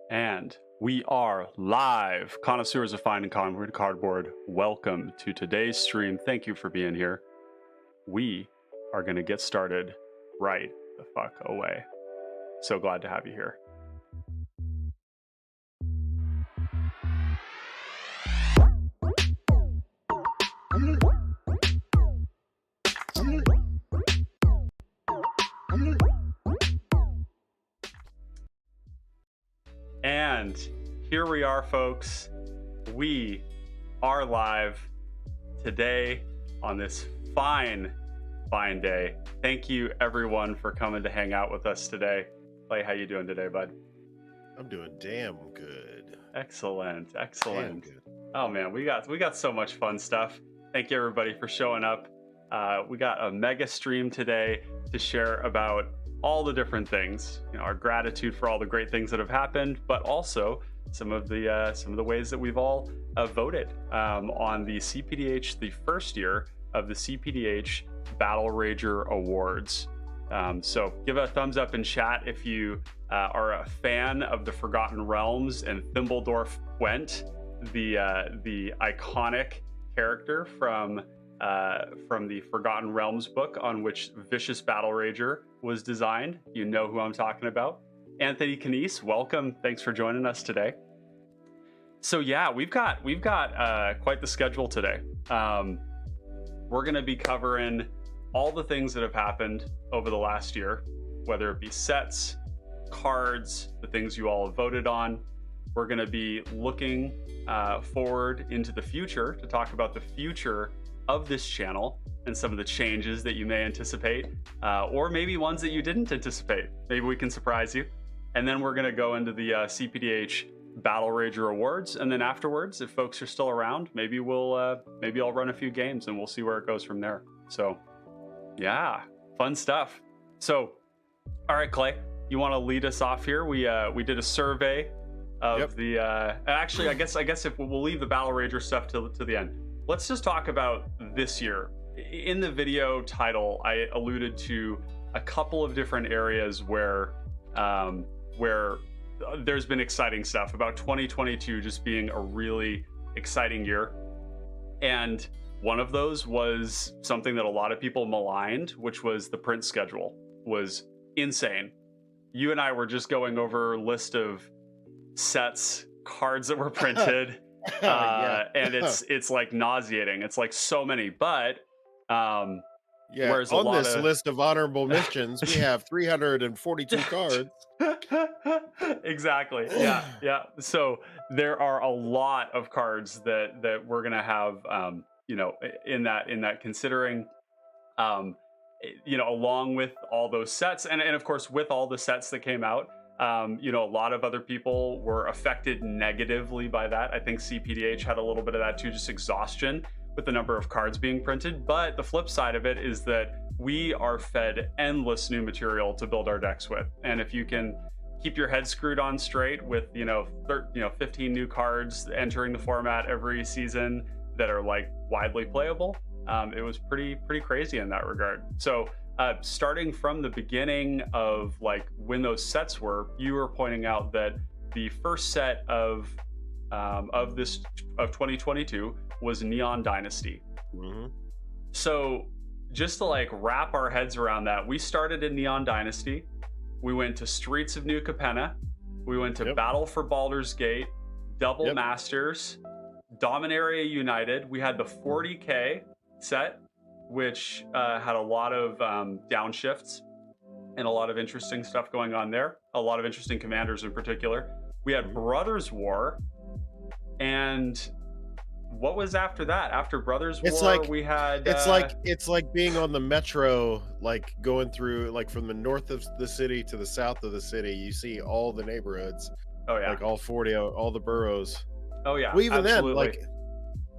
And we are live. Connoisseurs of fine and concrete cardboard, welcome to today's stream. Thank you for being here. We are going to get started right the fuck away. So glad to have you here. And here we are, folks. We are live today on this fine day. Thank you, everyone, for coming to hang out with us today. Clay, how you doing today, bud? I'm doing damn good. Excellent. Damn good. Oh man, we got so much fun stuff. Thank you, everybody, for showing up. We got a mega stream today to share about all the different things, our gratitude for all the great things that have happened, but also some of the ways that we've all voted on the cPDH, the first year of the cPDH Battlerager Awards. So give a thumbs up in chat if you are a fan of the Forgotten Realms and Thimbledorf Gwent, the iconic character from the Forgotten Realms book on which Vicious Battlerager was designed. You know who I'm talking about. Anthony Canese, welcome. Thanks for joining us today. So yeah, we've got quite the schedule today. We're going to be covering all the things that have happened over the last year, whether it be sets, cards, the things you all have voted on. We're going to be looking forward into the future to talk about the future of this channel and some of the changes that you may anticipate, or maybe ones that you didn't anticipate. Maybe we can surprise you. And then we're going to go into the cPDH Battlerager Awards, and then afterwards, if folks are still around, maybe I'll run a few games and we'll see where it goes from there. So, yeah, fun stuff. So, all right, Clay, you want to lead us off here? We did a survey of the. Actually, I guess if we'll leave the Battlerager stuff to the end. Let's just talk about this year. In the video title, I alluded to a couple of different areas where there's been exciting stuff about 2022 just being a really exciting year. And one of those was something that a lot of people maligned, which was the print schedule was insane. You and I were just going over a list of sets, cards that were printed. And it's like nauseating. It's like so many, but whereas on this list of honorable mentions, we have 342 cards. Exactly. Yeah. So there are a lot of cards that we're gonna have, in that considering, along with all those sets, and of course with all the sets that came out. A lot of other people were affected negatively by that. I think cPDH had a little bit of that too, just exhaustion with the number of cards being printed. But the flip side of it is that we are fed endless new material to build our decks with. And if you can keep your head screwed on straight with 15 new cards entering the format every season that are like widely playable, it was pretty crazy in that regard. So starting from the beginning of like when those sets were, you were pointing out that the first set of 2022 was Neon Dynasty. Mm-hmm. So just to like wrap our heads around that, we started in Neon Dynasty. We went to Streets of New Capenna. We went to Battle for Baldur's Gate, Double Masters, Dominaria United. We had the 40K set, which had a lot of downshifts and a lot of interesting stuff going on there. A lot of interesting commanders in particular. We had Brothers War, and what was after that? After Brothers War, we had. It's like being on the metro, like going through, like from the north of the city to the south of the city. You see all the neighborhoods. Oh yeah, like all the boroughs. Oh yeah, well, even absolutely. Then, like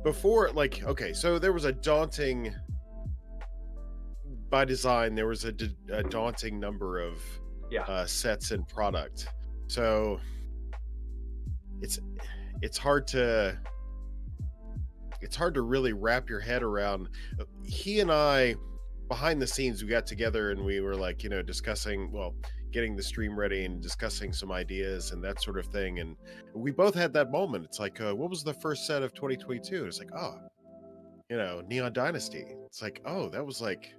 before, like okay, so there was a daunting. By design, there was a daunting number of sets and product. So it's hard to really wrap your head around. He and I, behind the scenes, we got together and we were like, discussing, well, getting the stream ready and discussing some ideas and that sort of thing. And we both had that moment. It's like, what was the first set of 2022? It's like, oh, Neon Dynasty. It's like, oh, that was like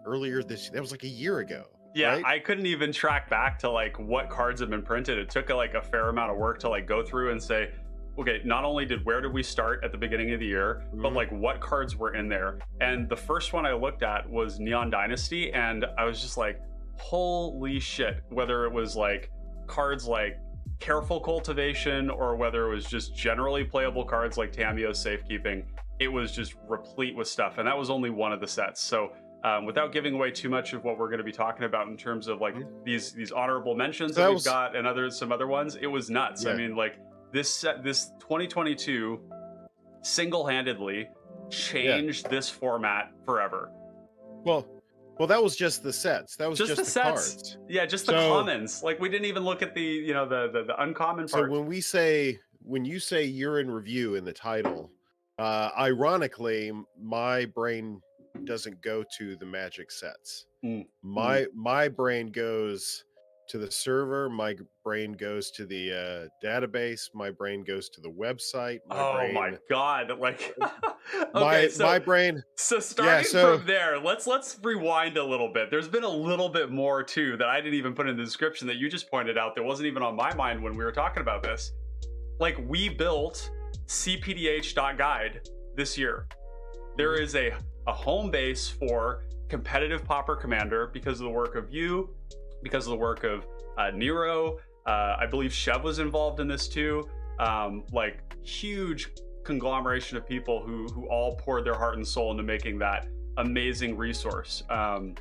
earlier that was like a year ago. Yeah, right? I couldn't even track back to like what cards have been printed. It took like a fair amount of work to like go through and say, okay, not only where did we start at the beginning of the year, but like what cards were in there. And the first one I looked at was Neon Dynasty, and I was just like, holy shit, whether it was like cards like Careful Cultivation or whether it was just generally playable cards like Tamio's Safekeeping, it was just replete with stuff. And that was only one of the sets. So without giving away too much of what we're going to be talking about in terms of like these honorable mentions that we've got and some other ones, it was nuts. Yeah. I mean, like this 2022 single-handedly changed this format forever. Well, that was just the sets. That was just the sets. Cards. Yeah, just the commons. Like we didn't even look at the the uncommon part. So when you say you're in review in the title, ironically, my brain doesn't go to the Magic sets. My brain goes to the server. My brain goes to the database. My brain goes to the website. My god! Like, okay, my brain. So starting from there, let's rewind a little bit. There's been a little bit more too that I didn't even put in the description that you just pointed out. That wasn't even on my mind when we were talking about this. Like, we built cPDH.guide this year. There is a home base for competitive Pauper Commander because of the work of you, because of the work of Nero. I believe Chev was involved in this too. Like, huge conglomeration of people who all poured their heart and soul into making that amazing resource. I'm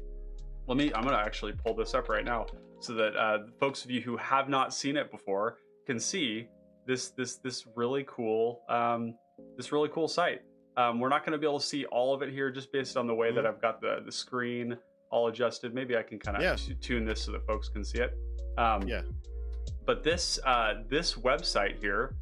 gonna actually pull this up right now so that folks of you who have not seen it before can see this really cool site. We're not going to be able to see all of it here just based on the way that I've got the screen all adjusted. Maybe I can kind of tune this so that folks can see it. But this website here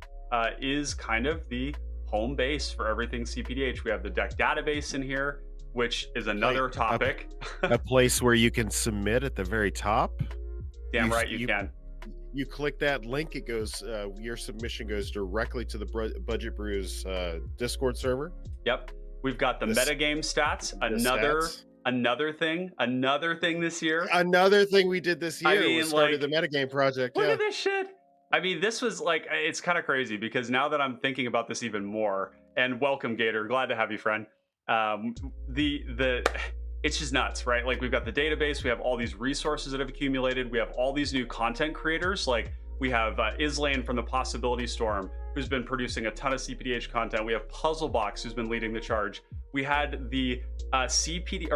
is kind of the home base for everything cPDH. We have the deck database in here, which is another topic. A place where you can submit at the very top. Damn right you can. You click that link, it goes, your submission goes directly to the Budget Brews Discord server. Yep. We've got the metagame stats. Another thing this year. Another thing we did this year was started the metagame project. Look at this shit. I mean, this was like, it's kind of crazy because now that I'm thinking about this even more, and welcome Gator, glad to have you, friend. It's just nuts, right? Like, we've got the database, we have all these resources that have accumulated, we have all these new content creators. Like, we have Islane from the Possibility Storm, who's been producing a ton of cPDH content. We have Puzzlebox, who's been leading the charge. We had the CBB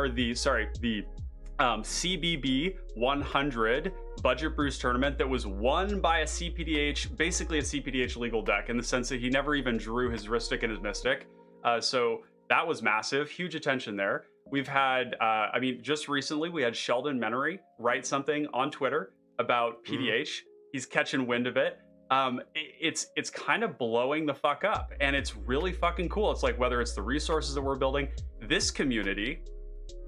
100 Budget Brews tournament that was won by a cPDH, basically a cPDH legal deck, in the sense that he never even drew his Ristic and his Mystic. So that was massive, huge attention there. We've had, just recently we had Sheldon Menery write something on Twitter about PDH. He's catching wind of it. It's kind of blowing the fuck up, and it's really fucking cool. It's like, whether it's the resources that we're building, this community,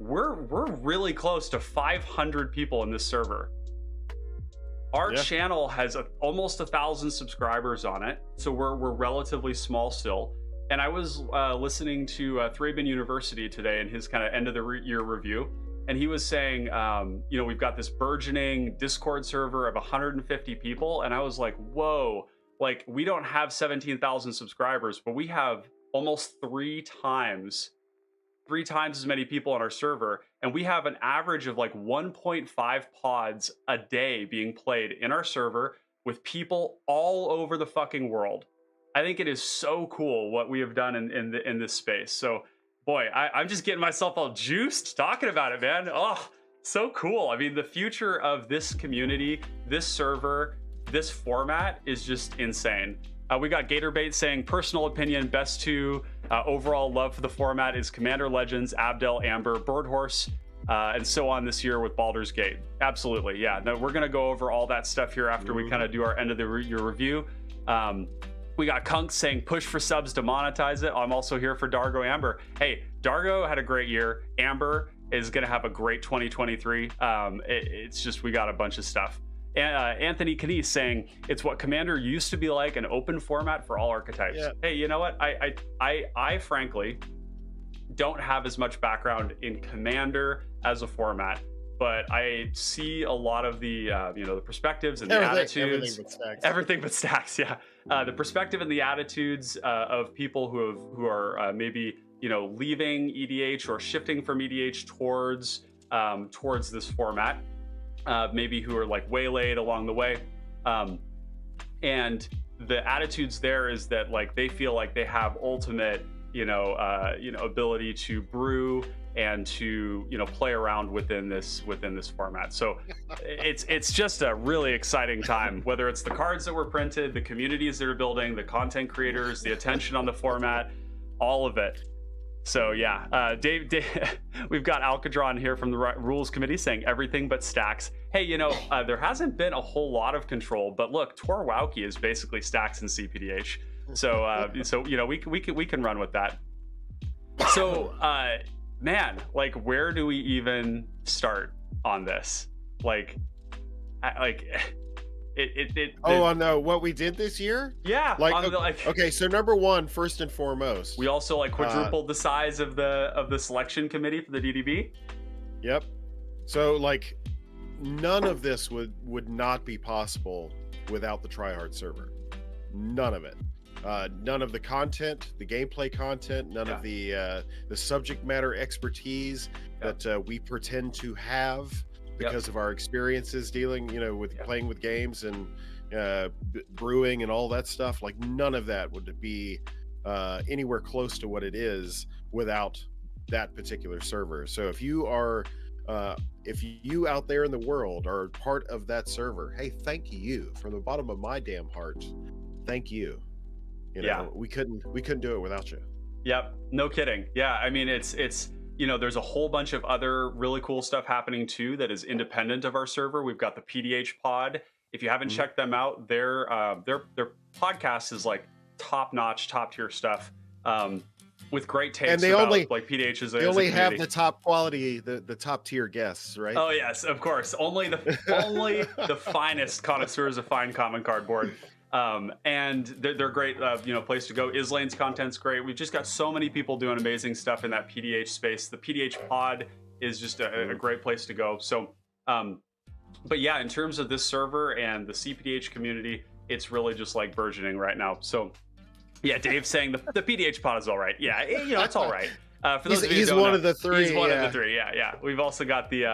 we're really close to 500 people in this server. Our channel has almost 1,000 subscribers on it, so we're relatively small still. And I was listening to Thraben University today in his kind of end of the year review, and he was saying, we've got this burgeoning Discord server of 150 people, and I was like, whoa, like, we don't have 17,000 subscribers, but we have almost three times as many people on our server, and we have an average of like 1.5 pods a day being played in our server with people all over the fucking world. I think it is so cool what we have done in this space. So, boy, I'm just getting myself all juiced talking about it, man. Oh, so cool. I mean, the future of this community, this server, this format is just insane. We got Gatorbait saying, personal opinion, best two. Overall love for the format is Commander Legends, Abdel, Amber, Birdhorse, and so on this year with Baldur's Gate. Absolutely, yeah. No, we're going to go over all that stuff here after we kind of do our end of the year review. We got Kunk saying push for subs to monetize it. I'm also here for Dargo Amber. Hey, Dargo had a great year. Amber, is going to have a great 2023. It's just, we got a bunch of stuff. Anthony Canese saying it's what Commander used to be like, an open format for all archetypes. Yeah. Hey, you know what? I frankly don't have as much background in Commander as a format, but I see a lot of the the perspectives and the attitudes, everything but stacks. Yeah, the perspective and the attitudes of people who are maybe leaving EDH or shifting from EDH towards this format. Maybe who are like waylaid along the way, and the attitudes there is that like they feel like they have ultimate ability to brew and to play around within this format. So it's just a really exciting time, whether it's the cards that were printed, the communities that are building, the content creators, the attention on the format, all of it. So yeah, Dave, we've got Alcadron here from the Rules Committee saying everything but stacks. Hey, there hasn't been a whole lot of control, but look, Tor Wauki is basically stacks and cPDH. So we can run with that. So man, like where do we even start on this? On what we did this year? Yeah. Okay, so number one, first and foremost, we also quadrupled the size of the selection committee for the DDB. Yep. So none of this would not be possible without the Tryhard server. None of it. None of the content, the gameplay content, none of the subject matter expertise that we pretend to have because of our experiences dealing, with playing with games and brewing and all that stuff. None of that would be anywhere close to what it is without that particular server. So if you out there in the world are part of that server, hey, thank you from the bottom of my damn heart. Thank you. We couldn't do it without you. Yep, no kidding. Yeah, I mean it's there's a whole bunch of other really cool stuff happening too that is independent of our server. We've got the PDH pod. If you haven't checked them out, their podcast is top notch, top tier stuff. With great takes, and they about, PDH is. They only have the top quality, the top tier guests, right? Oh yes, of course. Only the finest connoisseurs of fine common cardboard. And they're great, place to go. Islane's content's great. We've just got so many people doing amazing stuff in that PDH space. The PDH pod is just a great place to go. So, but yeah, in terms of this server and the cPDH community, it's really just burgeoning right now. So yeah, Dave's saying the PDH pod is all right. Yeah, it's all right. For those of you who don't know, of the three. He's one of the three. Yeah. We've also got the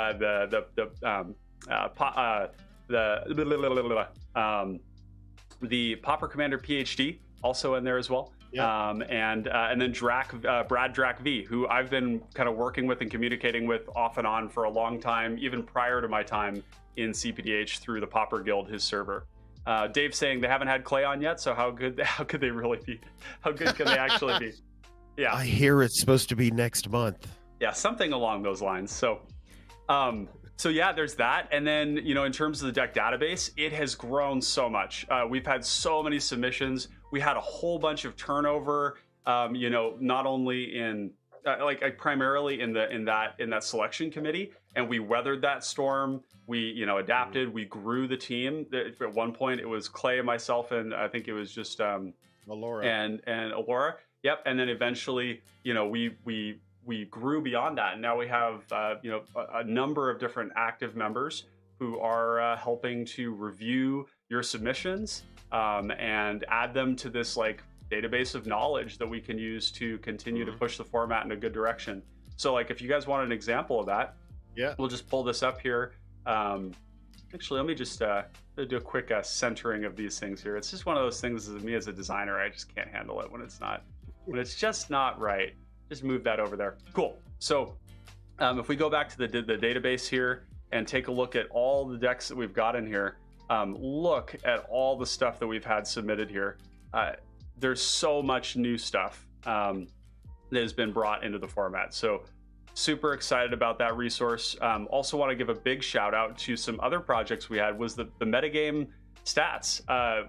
Popper Commander PhD also in there as well. Yeah. And then Brad Drac V, who I've been kind of working with and communicating with off and on for a long time, even prior to my time in cPDH through the Popper Guild, his server. Dave saying they haven't had Clay on yet, so how could they really be? How good can they actually be? Yeah. I hear it's supposed to be next month. Yeah, something along those lines. So yeah, there's that. And then, in terms of the deck database, it has grown so much. We've had so many submissions. We had a whole bunch of turnover, not only in primarily in that selection committee, and we weathered that storm. We, adapted, we grew the team. At one point it was Clay and myself, and I think it was just Alora and Alora. Yep. And then eventually, we grew beyond that, and now we have a number of different active members who are helping to review your submissions and add them to this database of knowledge that we can use to continue to push the format in a good direction. So if you guys want an example of that, we'll just pull this up here. Actually, let me just do a quick centering of these things here. It's just one of those things as me as a designer, I just can't handle it when it's just not right. Just move that over there. Cool. So if we go back to the database here and take a look at all the decks that we've got in here, look at all the stuff that we've had submitted here. There's so much new stuff that has been brought into the format. So super excited about that resource. Also want to give a big shout out to some other projects we had was the metagame stats.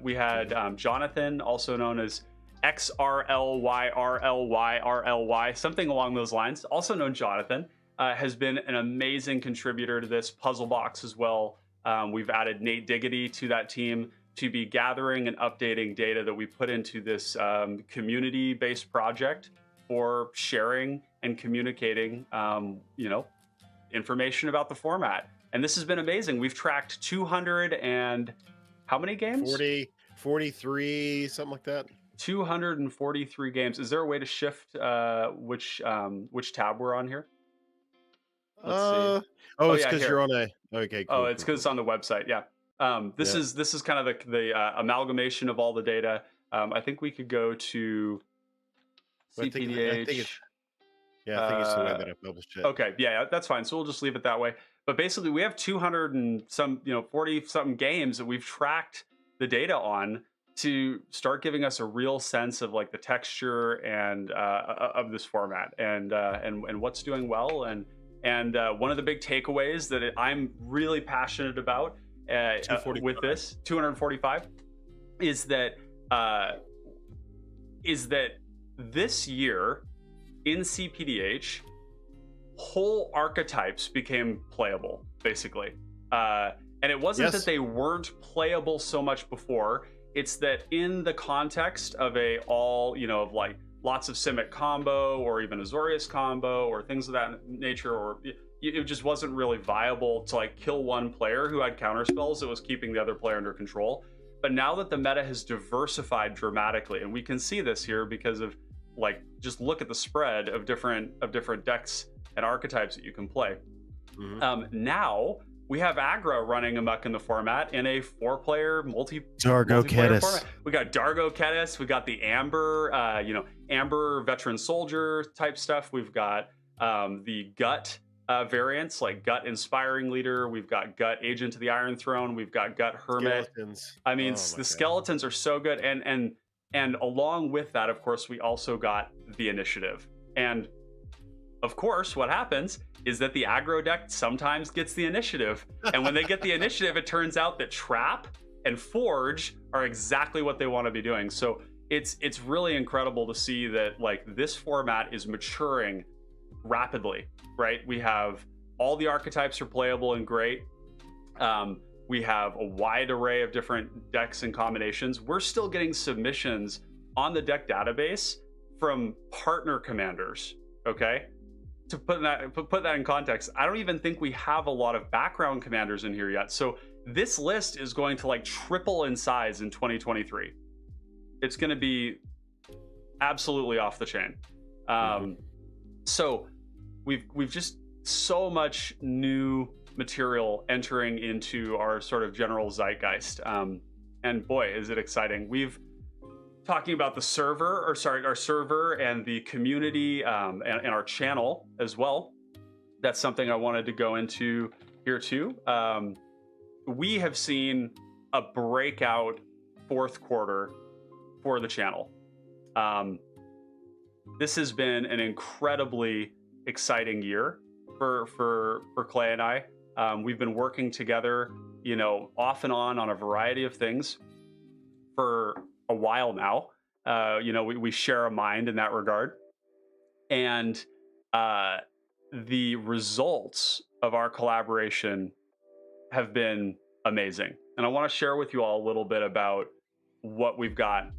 We had Jonathan, also known as XRLYRLYRLY, something along those lines, also known Jonathan. has been an amazing contributor to this puzzle box as well. We've added Nate Diggity to that team to be gathering and updating data that we put into this community-based project for sharing and communicating, information about the format. And this has been amazing. We've tracked 200 and how many games? 43, something like that. 243 games. Is there a way to shift which tab we're on here? Let's see. Oh, it's because you're on a. Okay. Cool, it's because it's on the website. Yeah. This is kind of the amalgamation of all the data. I think we could go to cPDH. I think it's the way that I published it. Okay, yeah, that's fine. So we'll just leave it that way. But basically, we have 200 and some, 40 something games that we've tracked the data on to start giving us a real sense of like the texture and of this format and what's doing well and one of the big takeaways that I'm really passionate about with this 245 is that this year in cPDH, whole archetypes became playable, basically. And it wasn't that they weren't playable so much before. It's that in the context of of like lots of Simic combo or even Azorius combo or things of that nature, or it just wasn't really viable to like kill one player who had counterspells that was keeping the other player under control. But now that the meta has diversified dramatically, and we can see this here because of like, just look at the spread of different decks and archetypes that you can play. Mm-hmm. Now we have aggro running amok in the format in a 4-player Dargo multiplayer format. We got Dargo Kedis, we got the Amber, Amber veteran soldier type stuff. We've got the Gut variants like Gut Inspiring Leader. We've got Gut Agent to the Iron Throne. We've got Gut Hermit. Skeletons. I mean, the skeletons are so good, and along with that, of course, we also got the initiative. And of course, what happens is that the aggro deck sometimes gets the initiative. And when they get the initiative, it turns out that Trap and Forge are exactly what they want to be doing. So it's really incredible to see that like this format is maturing rapidly, right? We have all the archetypes are playable and great. We have a wide array of different decks and combinations. We're still getting submissions on the deck database from partner commanders, okay? To put that in context, I don't even think we have a lot of background commanders in here yet. So this list is going to like triple in size in 2023. It's going to be absolutely off the chain. So we've just so much new material entering into our sort of general zeitgeist. And boy, is it exciting. We've talking about the server, our server and the community and our channel as well. That's something I wanted to go into here too. We have seen a breakout fourth quarter for the channel. This has been an incredibly exciting year for Clay and I. We've been working together, off and on a variety of things for a while now. We share a mind in that regard. And the results of our collaboration have been amazing. And I want to share with you all a little bit about what we've got,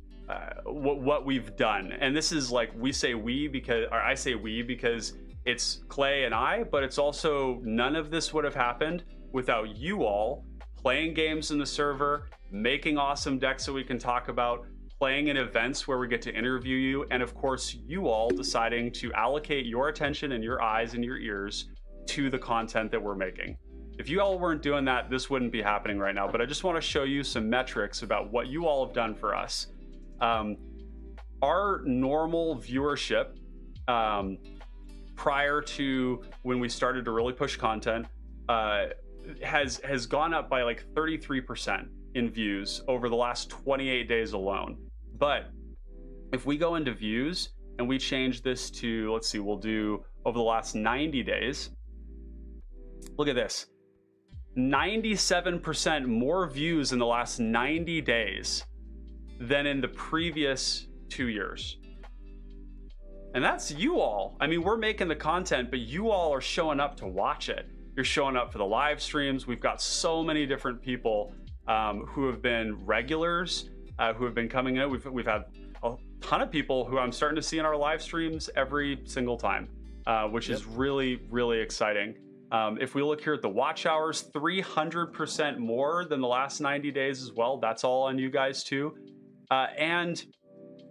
what we've done. And this is like, I say we because it's Clay and I, but it's also none of this would have happened without you all playing games in the server, making awesome decks that we can talk about, playing in events where we get to interview you, and of course, you all deciding to allocate your attention and your eyes and your ears to the content that we're making. If you all weren't doing that, this wouldn't be happening right now, but I just want to show you some metrics about what you all have done for us. Our normal viewership, prior to when we started to really push content, has gone up by like 33% in views over the last 28 days alone. But if we go into views and we change this to, let's see, we'll do over the last 90 days. Look at this. 97% more views in the last 90 days than in the previous 2 years. And that's you all. I mean, we're making the content, but you all are showing up to watch it. You're showing up for the live streams. We've got so many different people who have been regulars, who have been coming in. We've had a ton of people who I'm starting to see in our live streams every single time, which is really, really exciting. If we look here at the watch hours, 300% more than the last 90 days as well. That's all on you guys too. And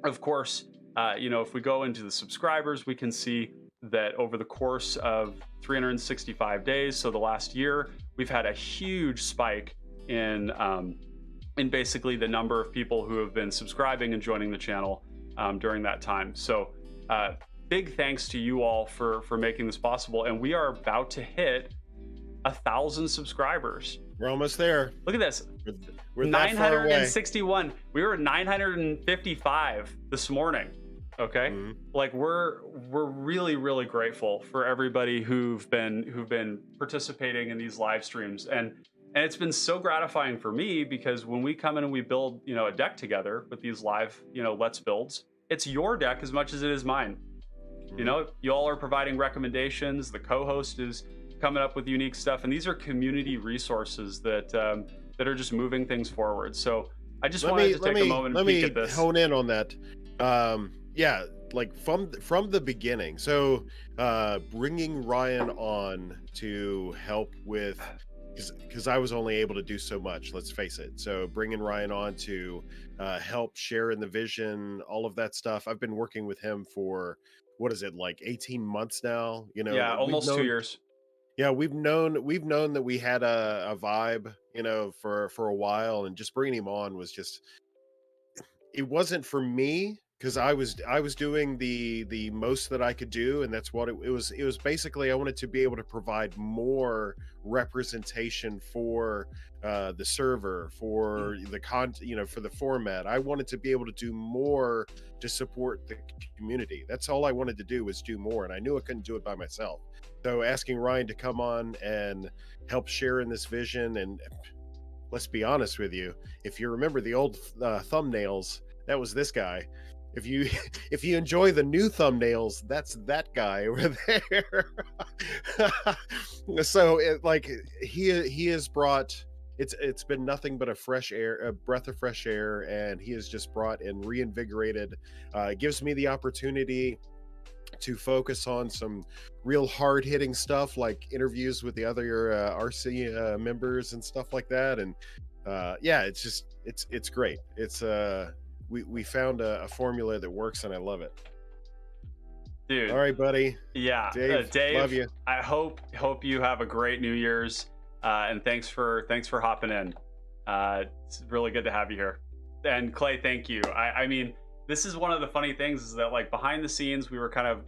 of course, if we go into the subscribers, we can see that over the course of 365 days, so the last year, we've had a huge spike in basically the number of people who have been subscribing and joining the channel during that time. So big thanks to you all for making this possible. And we are about to hit 1,000 subscribers. We're almost there. Look at this. We're 961. We were at 955 this morning. Okay. Mm-hmm. Like we're really, really grateful for everybody who've been participating in these live streams. And it's been so gratifying for me because when we come in and we build, a deck together with these live, Let's Builds, it's your deck as much as it is mine. Mm-hmm. You all are providing recommendations. The co-host is coming up with unique stuff. And these are community resources that are just moving things forward. So I just wanted to take a moment and peek at this. Let me hone in on that. Yeah, like from the beginning. So bringing Ryan on to help with, because I was only able to do so much, let's face it. So bringing Ryan on to help share in the vision, all of that stuff. I've been working with him for, what is it, like 18 months now? Yeah, almost 2 years. Yeah, we've known that we had a vibe, for a while, and just bringing him on was just, it wasn't for me because I was doing the most that I could do, and that's what it was. It was basically I wanted to be able to provide more representation for the server, for the content, for the format. I wanted to be able to do more to support the community. That's all I wanted to do, was do more, and I knew I couldn't do it by myself. So asking Ryan to come on and help share in this vision, and let's be honest with you, if you remember the old thumbnails, that was this guy. If you enjoy the new thumbnails, that's that guy over there. So he has brought, it's been nothing but a breath of fresh air, and he has just brought and reinvigorated. It gives me the opportunity to focus on some real hard-hitting stuff, like interviews with the other RC members and stuff like that. And it's great. It's we found a formula that works, and I love it. Dude. All right, buddy. Yeah. Dave, love you. I hope you have a great New Year's. And thanks for hopping in. It's really good to have you here. And Clay, thank you. I mean, this is one of the funny things, is that like behind the scenes, we were kind of,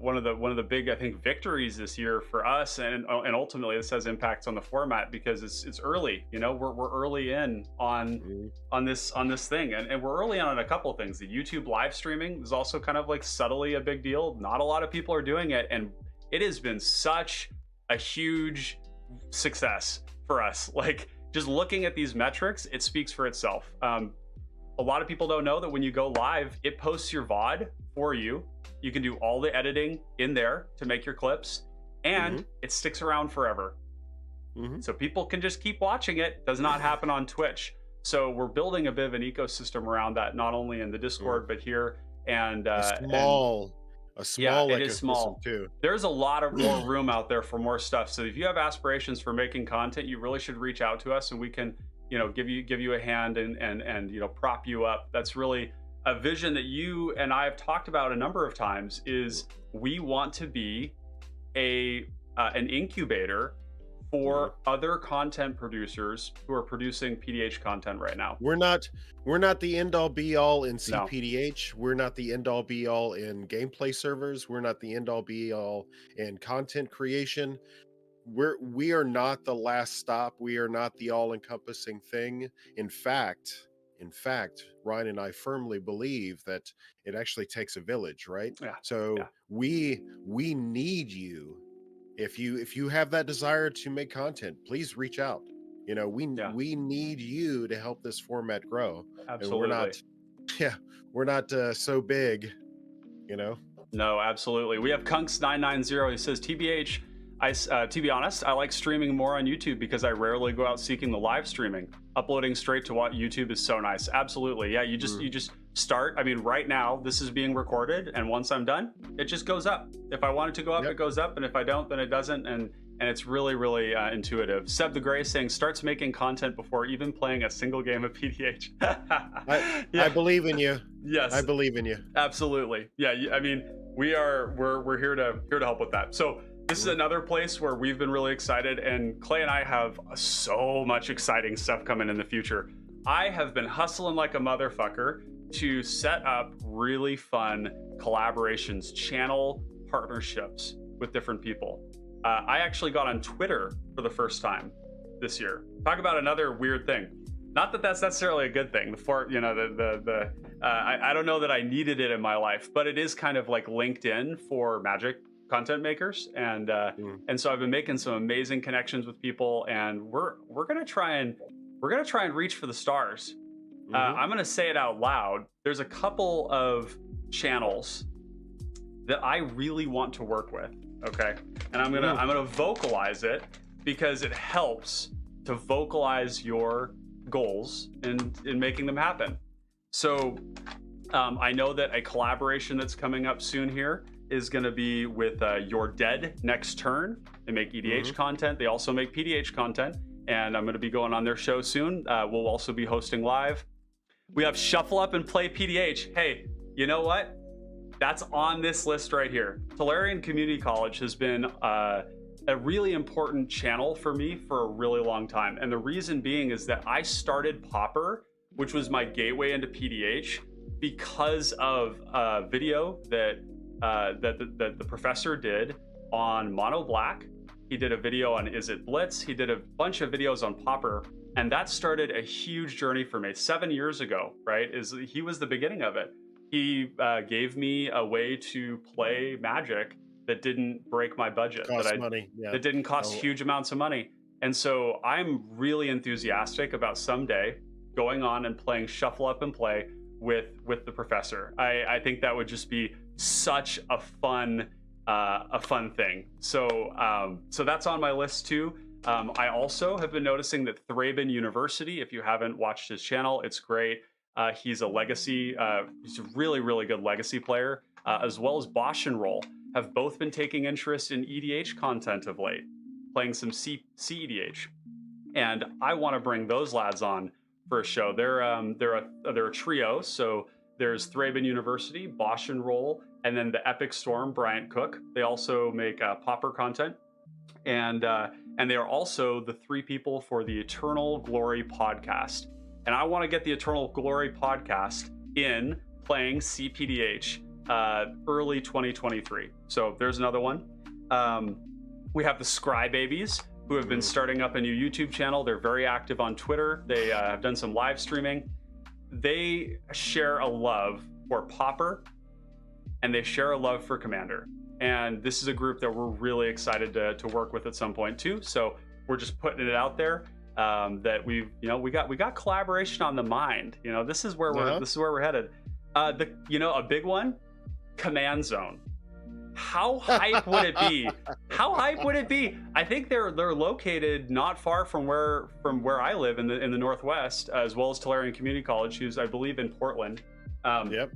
one of the big, I think, victories this year for us, and ultimately this has impacts on the format because it's early. We're early in on this thing, and we're early on a couple of things. The YouTube live streaming is also kind of like subtly a big deal. Not a lot of people are doing it, and it has been such a huge success for us. Like, just looking at these metrics, it speaks for itself. A lot of people don't know that when you go live, it posts your VOD for you. You can do all the editing in there to make your clips, and it sticks around forever. So people can just keep watching it. Does not happen on Twitch. So we're building a bit of an ecosystem around that, not only in the Discord, but here. And a small it is small too. There's a lot of more room out there for more stuff. So if you have aspirations for making content, you really should reach out to us, and we can give you a hand and prop you up. That's really a vision that you and I have talked about a number of times. Is we want to be an incubator for other content producers who are producing PDH content right now. We're not the end all be all in cPDH. No. We're not the end all be all in gameplay servers. We're not the end all be all in content creation. We are not the last stop. We are not the all-encompassing thing. In fact, Ryan and I firmly believe that it actually takes a village, right? Yeah. So we need you. If you have that desire to make content, please reach out. We need you to help this format grow. Absolutely. And we're not so big you know? No, absolutely. We have Kunks990. He says, TBH, to be honest, I like streaming more on YouTube because I rarely go out seeking the live streaming. Uploading straight to what YouTube is so nice. Absolutely. Yeah, you just start. I mean, right now this is being recorded, and once I'm done, it just goes up. If I want it to go up, it goes up, and if I don't, then it doesn't. And it's really, really intuitive. Seb the Gray saying starts making content before even playing a single game of PDH. I believe in you. Yes, I believe in you. Absolutely. Yeah. I mean, we're here to help with that. So this is another place where we've been really excited, and Clay and I have so much exciting stuff coming in the future. I have been hustling like a motherfucker to set up really fun collaborations, channel partnerships with different people. I actually got on Twitter for the first time this year. Talk about another weird thing. Not that that's necessarily a good thing. I don't know that I needed it in my life, but it is kind of like LinkedIn for Magic content makers, and so I've been making some amazing connections with people, and we're gonna try and reach for the stars. I'm gonna say it out loud. There's a couple of channels that I really want to work with. Okay, and I'm gonna vocalize it because it helps to vocalize your goals in making them happen. So I know that a collaboration that's coming up soon here is going to be with Your Dead Next Turn. They make EDH content. They also make PDH content, and I'm going to be going on their show soon. We'll also be hosting live. We have Shuffle Up and Play PDH. Hey, you know what? That's on this list right here. Tolarian Community College has been a really important channel for me for a really long time. And the reason being is that I started Pauper, which was my gateway into PDH, because of a video that the professor did on Mono Black. He did a video on Is It Blitz? He did a bunch of videos on Pauper, and that started a huge journey for me 7 years ago, right? He was the beginning of it. He gave me a way to play Magic that didn't break my budget, that didn't cost huge amounts of money. And so I'm really enthusiastic about someday going on and playing Shuffle Up and Play with the professor. I think that would just be such a fun thing. So that's on my list too. I also have been noticing that Thraben University, if you haven't watched his channel, it's great. He's a legacy, he's a really, really good legacy player, as well as Bosch and Roll have both been taking interest in EDH content of late, playing some cEDH. And I want to bring those lads on for a show. They're a trio. So there's Thraben University, Bosch and Roll, and then the Epic Storm, Bryant Cook. They also make Pauper content, and they are also the three people for the Eternal Glory podcast. And I want to get the Eternal Glory podcast in playing cPDH early 2023. So there's another one. We have the Scry Babies, who have been starting up a new YouTube channel. They're very active on Twitter. They have done some live streaming. They share a love for Pauper, and they share a love for Commander. And this is a group that we're really excited to work with at some point too. So we're just putting it out there that we got collaboration on the mind. This is where we're headed. A big one, Command Zone. How hype would it be? How hype would it be? I think they're located not far from where I live in the Northwest, as well as Tolarian Community College, who's I believe in Portland. Yep.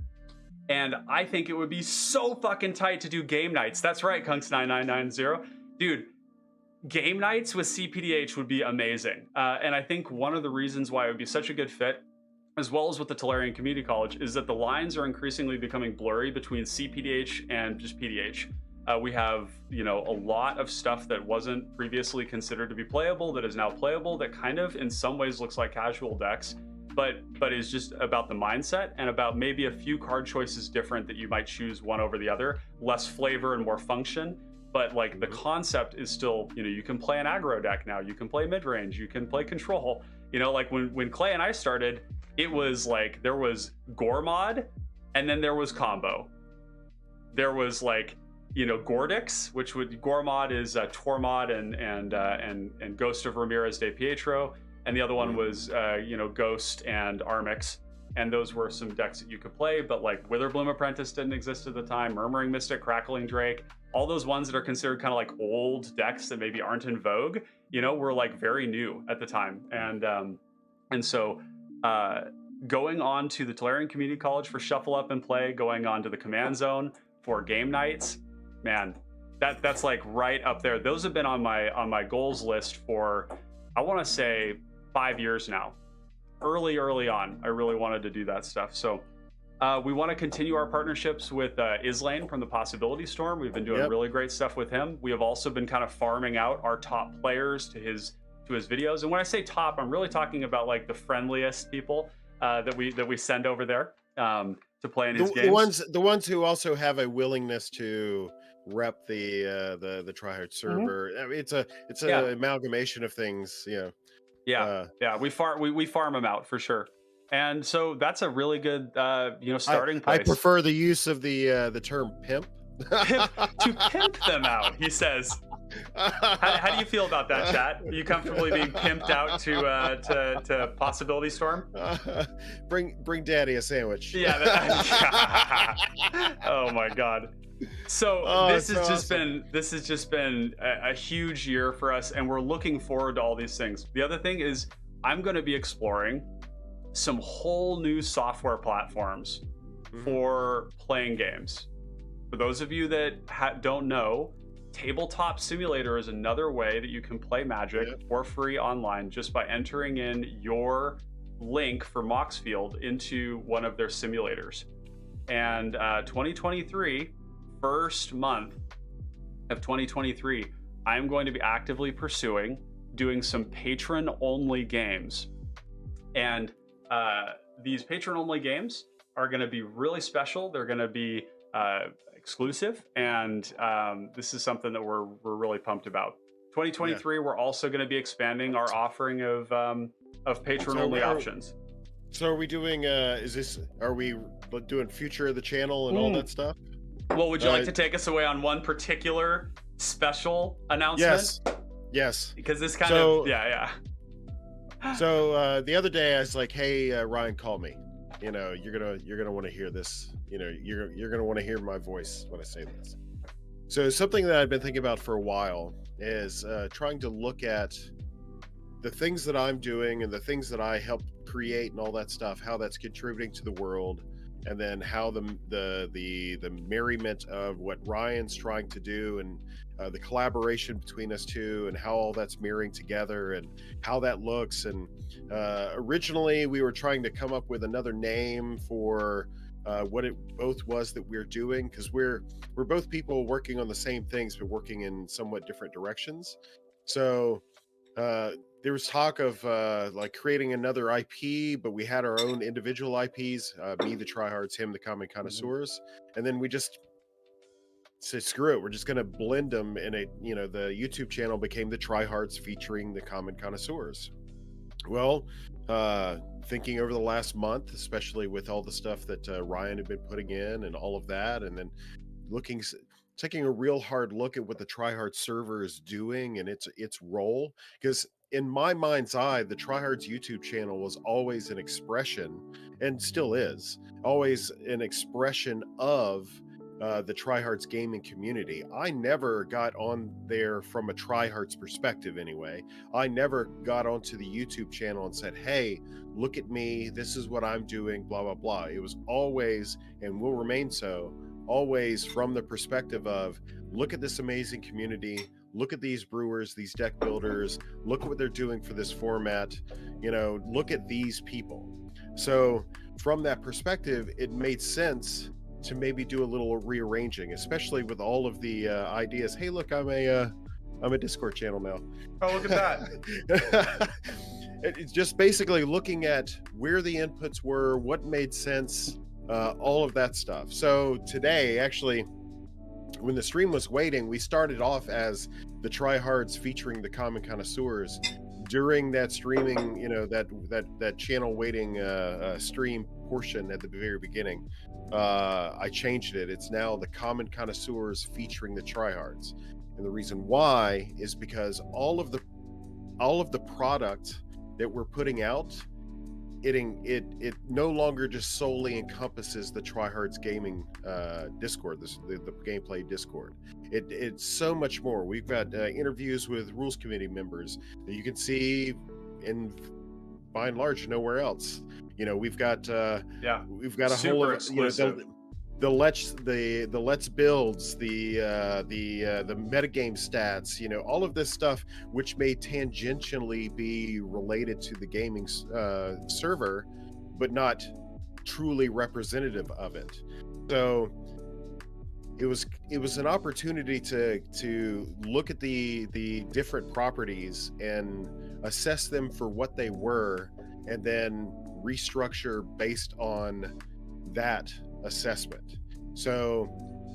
And I think it would be so fucking tight to do game nights. That's right, Kunks9990. Dude, game nights with cPDH would be amazing. And I think one of the reasons why it would be such a good fit, as well as with the Tolarian Community College, is that the lines are increasingly becoming blurry between cPDH and just PDH. We have, a lot of stuff that wasn't previously considered to be playable that is now playable, that kind of in some ways looks like casual decks, but is just about the mindset and about maybe a few card choices different that you might choose one over the other, less flavor and more function. But like the concept is still, you can play an aggro deck now, you can play mid-range, you can play control. Like when Clay and I started, it was like there was Gormod, and then there was combo. There was Gordix, which Gormod is Tormod and Ghost of Ramirez de Pietro, and the other one was Ghost and Armix. and those were some decks that you could play. But like Witherbloom Apprentice didn't exist at the time, Murmuring Mystic, Crackling Drake, all those ones that are considered kind of like old decks that maybe aren't in vogue, were like very new at the time. And so going on to the Tolarian Community College for Shuffle Up and Play, going on to the Command Zone for game nights, man, that's like right up there. Those have been on my goals list for, I want to say, 5 years now. Early on, I really wanted to do that stuff. So we want to continue our partnerships with Islane from the Possibility Storm. We've been doing really great stuff with him. We have also been kind of farming out our top players to his videos. And when I say top, I'm really talking about like the friendliest people that we send over there to play in his games. The ones who also have a willingness to rep the tryhard server. I mean, it's an amalgamation of things. We farm them out for sure. And so that's a really good starting place. I prefer the use of the term pimp. To pimp them out, he says. How do you feel about that, chat? Are you comfortably being pimped out to Possibility Storm? Bring Daddy a sandwich. Oh my God. So this has just been a huge year for us, and we're looking forward to all these things. The other thing is I'm going to be exploring some whole new software platforms for playing games. For those of you that don't know, Tabletop Simulator is another way that you can play Magic for free online just by entering in your link for Moxfield into one of their simulators. And 2023, first month of 2023, I'm going to be actively pursuing doing some patron-only games. And these patron-only games are going to be really special. They're going to be exclusive, and this is something that we're really pumped about. 2023, we're also going to be expanding our offering of patron-only options. So are we doing? Are we doing future of the channel and all that stuff? Well, would you like to take us away on one particular special announcement? Yes. Because this kind So the other day I was like, "Hey, Ryan, call me. You're gonna want to hear this. You're gonna want to hear my voice when I say this." So something that I've been thinking about for a while is trying to look at the things that I'm doing and the things that I help create and all that stuff, how that's contributing to the world, and then how the merriment of what Ryan's trying to do and the collaboration between us two, and how all that's mirroring together and how that looks. And originally we were trying to come up with another name for what it both was that we're doing, because we're both people working on the same things but working in somewhat different directions. So there was talk of like creating another IP, but we had our own individual IPs, me the Tryhards, him the Common Connoisseurs, and then we just said screw it, we're just going to blend them in a, the YouTube channel became the Tryhards featuring the Common Connoisseurs. Well, thinking over the last month, especially with all the stuff that Ryan had been putting in and all of that, and then taking a real hard look at what the Tryhard server is doing and its role, because in my mind's eye, the Tryhards YouTube channel was always an expression, and still is, always an expression of the Tryhards gaming community. I never got on there from a Tryhards perspective anyway. I never got onto the YouTube channel and said, hey, look at me, this is what I'm doing, blah, blah, blah. It was always, and will remain so, always from the perspective of, look at this amazing community, look at these brewers, these deck builders, look at what they're doing for this format, look at these people. So from that perspective, it made sense to maybe do a little rearranging, especially with all of the ideas. Hey, look, I'm a Discord channel now. Oh, look at that. It's just basically looking at where the inputs were, what made sense, all of that stuff. So today, actually, when the stream was waiting, we started off as the Tryhards featuring the Common Connoisseurs. During that streaming, that channel waiting stream portion at the very beginning, I changed it. It's now the Common Connoisseurs featuring the Tryhards. And the reason why is because all of the product that we're putting out it no longer just solely encompasses the Tryhards Gaming Discord, the gameplay Discord. It's so much more. We've got interviews with rules committee members that you can see in, by and large, nowhere else. You know, we've got a super whole of, exclusive. The let's builds, the metagame stats, you know, all of this stuff which may tangentially be related to the gaming server, but not truly representative of it. So it was an opportunity to look at the different properties and assess them for what they were, and then restructure based on that assessment. So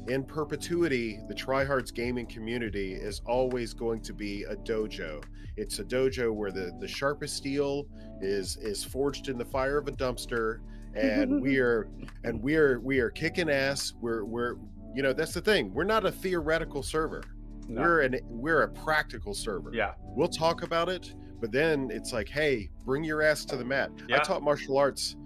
in perpetuity, the Tryhards gaming community is always going to be a dojo. It's a dojo where the sharpest steel is forged in the fire of a dumpster, and we are kicking ass. We're you know, that's the thing. We're not a theoretical server. No. We're a practical server. Yeah. We'll talk about it, but then it's like, hey, bring your ass to the mat. Yeah. I taught martial arts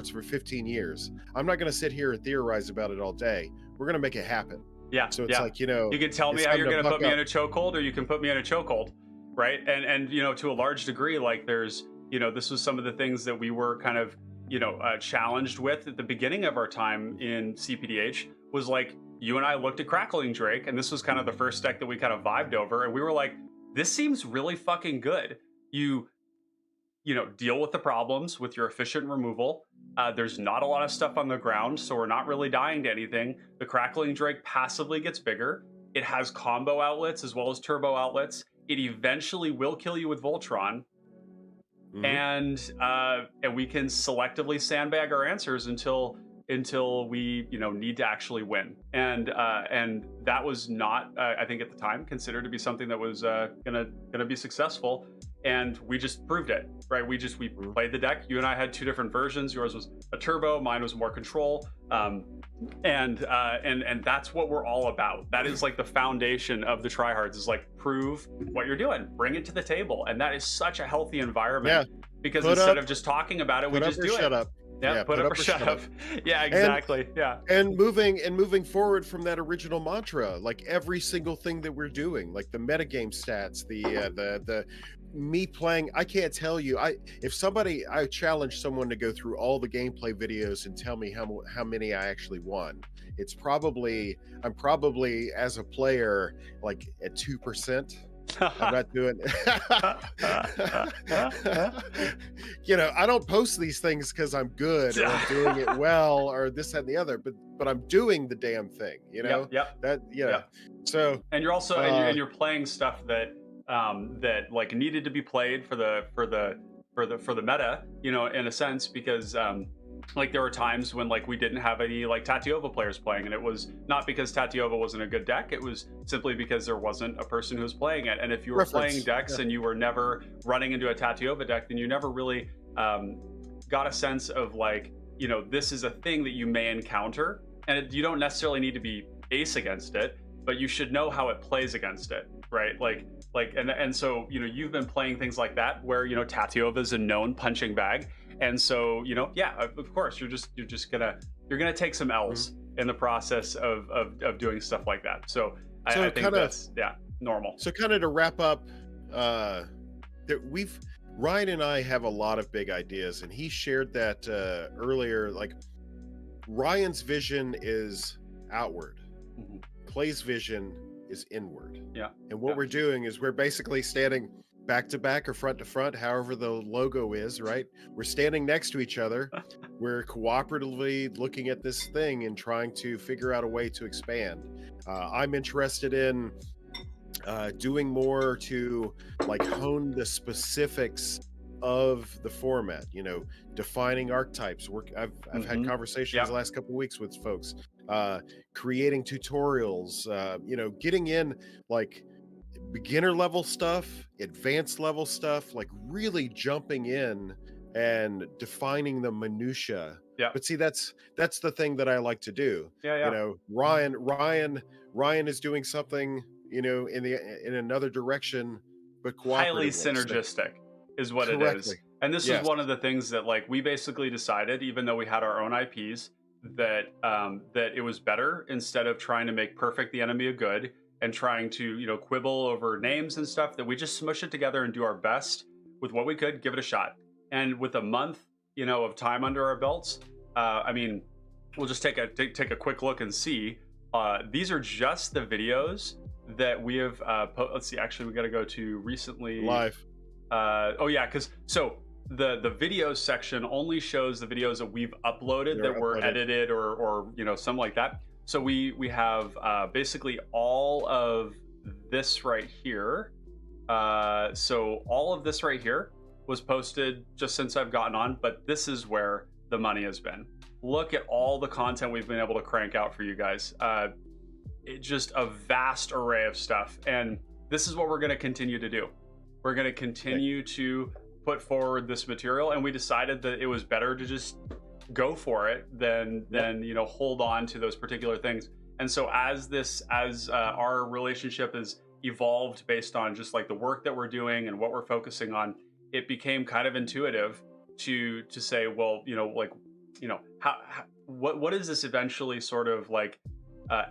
for 15 years. I'm not going to sit here and theorize about it all day. We're going to make it happen. Yeah. So it's like, you know, you can tell me how you're going to put me in a chokehold, or you can put me in a chokehold, right? And you know, to a large degree, like there's, you know, this was some of the things that we were kind of, you know, challenged with at the beginning of our time in cPDH, was like, you and I looked at Crackling Drake, and this was kind of the first deck that we kind of vibed over, and we were like, this seems really fucking good. You know, deal with the problems with your efficient removal. There's not a lot of stuff on the ground, so we're not really dying to anything. The Crackling Drake passively gets bigger. It has combo outlets as well as turbo outlets. It eventually will kill you with Voltron. Mm-hmm. And we can selectively sandbag our answers until we, you know, need to actually win. And that was not, I think at the time, considered to be something that was gonna be successful. And we just proved it, right? We played the deck. You and I had two different versions. Yours was a turbo, mine was more control. And that's what we're all about. That is like the foundation of the Tryhards, is like, prove what you're doing, bring it to the table. And that is such a healthy environment, because instead of just talking about it, we just do it. Shut up. Yeah, put up or shut up. Yeah, exactly. And moving forward from that original mantra, like every single thing that we're doing, like the metagame stats, the me playing, I can't tell you. I challenge someone to go through all the gameplay videos and tell me how many I actually won. I'm probably as a player like at 2%. I'm not doing you know, I don't post these things because I'm good or I'm doing it well or this, that, and the other, but I'm doing the damn thing, you know. So, and you're also and you're playing stuff that that like needed to be played for the meta, you know, in a sense, because like there were times when like we didn't have any like Tatiova players playing, and it was not because Tatiova wasn't a good deck, it was simply because there wasn't a person who was playing it. And if you were playing decks and you were never running into a Tatiova deck, then you never really got a sense of like, you know, this is a thing that you may encounter, and you don't necessarily need to be ace against it, but you should know how it plays against it, right? And so, you know, you've been playing things like that where, you know, Tatiova is a known punching bag. And so, you know, yeah, of course, you're gonna take some L's in the process of doing stuff like that. So I think that's normal. So kind of to wrap up, that Ryan and I have a lot of big ideas, and he shared that earlier. Like, Ryan's vision is outward, Clay's vision is inward. Yeah. And what we're doing is we're basically standing back to back or front to front, however the logo is, right? We're standing next to each other. We're cooperatively looking at this thing and trying to figure out a way to expand. I'm interested in doing more to like hone the specifics of the format, you know, defining archetypes. I've had conversations the last couple of weeks with folks, creating tutorials, you know, getting in like beginner level stuff, advanced level stuff, like really jumping in and defining the minutia. But see, that's the thing that I like to do. You know, Ryan is doing something, you know, in another direction, but highly synergistic is what it is. And this was Yes. one of the things that like we basically decided, even though we had our own IPs, that that it was better instead of trying to make perfect the enemy of good and trying to quibble over names and stuff, that we just smush it together and do our best with what we could, give it a shot. And with a month of time under our belts, I mean, we'll just take a quick look and see. These are just the videos that we have. Let's see. Actually, we got to go to recently Live. Oh yeah, because so the videos section only shows the videos that we've uploaded that were edited or something like that. So we have basically all of this right here. So all of this right here was posted just since I've gotten on, but this is where the money has been. Look at all the content we've been able to crank out for you guys. Just a vast array of stuff, and this is what we're going to continue to do. We're going to continue to put forward this material, and we decided that it was better to just go for it than hold on to those particular things. And so as our relationship is evolved based on just like the work that we're doing and what we're focusing on, it became kind of intuitive to say, well, what is this eventually sort of like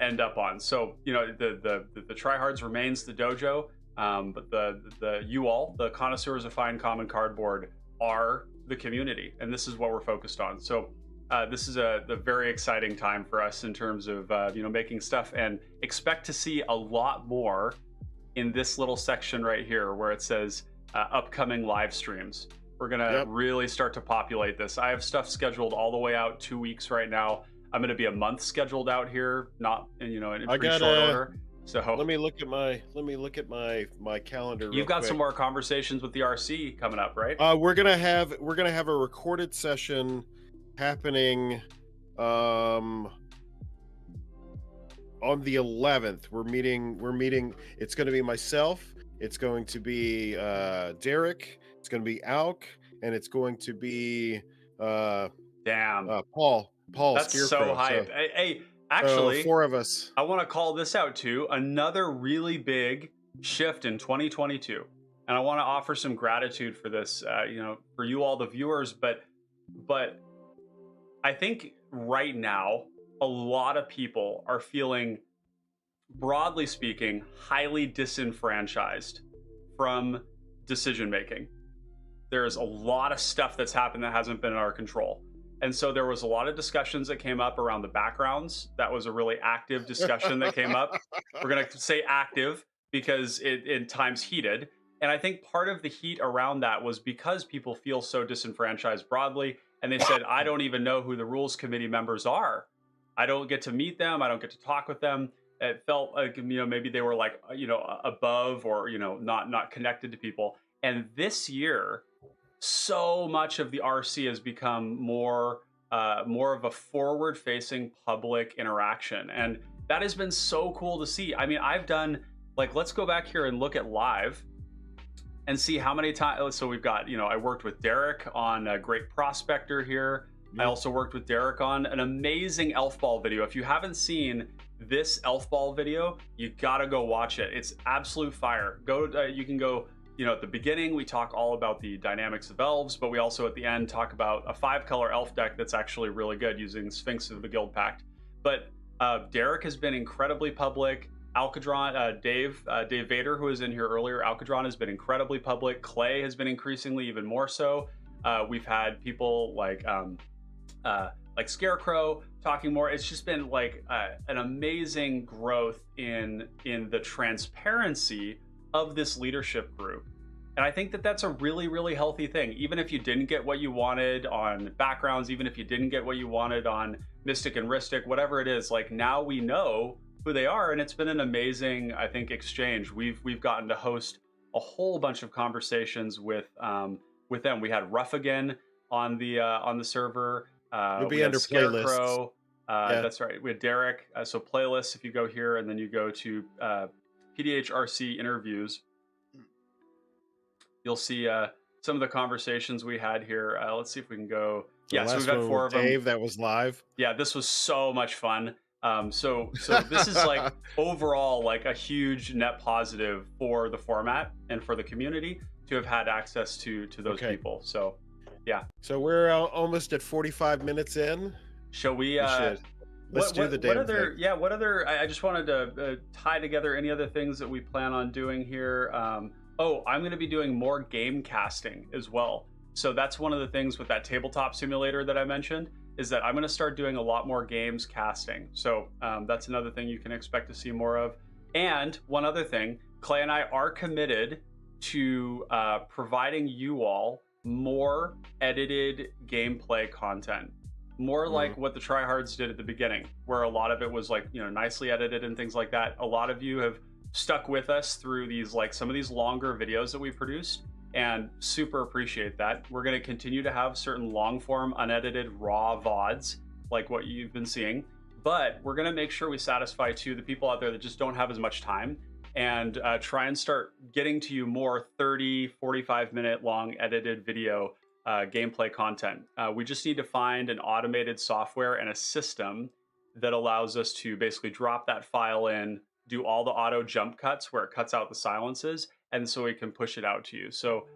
end up on? So the tryhards remains the dojo, but the you all, the connoisseurs of fine common cardboard, are the community, and this is what we're focused on. So this is a very exciting time for us in terms of making stuff, and expect to see a lot more in this little section right here where it says upcoming live streams. We're gonna really start to populate this. I have stuff scheduled all the way out 2 weeks right now. I'm gonna be a month scheduled out here, not in pretty short order. So let me look at my calendar. You've got some more conversations with the RC coming up, right? We're gonna have a recorded session happening on the 11th. We're meeting. It's going to be myself. It's going to be Derek. It's going to be Alk, and it's going to be Paul. That's Scarecrow. So hype. Hey, actually, 4 of us. I want to call this out too. Another really big shift in 2022, and I want to offer some gratitude for this. For you all, the viewers, but I think right now a lot of people are feeling, broadly speaking, highly disenfranchised from decision making. There's a lot of stuff that's happened that hasn't been in our control. And so there was a lot of discussions that came up around the backgrounds. That was a really active discussion that came up. We're going to say active because it in times heated. And I think part of the heat around that was because people feel so disenfranchised broadly. And they said, I don't even know who the rules committee members are. I don't get to meet them. I don't get to talk with them. It felt like, maybe they were like, above or, not connected to people. And this year, so much of the RC has become more of a forward-facing public interaction. And that has been so cool to see. I mean, I've done, let's go back here and look at live and see how many times. So we've got, I worked with Derek on a Great Prospector here. I also worked with Derek on an amazing Elf Ball video. If you haven't seen this Elf Ball video, you gotta go watch it. It's absolute fire. You can go, at the beginning, we talk all about the dynamics of elves, but we also at the end talk about a 5-color elf deck that's actually really good using Sphinx of the Guild Pact. But Derek has been incredibly public. Alcadron, Dave Vader, who was in here earlier, Alcadron has been incredibly public. Clay has been increasingly even more so. We've had people like Scarecrow talking more. It's just been an amazing growth in the transparency of this leadership group. And I think that that's a really, really healthy thing. Even if you didn't get what you wanted on backgrounds, even if you didn't get what you wanted on Mystic and Ristic, whatever it is, now we know who they are. And it's been an amazing, I think, exchange. We've gotten to host a whole bunch of conversations with them. We had Ruff again on the server. You'll be under playlists. That's right. We had Derek. So playlists, if you go here and then you go to cPDH RC interviews, you'll see some of the conversations we had here. Let's see if we can go. So we've got 4 of them. Dave, that was live. Yeah, this was so much fun. So this is overall a huge net positive for the format and for the community. to have had access to those people. So yeah. So we're almost at 45 minutes in. Shall we let's do the damn thing. Yeah, what other I just wanted to tie together any other things that we plan on doing here. Oh, I'm going to be doing more game casting as well. So that's one of the things with that tabletop simulator that I mentioned, is that I'm going to start doing a lot more games casting. So that's another thing you can expect to see more of. And one other thing, Clay and I are committed to providing you all more edited gameplay content. More like what the tryhards did at the beginning, where a lot of it was like, you know, nicely edited and things like that. A lot of you have stuck with us through these, like some of these longer videos that we produced, and super appreciate that. We're going to continue to have certain long form unedited raw VODs like what you've been seeing, but we're going to make sure we satisfy too the people out there that just don't have as much time, and try and start getting to you more 30-45 minute long edited video gameplay content. We just need to find an automated software and a system that allows us to basically drop that file in, do all the auto jump cuts where it cuts out the silences, and so we can push it out to you. So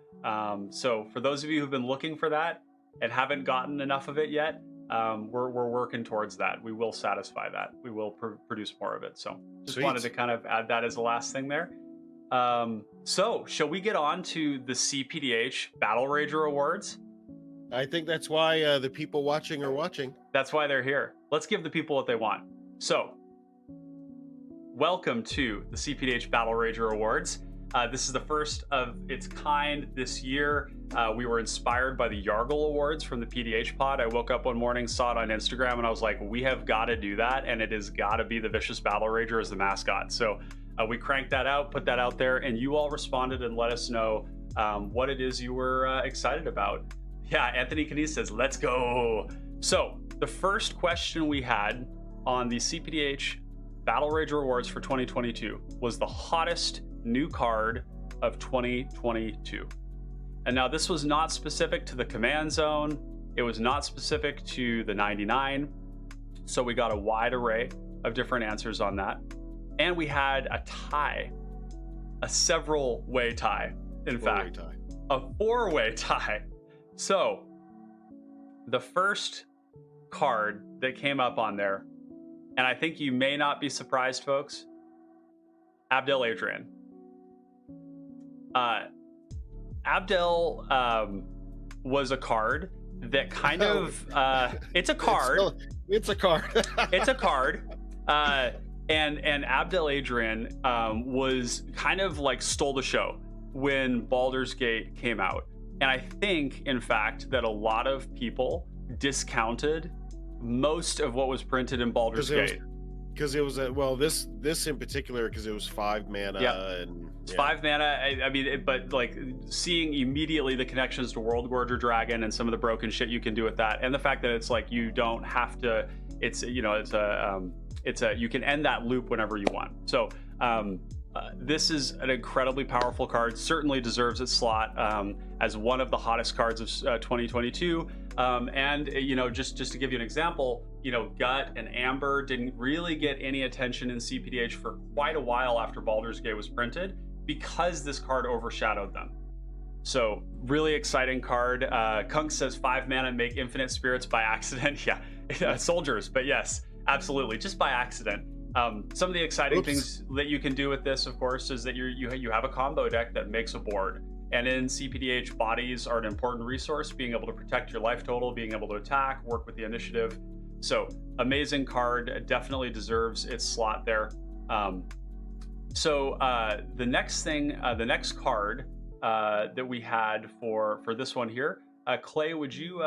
so for those of you who've been looking for that and haven't gotten enough of it yet, we're working towards that. We will satisfy that. We will produce more of it. So just wanted to kind of add that as the last thing there. So shall we get on to the cPDH Battlerager Awards? I think that's why the people watching are watching. That's why they're here. Let's give the people what they want. So welcome to the cPDH Battlerager Awards. This is the first of its kind this year. We were inspired by the Yargle Awards from the PDH pod. I woke up one morning, saw it on Instagram, and I was like, we have got to do that, and it has got to be the Vicious Battlerager as the mascot. So we cranked that out, put that out there, and you all responded and let us know what it is you were excited about. Yeah, Anthony Canese says, let's go. So the first question we had on the cPDH Battlerager Awards for 2022 was the hottest new card of 2022. And now this was not specific to the command zone. It was not specific to the 99. So we got a wide array of different answers on that. And we had a tie, a several way tie. In fact, a 4-way tie. So the first card that came up on there, and I think you may not be surprised, folks, Battlerager. Abdel was a card that kind of it's a card. It's a card. It's a card. And Battlerager was kind of like stole the show when Baldur's Gate came out. And I think, in fact, that a lot of people discounted most of what was printed in Baldur's Gate. Because it was this in particular, because it was 5 mana. And it's 5 mana. I mean, but like seeing immediately the connections to World Gorger Dragon and some of the broken shit you can do with that, and the fact that it's like you don't have to. It's you can end that loop whenever you want. So this is an incredibly powerful card. Certainly deserves its slot as one of the hottest cards of 2022. And just to give you an example, Gut and Amber didn't really get any attention in cPDH for quite a while after Baldur's Gate was printed because this card overshadowed them. So really exciting card. Kunk says 5 mana make infinite spirits by accident. Yeah, soldiers, but yes, absolutely, just by accident. Some of the exciting things that you can do with this, of course, is that you have a combo deck that makes a board. And in cPDH, bodies are an important resource, being able to protect your life total, being able to attack, work with the initiative. So amazing card, definitely deserves its slot there. So the next card that we had for this one here, Clay, would you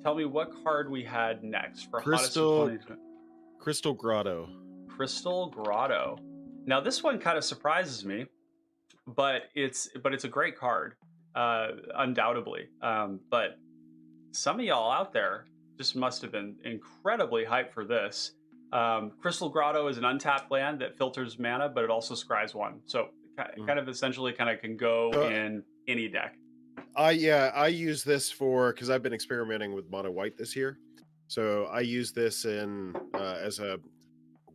tell me what card we had next for Crystal Grotto. Crystal Grotto. Now this one kind of surprises me, but it's a great card, undoubtedly. But some of y'all out there just must have been incredibly hyped for this. Crystal Grotto is an untapped land that filters mana, but it also scries 1. So kind of essentially can go in any deck. I use this because I've been experimenting with mono white this year. So I use this as a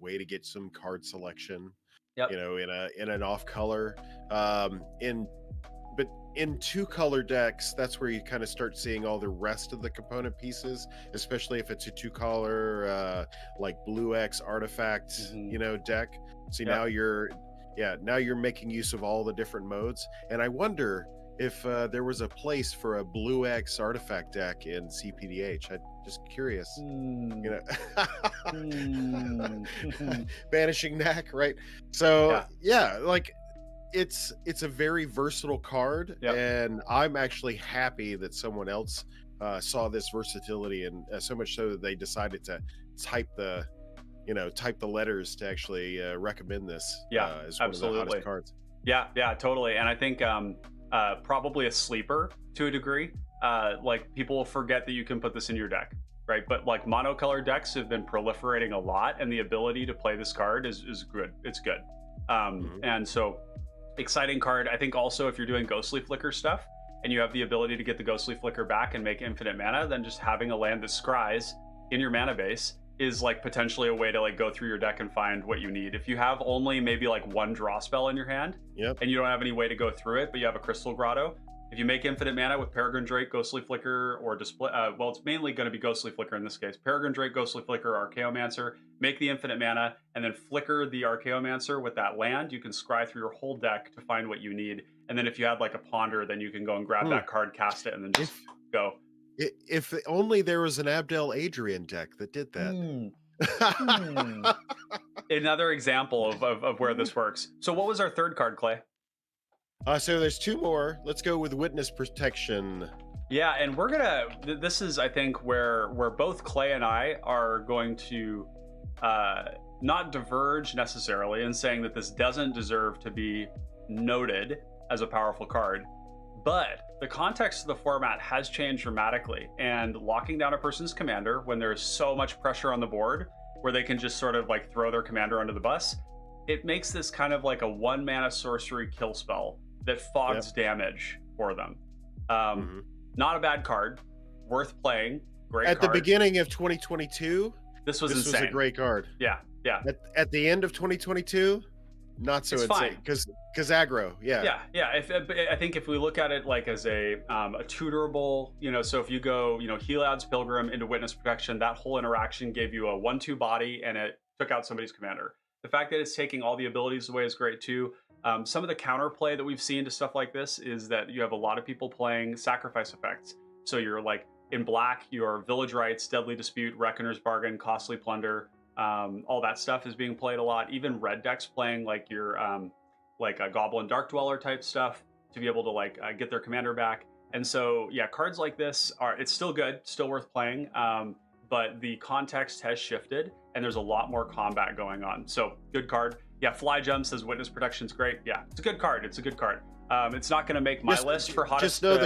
way to get some card selection. Yep. In an off color. But in 2-color decks, that's where you kind of start seeing all the rest of the component pieces, especially if it's a 2-color like blue X artifact, deck. So now you're making use of all the different modes. And I wonder if there was a place for a blue X artifact deck in cPDH. I'm just curious. Banishing Knack, right? So like it's a very versatile card, and I'm actually happy that someone else saw this versatility, and so much so that they decided to type the letters to actually recommend this as one of the hottest cards. Yeah, totally. And I think probably a sleeper to a degree. Like people will forget that you can put this in your deck, right? But like monocolor decks have been proliferating a lot, and the ability to play this card is good. It's good. And so exciting card. I think also if you're doing Ghostly Flicker stuff and you have the ability to get the Ghostly Flicker back and make infinite mana, then just having a land that scries in your mana base is like potentially a way to like go through your deck and find what you need. If you have only maybe like one draw spell in your hand and you don't have any way to go through it, but you have a Crystal Grotto, if you make infinite mana with Peregrine Drake, Ghostly Flicker, or display, well, it's mainly going to be Ghostly Flicker in this case. Peregrine Drake, Ghostly Flicker, Archaeomancer, make the infinite mana, and then flicker the Archaeomancer with that land. You can scry through your whole deck to find what you need. And then if you had like a Ponder, then you can go and grab that card, cast it, and then just go. If only there was an Abdel Adrian deck that did that. Another example of where this works. So what was our third card, Clay? So there's 2 more. Let's go with Witness Protection. Yeah, and we're gonna. This is, I think, where both Clay and I are going to not diverge necessarily in saying that this doesn't deserve to be noted as a powerful card, but the context of the format has changed dramatically, and locking down a person's commander when there's so much pressure on the board where they can just sort of like throw their commander under the bus, it makes this kind of like a 1-mana sorcery kill spell that fogs damage for them. Not a bad card, worth playing. Great at card. The beginning of 2022, this was insane. Was a great card. Yeah. At the end of 2022, not so insane because aggro. I think if we look at it like as a tutorable, so if you go, Helad's Pilgrim into Witness Protection, that whole interaction gave you a 1/2 body and it took out somebody's commander. The fact that it's taking all the abilities away is great too. Some of the counterplay that we've seen to stuff like this is that you have a lot of people playing sacrifice effects. So you're like in black, your Village Rites, Deadly Dispute, Reckoner's Bargain, Costly Plunder, all that stuff is being played a lot. Even red decks playing like your like a Goblin Dark Dweller type stuff to be able to like get their commander back. And so cards like this it's still good, still worth playing, but the context has shifted and there's a lot more combat going on. So good card. Fly Jump says Witness Protection's great. It's a good card. It's not going to make my list for hottest. Just know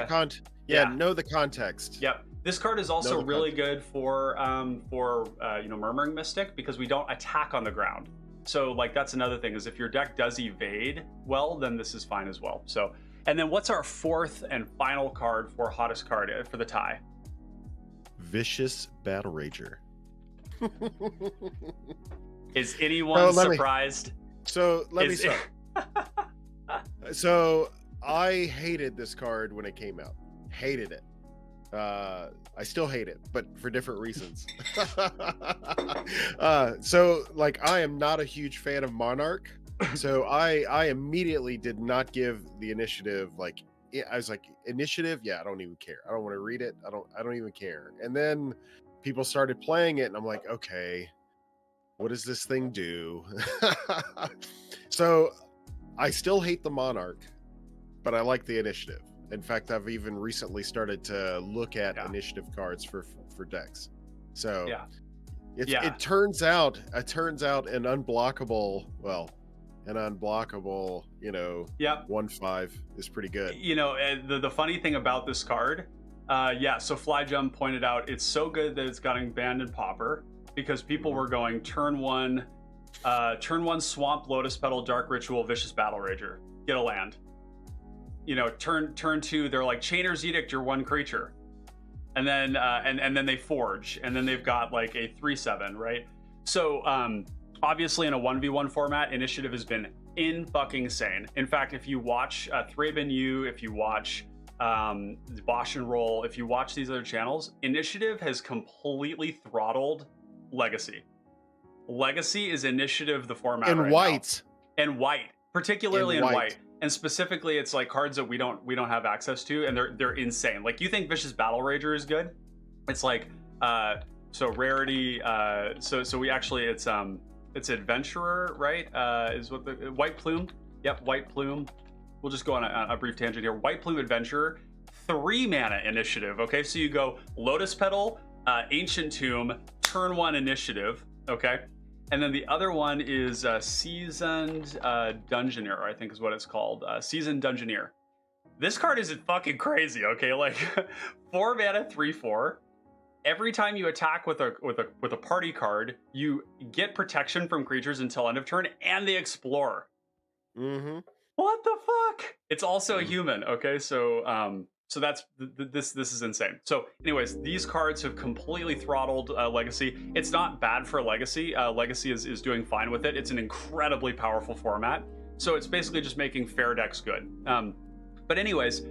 know the context. Yep. This card is also really good for Murmuring Mystic, because we don't attack on the ground. So like that's another thing, is if your deck does evade well, then this is fine as well. So, and then what's our fourth and final card for hottest card for the tie? Vicious Battlerager. Is anyone surprised? Let me start. So I hated this card when it came out. Hated it. I still hate it, but for different reasons. So like I am not a huge fan of Monarch. So I immediately did not give the initiative, like I was like, initiative? Yeah, I don't even care. I don't want to read it. I don't even care. And then people started playing it and I'm like, okay, what does this thing do? So I still hate the Monarch, but I like the initiative. In fact, I've even recently started to look at initiative cards for decks. So it turns out an unblockable, 1/5 is pretty good. The funny thing about this card, so Fly Jump pointed out it's so good that it's gotten banned in Pauper, because people were going turn one Swamp, Lotus Petal, Dark Ritual, Vicious Battlerager, get a land. Turn 2, they're like Chainer's Edict, your 1 creature, and then and then they forge, and then they've got like a 3/7, right? So obviously in a 1v1 format, initiative has been in fucking insane. In fact, if you watch Thraben U, if you watch Bosch and Roll, if you watch these other channels, Initiative has completely throttled Legacy. Legacy is Initiative the format in right white now. And white, particularly in white. And specifically, it's like cards that we don't have access to, and they're insane. Like, you think Vicious Battlerager is good? It's like so rarity. So we actually it's Adventurer, right? Is what the White Plume. Yep, White Plume. We'll just go on a brief tangent here. White Plume Adventurer, 3 mana Initiative. Okay, so you go Lotus Petal, Ancient Tomb, turn 1 Initiative. Okay. And then the other one is Seasoned Dungeoneer, I think is what it's called. Seasoned Dungeoneer. This card isn't fucking crazy, okay? Like 4 mana, 3/4. Every time you attack with a party card, you get protection from creatures until end of turn, and they explore. Mm-hmm. What the fuck? It's also a human, okay? So so that's this is insane. So anyways, these cards have completely throttled Legacy. It's not bad for Legacy. Legacy is doing fine with it. It's an incredibly powerful format. So it's basically just making fair decks good. But anyways,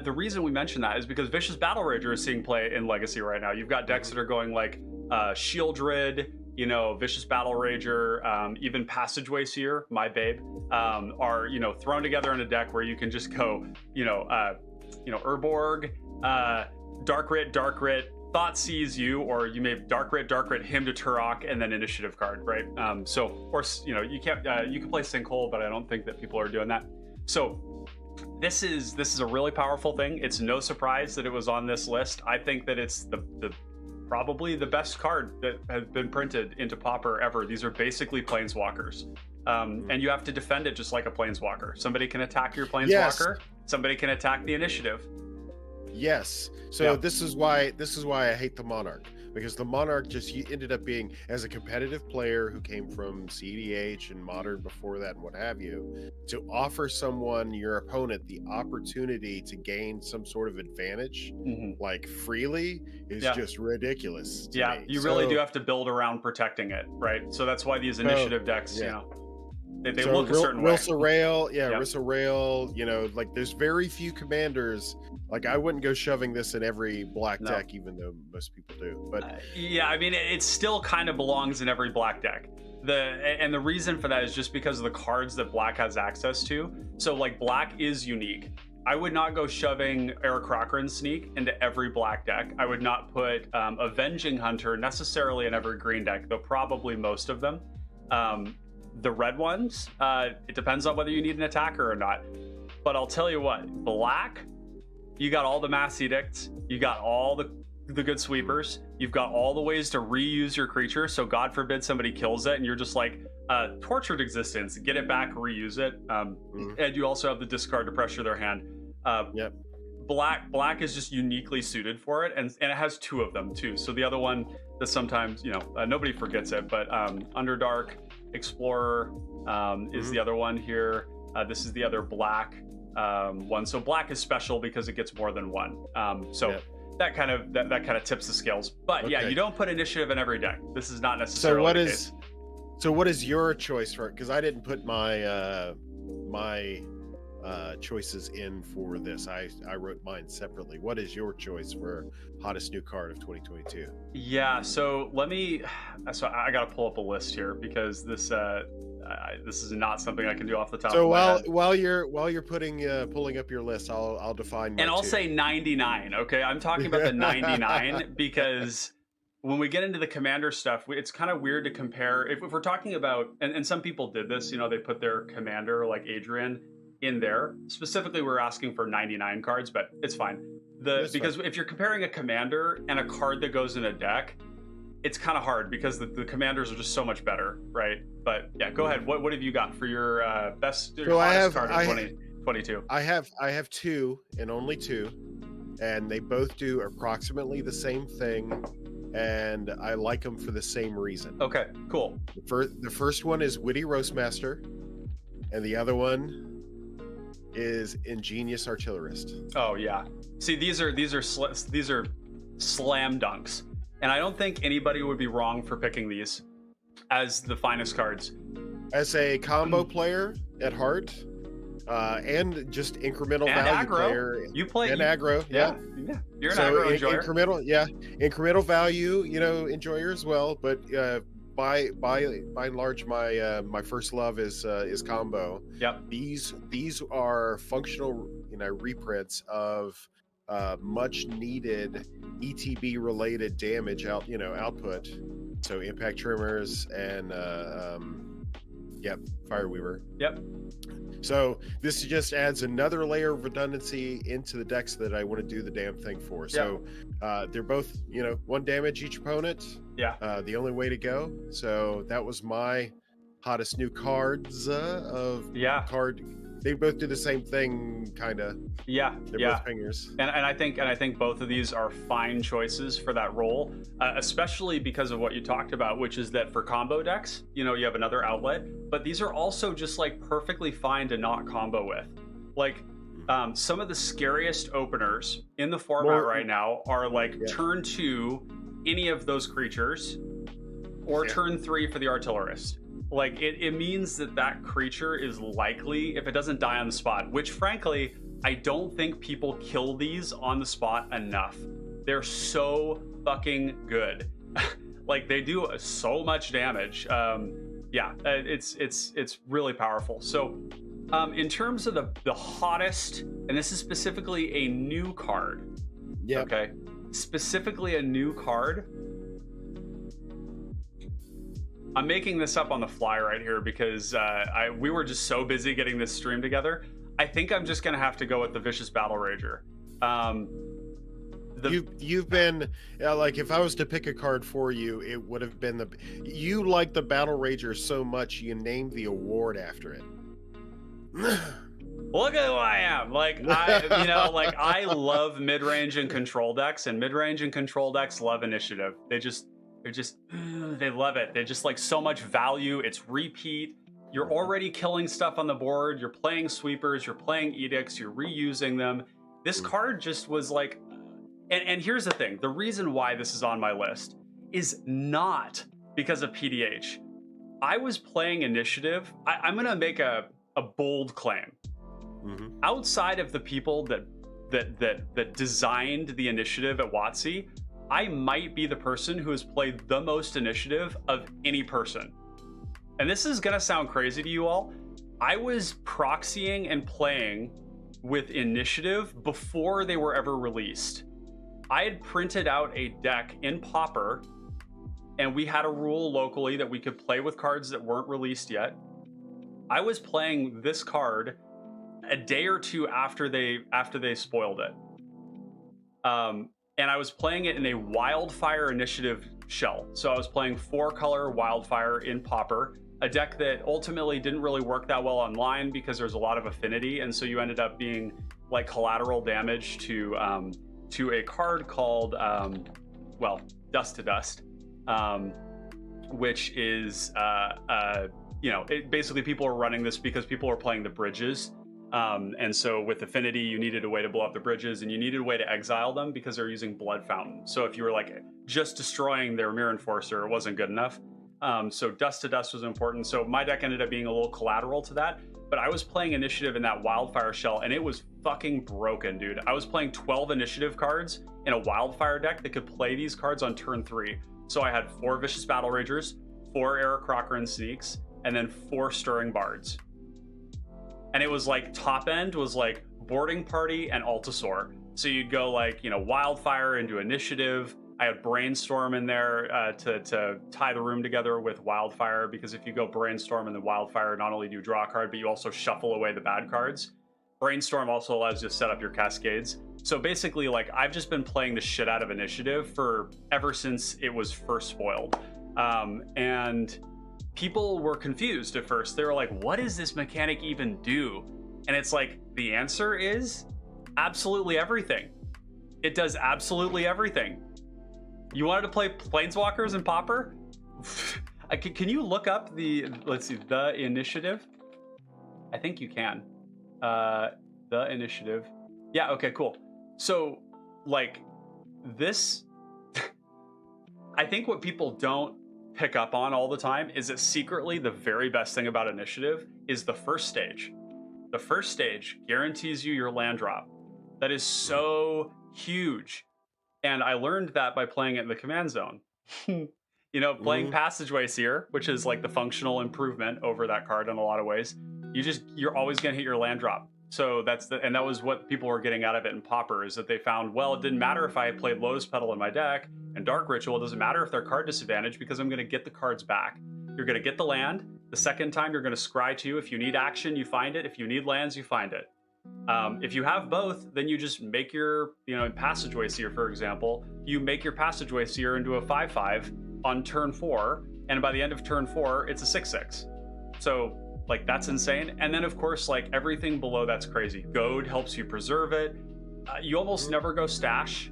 the reason we mention that is because Vicious Battlerager is seeing play in Legacy right now. You've got decks that are going like Shieldred, you know, Vicious Battlerager, even Passageway Seer, my babe, are, you know, thrown together in a deck where you can just go, Urborg, Dark Rit, Thought Sees You, or you may Dark Rit, Hymn to Turok, and then Initiative card, right? Or you can't, you can play Sinkhole, but I don't think that people are doing that. So this is a really powerful thing. It's no surprise that it was on this list. I think that it's probably the best card that has been printed into Pauper ever. These are basically Planeswalkers. And you have to defend it just like a Planeswalker. Somebody can attack your Planeswalker. Yes. Somebody can attack the Initiative. Yes. So this is why I hate the Monarch, because the Monarch he ended up being, as a competitive player who came from cEDH and Modern before that and what have you, to offer your opponent the opportunity to gain some sort of advantage like freely is just ridiculous to me. You really do have to build around protecting it, right? So that's why these Initiative decks, they look a certain way. Rissa Rail, like there's very few commanders. Like, I wouldn't go shoving this in every black deck, even though most people do. But I mean, it still kind of belongs in every black deck. The reason for that is just because of the cards that black has access to. So like, black is unique. I would not go shoving Aarakocra Sneak into every black deck. I would not put Avenging Hunter necessarily in every green deck, though probably most of them. The red ones, it depends on whether you need an attacker or not. But I'll tell you what, black, you got all the Mass Edicts, you got all the good sweepers, you've got all the ways to reuse your creature, so God forbid somebody kills it and you're just like, Tortured Existence, get it back, reuse it. And you also have the discard to pressure their hand. Black is just uniquely suited for it, and it has 2 of them too. So the other one that sometimes, nobody forgets it, but Underdark Explorer is the other one here. This is the other black one. So black is special because it gets more than 1. That kind of tips the scales. But you don't put Initiative in every deck. This is not necessarily the case. So what is your choice for it? Because I didn't put my choices in for this. I wrote mine separately. What is your choice for hottest new card of 2022? So I gotta pull up a list here, because this is not something I can do off the top of my head. while you're pulling up your list, I'll define mine, and I'll say 99. Okay, I'm talking about the 99 because when we get into the commander stuff, it's kind of weird to compare. If we're talking about, and some people did this, they put their commander like in there. Specifically, we're asking for 99 cards, but it's fine. Because if you're comparing a commander and a card that goes in a deck, it's kind of hard because the commanders are just so much better, right? But go ahead. What have you got for your hottest card of 2022? I have 2 and only 2, and they both do approximately the same thing, and I like them for the same reason. Okay, cool. The first one is Witty Roastmaster, and the other one is Ingenious Artillerist. Oh yeah. See, these are slam dunks, and I don't think anybody would be wrong for picking these as the finest cards. As a combo player, at heart, and just incremental And value aggro. player. You play and aggro, yeah. You're an So aggro enjoyer. incremental value, enjoyer as well. But by and large, my first love is combo. Yep. These are functional, reprints of much needed ETB related damage output. So impact trimmers and Fireweaver. Yep. So this just adds another layer of redundancy into the decks that I want to do the damn thing for. So they're both, 1 damage each opponent. Yeah. The only way to go. So that was my hottest new cards card. They both do the same thing, kind of. Yeah. They're both pingers. And I think both of these are fine choices for that role, especially because of what you talked about, which is that for combo decks, you have another outlet, but these are also just like perfectly fine to not combo with. Like some of the scariest openers in the format right now are like turn 2, any of those creatures, or turn 3 for the artillerist. Like it means that creature is likely, if it doesn't die on the spot, which frankly, I don't think people kill these on the spot enough. They're so fucking good. Like they do so much damage. It's really powerful. So in terms of the hottest, and this is specifically a new card. Yeah. Okay. Specifically a new card. I'm making this up on the fly right here because we were just so busy getting this stream together. I think I'm just gonna have to go with the Vicious Battlerager. You've been like, if I was to pick a card for you, it would have been you like the Battlerager so much you named the award after it. Look at who I am. Like I love mid-range and control decks, and mid-range and control decks love initiative. They love it. They just like so much value. It's repeat. You're already killing stuff on the board. You're playing sweepers. You're playing edicts. You're reusing them. This card just was like, and here's the thing. The reason why this is on my list is not because of PDH. I was playing initiative. I'm going to make a bold claim. Mm-hmm. Outside of the people that designed the initiative at WotC, I might be the person who has played the most initiative of any person. And this is gonna sound crazy to you all. I was proxying and playing with initiative before they were ever released. I had printed out a deck in Pauper, and we had a rule locally that we could play with cards that weren't released yet. I was playing this card a day or two after they spoiled it. And I was playing it in a Wildfire Initiative shell. So I was playing 4-color Wildfire in Pauper, a deck that ultimately didn't really work that well online because there's a lot of affinity, and so you ended up being like collateral damage to a card called Dust to Dust, which is basically people are running this because people are playing the bridges. And so with affinity, you needed a way to blow up the bridges, and you needed a way to exile them because they're using Blood Fountain. So if you were like just destroying their Mirror Enforcer, it wasn't good enough. So Dust to Dust was important. So my deck ended up being a little collateral to that, but I was playing initiative in that Wildfire shell, and it was fucking broken, dude. I was playing 12 initiative cards in a Wildfire deck that could play these cards on turn 3. So I had 4 Vicious Battleragers, 4 Eric Crocker and Sneaks, and then 4 Stirring Bards. And it was like top end was like Boarding Party and Altasaur. So you'd go like, Wildfire into Initiative. I had Brainstorm in there to tie the room together with Wildfire, because if you go Brainstorm and then Wildfire, not only do you draw a card, but you also shuffle away the bad cards. Brainstorm also allows you to set up your cascades. So basically, like, I've just been playing the shit out of Initiative ever since it was first spoiled. And people were confused at first. They were like, what does this mechanic even do? And it's like, the answer is absolutely everything. It does absolutely everything. You wanted to play Planeswalkers in Pauper? Can you look up the initiative? I think you can. The initiative. Yeah, okay, cool. So, like, this... I think what people don't pick up on all the time is that secretly the very best thing about initiative is the first stage. The first stage guarantees you your land drop. That is so huge. And I learned that by playing it in the command zone. You know, playing Passageway Seer, which is like the functional improvement over that card in a lot of ways, you're always going to hit your land drop. So and that was what people were getting out of it in Pauper, is that they found, well, it didn't matter if I played Lotus Petal in my deck and Dark Ritual, it doesn't matter if they're card disadvantage because I'm going to get the cards back. You're going to get the land. The second time you're going to scry 2. If you need action, you find it. If you need lands, you find it. If you have both, then you just make your, in Passageway Seer, for example, you make your Passageway Seer into a 5/5 on turn 4, and by the end of turn 4, it's a 6/6. So, like, that's insane. And then, of course, like, everything below that's crazy. Goad helps you preserve it. You almost never go Stash.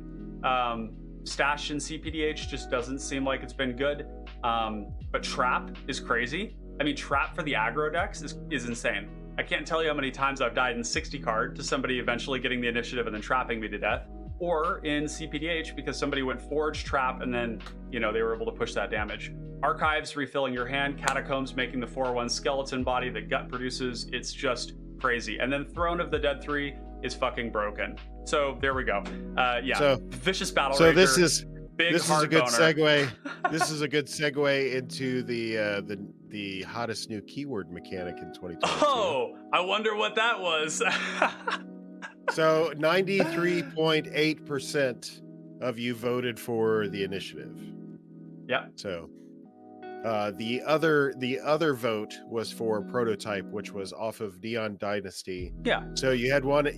Stash in cPDH just doesn't seem like it's been good. But Trap is crazy. I mean, Trap for the aggro decks is insane. I can't tell you how many times I've died in 60 card to somebody eventually getting the initiative and then trapping me to death. Or in cPDH because somebody went Forge, Trap, and then, they were able to push that damage. Archives refilling your hand, Catacombs making the 4/1 skeleton body that Gut produces. It's just crazy. And then Throne of the Dead 3 is fucking broken. So there we go. So, Vicious Battlerager. So this is a good boner. segue. This is a good segue into the hottest new keyword mechanic in 2022. Oh, I wonder what that was. So 93.8% of you voted for the initiative. Yeah. So the other vote was for Prototype, which was off of Neon Dynasty. Yeah. So you had one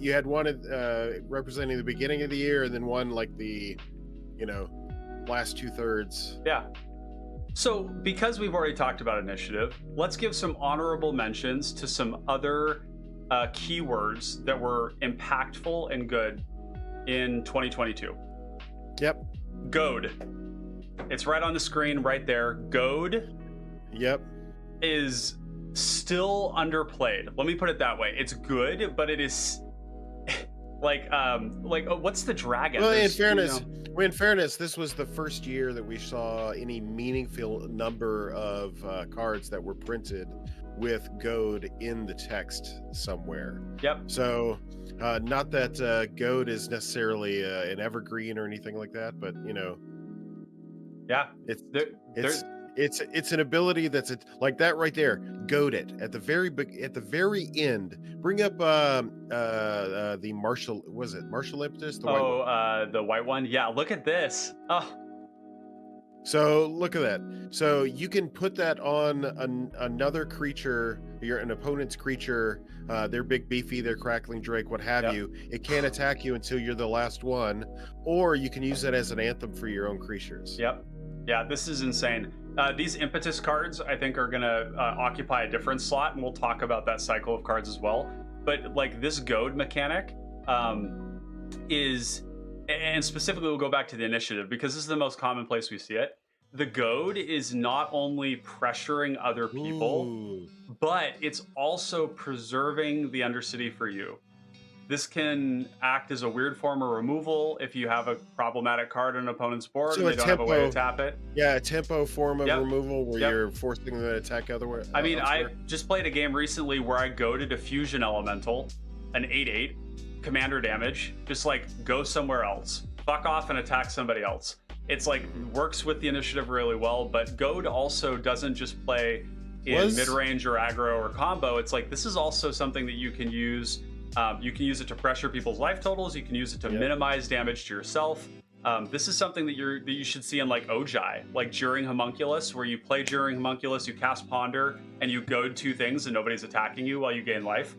representing the beginning of the year, and then one like the last 2/3. Yeah. So because we've already talked about initiative, let's give some honorable mentions to some other keywords that were impactful and good in 2022. Yep. Goad. It's right on the screen right there. Goad. Yep. Is still underplayed. Let me put it that way. It's good, but it is what's the dragon? Well, in fairness, this was the first year that we saw any meaningful number of cards that were printed with Goad in the text somewhere. Yep. So, not that Goad is necessarily an evergreen or anything like that, but yeah, it's an ability that's like that right there. Goad it at the very end. Bring up the Martial. Was it Martial Impetus? The white one? The white one. Yeah, look at this. Oh. So look at that. So you can put that on another creature, an opponent's creature. They're big, beefy, they're crackling drake, what have you. It can't attack you until you're the last one, or you can use it as an anthem for your own creatures. Yep. Yeah, this is insane. These impetus cards, I think, are going to occupy a different slot, and we'll talk about that cycle of cards as well. But like this Goad mechanic is, and specifically we'll go back to the initiative because this is the most common place we see it. The Goad is not only pressuring other people, but it's also preserving the Undercity for you. This can act as a weird form of removal if you have a problematic card on an opponent's board and they don't have a way to tap it. Yeah, a tempo form of removal where you're forcing them to attack otherwise. I mean, I just played a game recently where I goaded a Fusion Elemental, an 8/8, commander damage, just like go somewhere else. Fuck off and attack somebody else. It's like works with the initiative really well, but Goad also doesn't just play in mid-range or aggro or combo. It's like this is also something that you can use. You can use it to pressure people's life totals. You can use it to minimize damage to yourself. This is something that you should see in like Ojai, like During Homunculus, where you play During Homunculus, you cast Ponder, and you goad 2 things and nobody's attacking you while you gain life.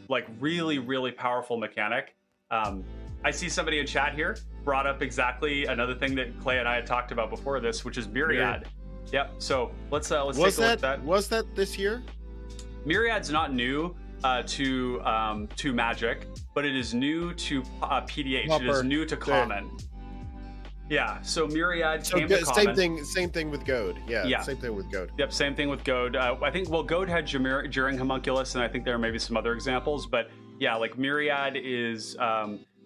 Like really, really powerful mechanic. I see somebody in chat here brought up exactly another thing that Clay and I had talked about before this, which is Myriad. Yep. So let's take a look at that. Was that this year? Myriad's not new to Magic, but it is new to PDH. It is new to Common. Yeah. So Myriad came to Common. Same thing with Goad. Yeah. Same thing with Goad. Yep. Same thing with Goad. I think Goad had During Homunculus, and I think there are maybe some other examples, but yeah, like Myriad is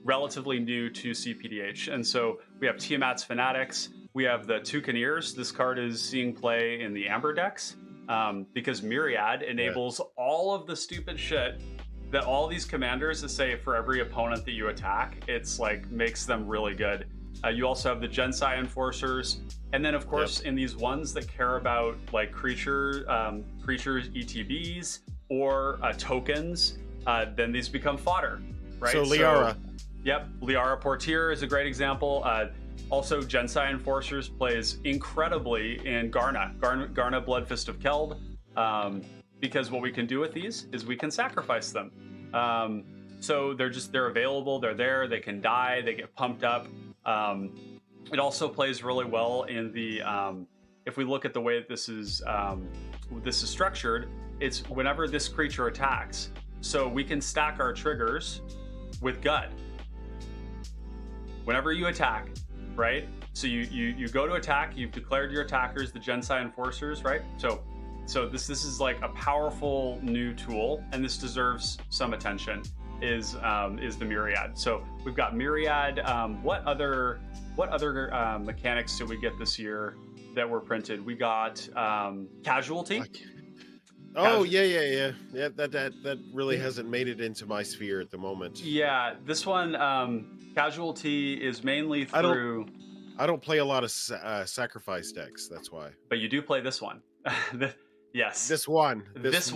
relatively new to cPDH, and so we have Tiamat's Fanatics. We have the Toucaneers. This card is seeing play in the Amber decks because Myriad enables all of the stupid shit that all these commanders that say for every opponent that you attack, it's like makes them really good. You also have the Gensai Enforcers, and then of course in these ones that care about like creatures ETBs or tokens, then these become fodder, right? So Liara. Yep, Liara Portier is a great example. Also, Gensai Enforcers plays incredibly in Garna Bloodfist of Keld, because what we can do with these is we can sacrifice them. So they're available, they're there, they can die, they get pumped up. It also plays really well in the, if we look at the way that this is structured, it's whenever this creature attacks. So we can stack our triggers with Gut. Whenever you attack, right? So you go to attack, you've declared your attackers, the Gensai Enforcers, right? So this is like a powerful new tool, and this deserves some attention, is the Myriad. So we've got Myriad. What other mechanics did we get this year that were printed? We got Casualty. Oh yeah. That really hasn't made it into my sphere at the moment. Yeah, this one, Casualty is mainly through. I don't play a lot of sacrifice decks. That's why. But you do play this one. Yes. This one. That's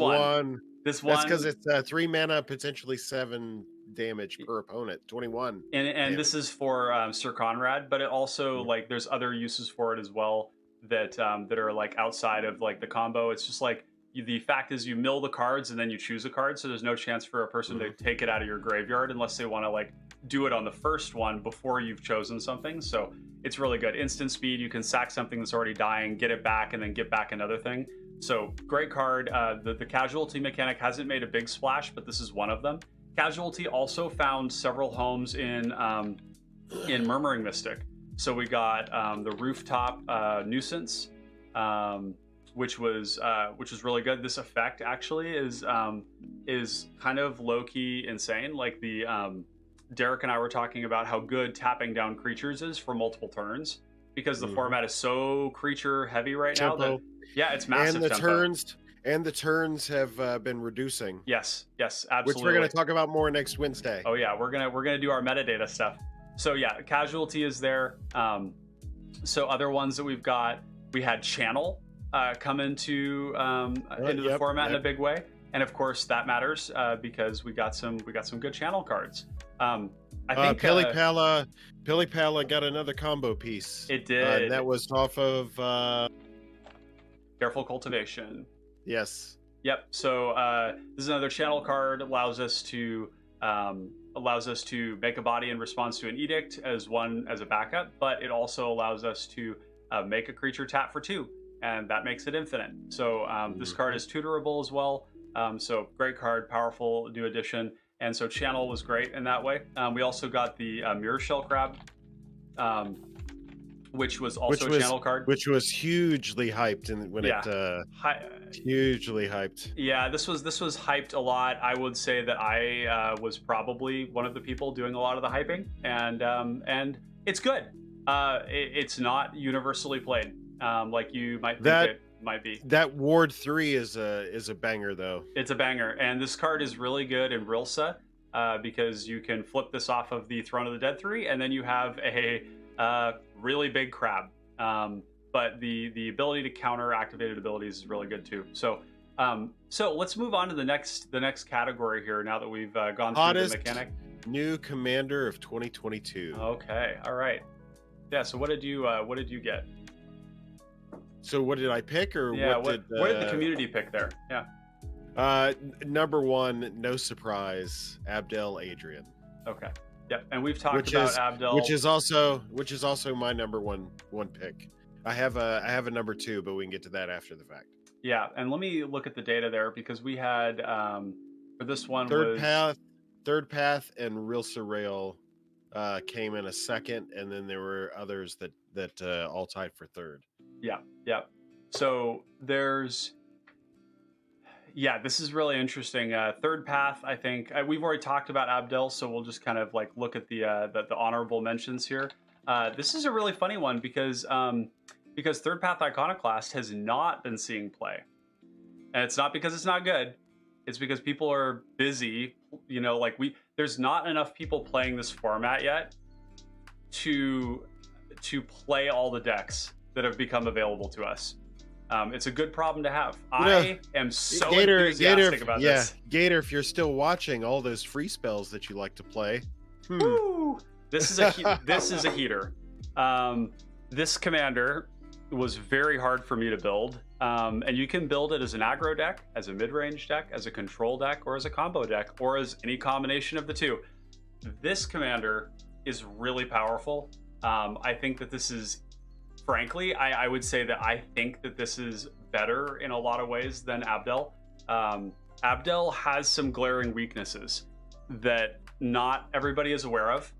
because it's 3 mana, potentially 7 damage per opponent. 21. And this is for Sir Conrad, but it also like there's other uses for it as well that are like outside of like the combo. It's just like the fact is you mill the cards and then you choose a card, so there's no chance for a person to take it out of your graveyard unless they want to like do it on the first one before you've chosen something. So it's really good. Instant speed, you can sack something that's already dying, get it back, and then get back another thing. So great card. The Casualty mechanic hasn't made a big splash, but this is one of them. Casualty also found several homes in Murmuring Mystic. So we got the Rooftop Nuisance, which was really good. This effect actually is kind of low-key insane. Like the Derek and I were talking about how good tapping down creatures is for multiple turns, because the format is so creature heavy right now that it's massive. And the turns have been reducing. Yes, absolutely. Which we're going to talk about more next Wednesday. Oh yeah, we're gonna do our metadata stuff. So yeah, Casualty is there. So other ones that we've got, we had Channel come into the format in a big way, and of course that matters because we got some good Channel cards. I think Pili Pala got another combo piece. It did. That was off of Careful Cultivation. Yes. Yep. So this is another Channel card. Allows us to make a body in response to an edict as a backup, but it also allows us to make a creature tap for 2, and that makes it infinite. So this card is tutorable as well. So great card, powerful new addition. And so Channel was great in that way. We also got the Mirror Shell Crab, which was also a Channel card. Which was hugely hyped hugely hyped. Yeah, this was hyped a lot. I would say that I was probably one of the people doing a lot of the hyping, and it's good. It's not universally played, like you might think it might be. That Ward 3 is a banger though. It's a banger, and this card is really good in Rilsa because you can flip this off of the Throne of the Dead 3, and then you have a really big crab. But the ability to counter activated abilities is really good too. So let's move on to the next category here. Now that we've gone through the mechanic, new commander of 2022. Okay, all right, yeah. So what did you get? So what did I pick, or what did the community pick there? Yeah. Number 1, no surprise, Abdel Adrian. Okay. Yep. And we've talked about Abdel, which is also my number one pick. I have a number 2, but we can get to that after the fact. Yeah, and let me look at the data there, because we had for this one Third Path, and Real Surreal came in a second, and then there were others that all tied for third. Yeah. So there's, this is really interesting. Third Path, I think we've already talked about Abdel, so we'll just kind of like look at the honorable mentions here. This is a really funny one because Third Path Iconoclast has not been seeing play. And it's not because it's not good. It's because people are busy. You know, like there's not enough people playing this format yet to play all the decks that have become available to us. It's a good problem to have. I am so enthusiastic about this. Gator, if you're still watching all those free spells that you like to play, Woo! This is a heater. This commander was very hard for me to build, and you can build it as an aggro deck, as a mid-range deck, as a control deck, or as a combo deck, or as any combination of the two. This commander is really powerful. I think that this is, frankly, I would say that I think that this is better in a lot of ways than Abdel. Abdel has some glaring weaknesses that not everybody is aware of.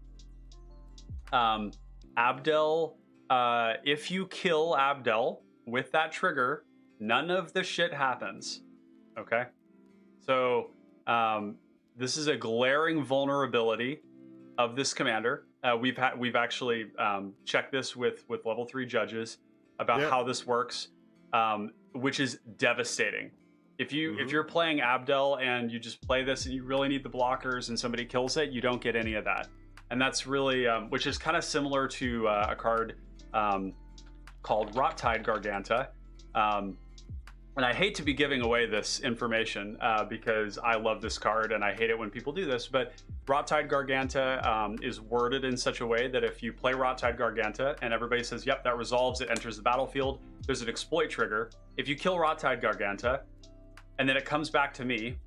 Abdel, if you kill Abdel with that trigger, none of the shit happens. Okay? So, this is a glaring vulnerability of this commander. We've actually checked this with level 3 judges about how this works, which is devastating. If you're playing Abdel and you just play this and you really need the blockers and somebody kills it, you don't get any of that. And that's really, which is kind of similar to a card called Rottide Garganta. And I hate to be giving away this information because I love this card and I hate it when people do this, but Rottide Garganta is worded in such a way that if you play Rottide Garganta and everybody says, yep, that resolves, it enters the battlefield, there's an exploit trigger. If you kill Rottide Garganta and then it comes back to me,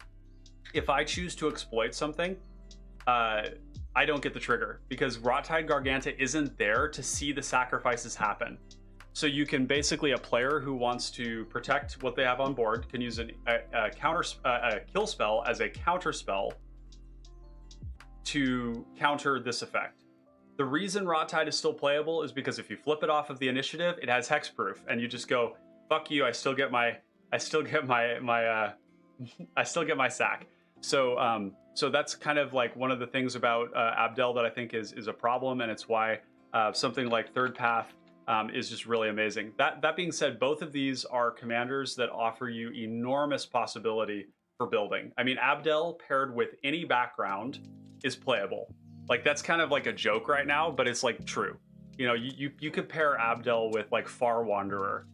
if I choose to exploit something, I don't get the trigger because Rottide Garganta isn't there to see the sacrifices happen. So you can basically, a player who wants to protect what they have on board can use a kill spell as a counter spell to counter this effect. The reason Rottide is still playable is because if you flip it off of the initiative, it has hexproof, and you just go, "Fuck you! I still get my sack." So so that's kind of like one of the things about Abdel that I think is a problem, and it's why something like Third Path is just really amazing. That being said, both of these are commanders that offer you enormous possibility for building. I mean, Abdel paired with any background is playable. Like, that's kind of like a joke right now, but it's like true. You know, you could pair Abdel with like Far Wanderer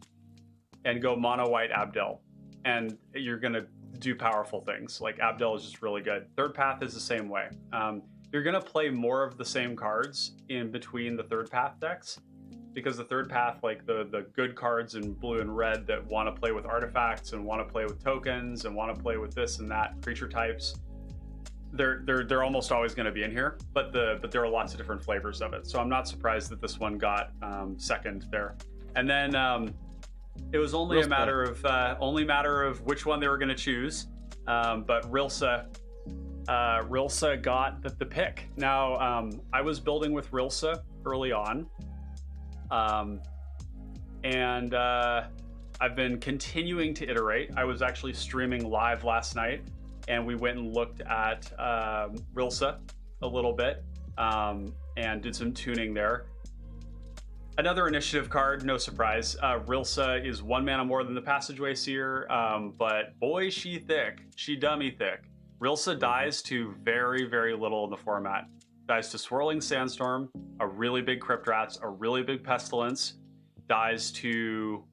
and go mono white Abdel, and you're gonna do powerful things. Like, Abdel is just really good. Third Path is the same way. You're gonna play more of the same cards in between the Third Path decks, because the Third Path, like the good cards in blue and red that want to play with artifacts and want to play with tokens and want to play with this and that creature types, they're almost always going to be in here, but there are lots of different flavors of it. So I'm not surprised that this one got second there. And then it was only a matter of which one they were going to choose. But Rilsa got the pick. Now I was building with Rilsa early on. And I've been continuing to iterate. I was actually streaming live last night, and we went and looked at Rilsa a little bit and did some tuning there. Another initiative card, no surprise. Rilsa is 1 mana more than the Passageway Seer, but boy, she thick. She dummy thick. Rilsa dies to very, very little in the format. Dies to Swirling Sandstorm, a really big Crypt Rats, a really big Pestilence, dies to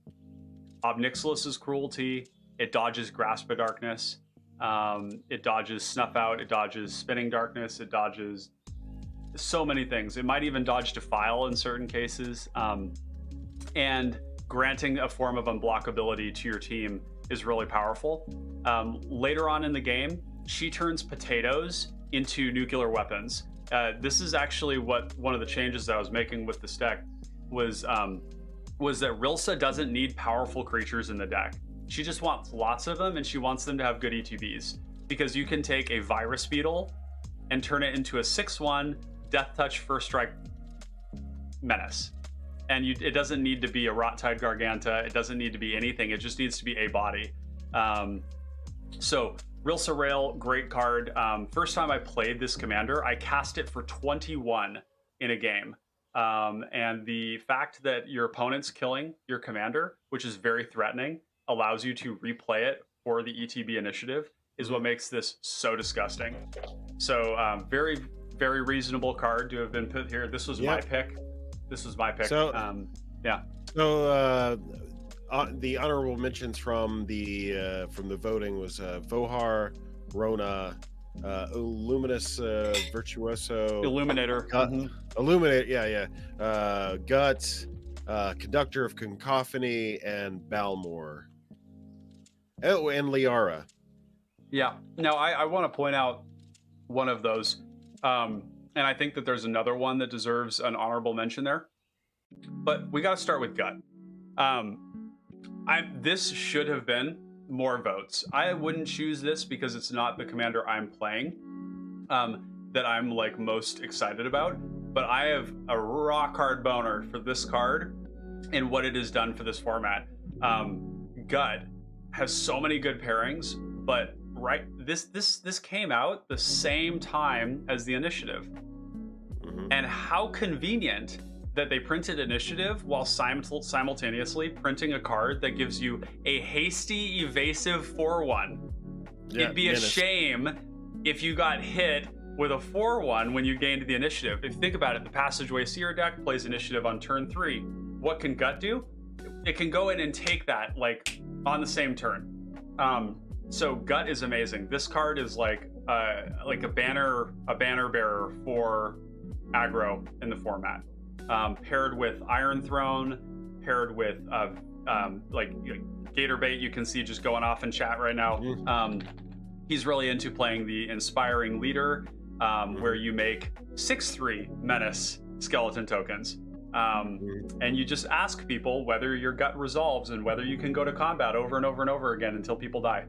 Obnixilus's Cruelty, it dodges Grasp of Darkness, it dodges Snuff Out, it dodges Spinning Darkness, it dodges so many things. It might even dodge Defile in certain cases, and granting a form of unblockability to your team is really powerful. Later on in the game, she turns potatoes into nuclear weapons. This is actually what one of the changes that I was making with this deck was that Rilsa doesn't need powerful creatures in the deck. She just wants lots of them, and she wants them to have good ETBs, because you can take a Virus Beetle and turn it into a 6/1 Death Touch First Strike menace. And it doesn't need to be a Rottide Garganta. It doesn't need to be anything. It just needs to be a body. So Rilsa Rail, great card. First time I played this commander, I cast it for 21 in a game. And the fact that your opponent's killing your commander, which is very threatening, allows you to replay it for the ETB initiative, is what makes this so disgusting. So very, very reasonable card to have been put here. This was my pick. This was my pick. So, yeah. So the honorable mentions from the voting was Vohar, Rona, Luminous, Virtuoso, Illuminator, Illuminate, Guts, Conductor of Cacophony, and Balmor. Oh, and Liara. Yeah. Now I want to point out one of those, and I think that there's another one that deserves an honorable mention there. But we got to start with Gut. This should have been more votes. I wouldn't choose this because it's not the commander I'm playing that I'm like most excited about. But I have a rock hard boner for this card and what it has done for this format. Gut has so many good pairings, but this came out the same time as the initiative. And how convenient that they printed initiative while simultaneously printing a card that gives you a hasty, evasive 4/1. It'd be a shame if you got hit with a 4/1 when you gained the initiative. If you think about it, the Passageway Seer deck plays initiative on turn 3. What can Gut do? It can go in and take that like on the same turn. So Gut is amazing. This card is like a banner bearer for aggro in the format. Paired with Iron Throne, paired with like Gator Bait, you can see just going off in chat right now. He's really into playing the Inspiring Leader, where you make 6/3 Menace skeleton tokens. And you just ask people whether your Gut resolves and whether you can go to combat over and over and over again until people die.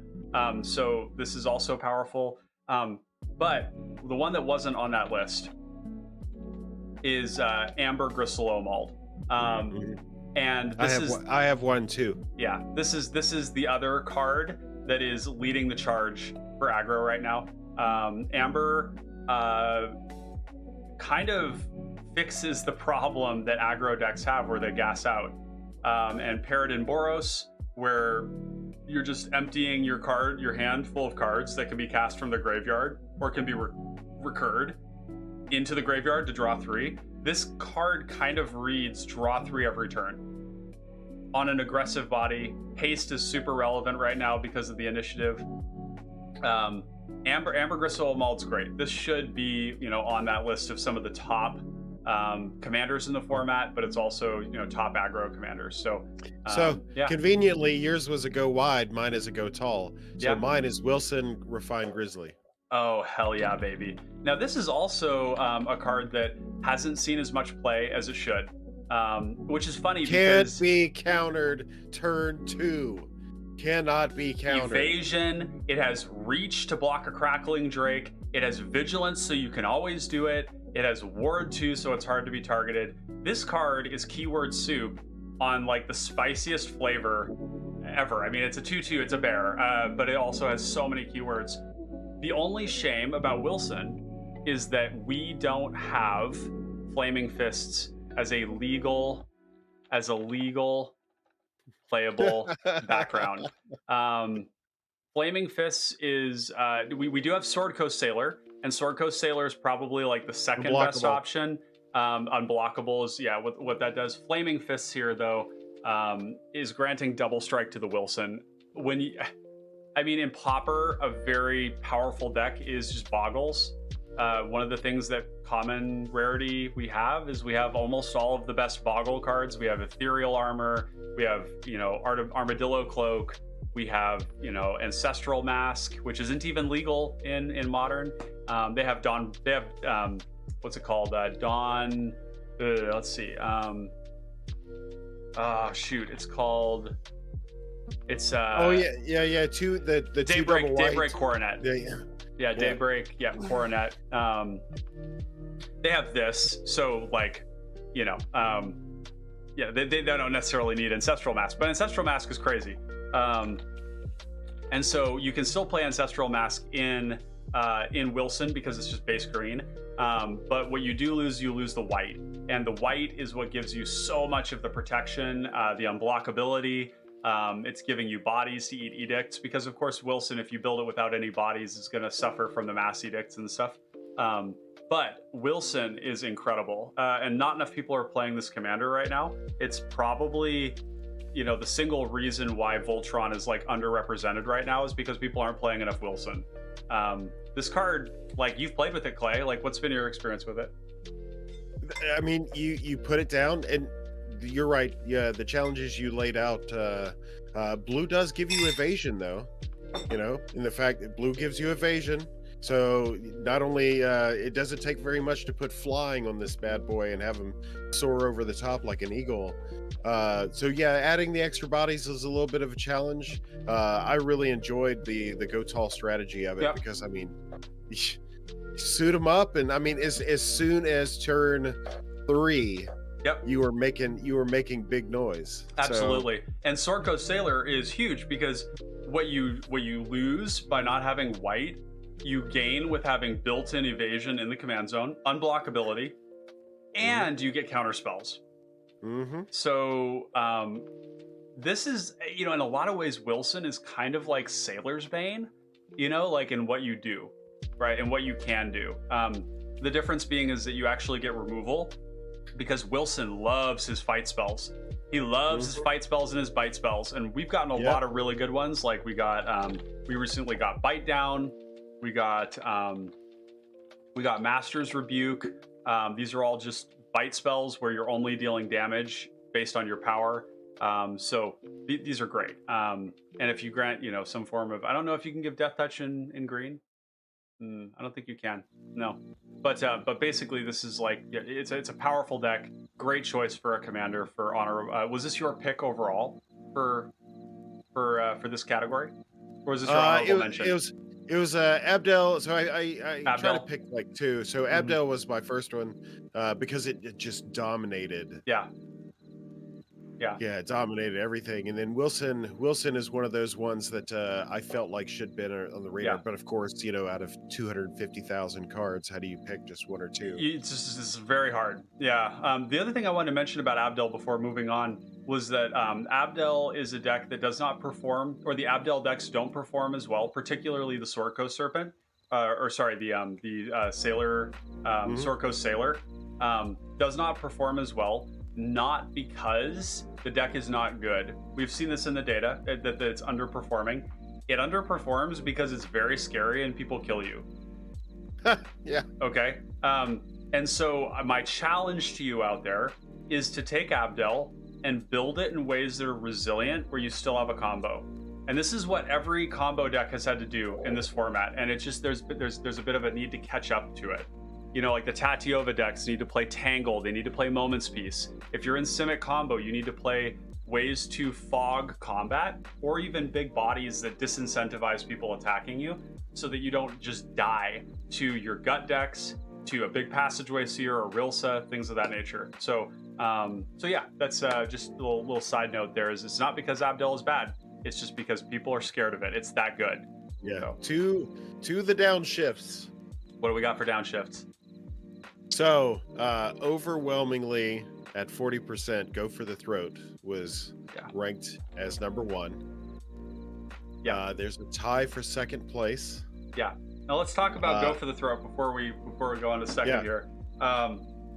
So this is also powerful. But the one that wasn't on that list is Amber Gristleomald. And this I have one too. Yeah, this is the other card that is leading the charge for aggro right now. Amber kind of fixes the problem that aggro decks have where they gas out. And paired in Boros, where you're just emptying your hand full of cards that can be cast from the graveyard or can be recurred into the graveyard to draw 3. This card kind of reads draw 3 every turn. On an aggressive body, haste is super relevant right now because of the initiative. Amber Gristleomald's great. This should be, on that list of some of the top commanders in the format, but it's also, top aggro commanders. So conveniently, yours was a go wide, mine is a go tall. So mine is Wilson Refined Grizzly. Oh, hell yeah, baby. Now, this is also a card that hasn't seen as much play as it should, which is funny because... Can't be countered turn 2. Cannot be countered. Evasion. It has reach to block a Crackling Drake. It has vigilance, so you can always do it. It has ward 2, so it's hard to be targeted. This card is keyword soup on like the spiciest flavor ever. I mean, it's a 2/2, it's a bear, but it also has so many keywords. The only shame about Wilson is that we don't have Flaming Fists as a legal playable background. Flaming Fists is we do have Sword Coast Sailor, and Sword Coast Sailor is probably like the second best option. Unblockable is what that does. Flaming Fists here though is granting double strike to the Wilson. In Pauper, a very powerful deck is just Boggles. One of the things that common rarity we have is we have almost all of the best Boggle cards. We have Ethereal Armor, we have, Armadillo Cloak, we have, Ancestral Mask, which isn't even legal in Modern. They have what's it called? Dawn, let's see. It's called... It's the Daybreak Coronet. Daybreak, Coronet. They have this, so they don't necessarily need Ancestral Mask, but Ancestral Mask is crazy. And so you can still play Ancestral Mask in Wilson because it's just base green. But what you do lose, you lose the white. And the white is what gives you so much of the protection, the unblockability. It's giving you bodies to eat edicts, because of course Wilson, if you build it without any bodies, is going to suffer from the mass edicts and stuff. But Wilson is incredible, and not enough people are playing this commander right now. It's probably, the single reason why Voltron is like underrepresented right now is because people aren't playing enough Wilson. This card, like, you've played with it, Clay. Like, what's been your experience with it? I mean, you put it down, and you're right. Yeah, the challenges you laid out. Blue does give you evasion, though. In the fact that blue gives you evasion. So not only it doesn't take very much to put flying on this bad boy and have him soar over the top like an eagle. So yeah, adding the extra bodies is a little bit of a challenge. I really enjoyed the go tall strategy of it, because I mean, suit them up, and I mean, as soon as turn 3. Yep. You were making big noise. Absolutely. So. And Sorko Sailor is huge, because what you lose by not having white, you gain with having built-in evasion in the command zone, unblockability, and you get counter spells. So this is, in a lot of ways, Wilson is kind of like Sailor's Bane, like in what you do, right? And what you can do. The difference being is that you actually get removal, because Wilson loves his fight spells. He loves his fight spells and his bite spells, and we've gotten a lot of really good ones. Like we recently got Bite Down. We got Master's Rebuke. These are all just bite spells where you're only dealing damage based on your power. So these are great. And if you grant, some form of, I don't know if you can give Death Touch in green. I don't think you can. No, but basically this is like, it's a powerful deck. Great choice for a commander for honor. Was this your pick overall for this category, or was this your honorable mention? It was Abdel. So I tried to pick like 2. So Abdel was my first one because it just dominated. Yeah, it dominated everything. And then Wilson is one of those ones that I felt like should have been on the radar. But of course, out of 250,000 cards, how do you pick just 1 or 2? It's very hard. Yeah. The other thing I wanted to mention about Abdel before moving on was that Abdel is a deck that does not perform, or the Abdel decks don't perform as well, particularly the Sorko Serpent, the Sailor, Sorko Sailor, does not perform as well, not because the deck is not good. We've seen this in the data, that it's underperforming. It underperforms because it's very scary and people kill you. Yeah. Okay. And so my challenge to you out there is to take Abdel and build it in ways that are resilient, where you still have a combo. And this is what every combo deck has had to do in this format. And it's just, there's a bit of a need to catch up to it. Like the Tatiova decks need to play Tangle. They need to play Moment's Peace. If you're in Simic combo, you need to play ways to fog combat, or even big bodies that disincentivize people attacking you, so that you don't just die to your gut decks, to a big Passageway Seer or Rilsa, things of that nature. So yeah, that's just a little side note there. Is it's not because Abdel is bad. It's just because people are scared of it. It's that good. Yeah. So. To the downshifts. What do we got for downshifts? So overwhelmingly at 40%, Go for the Throat was ranked as number 1. Yeah. There's a tie for second place. Yeah. Now let's talk about Go for the Throat before we go on to second here.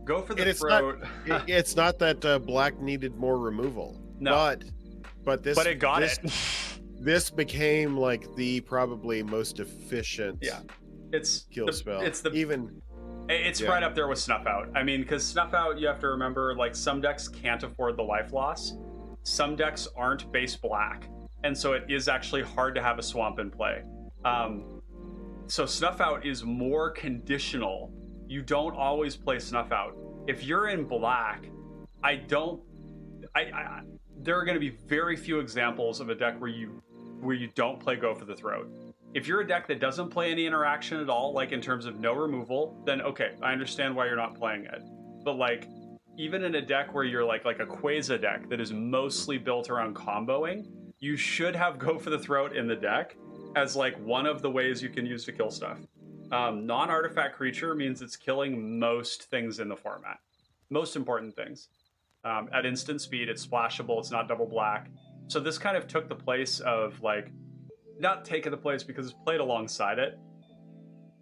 Go for the Throat. It's not that Black needed more removal. No. But it got it. This became like the probably most efficient kill spell. It's right up there with Snuff Out. I mean, because Snuff Out, you have to remember, like, some decks can't afford the life loss. Some decks aren't base black. And so it is actually hard to have a swamp in play. So Snuff Out is more conditional. You don't always play Snuff Out. If you're in black, there are going to be very few examples of a deck where you don't play Go for the Throat. If you're a deck that doesn't play any interaction at all, like in terms of no removal, then okay, I understand why you're not playing it. But like, even in a deck where you're like a Quasar deck that is mostly built around comboing, you should have Go for the Throat in the deck as like one of the ways you can use to kill stuff. Non-artifact creature means it's killing most things in the format. Most important things. At instant speed, it's splashable, it's not double black. So this kind of took the place of, like, not taking the place because it's played alongside it,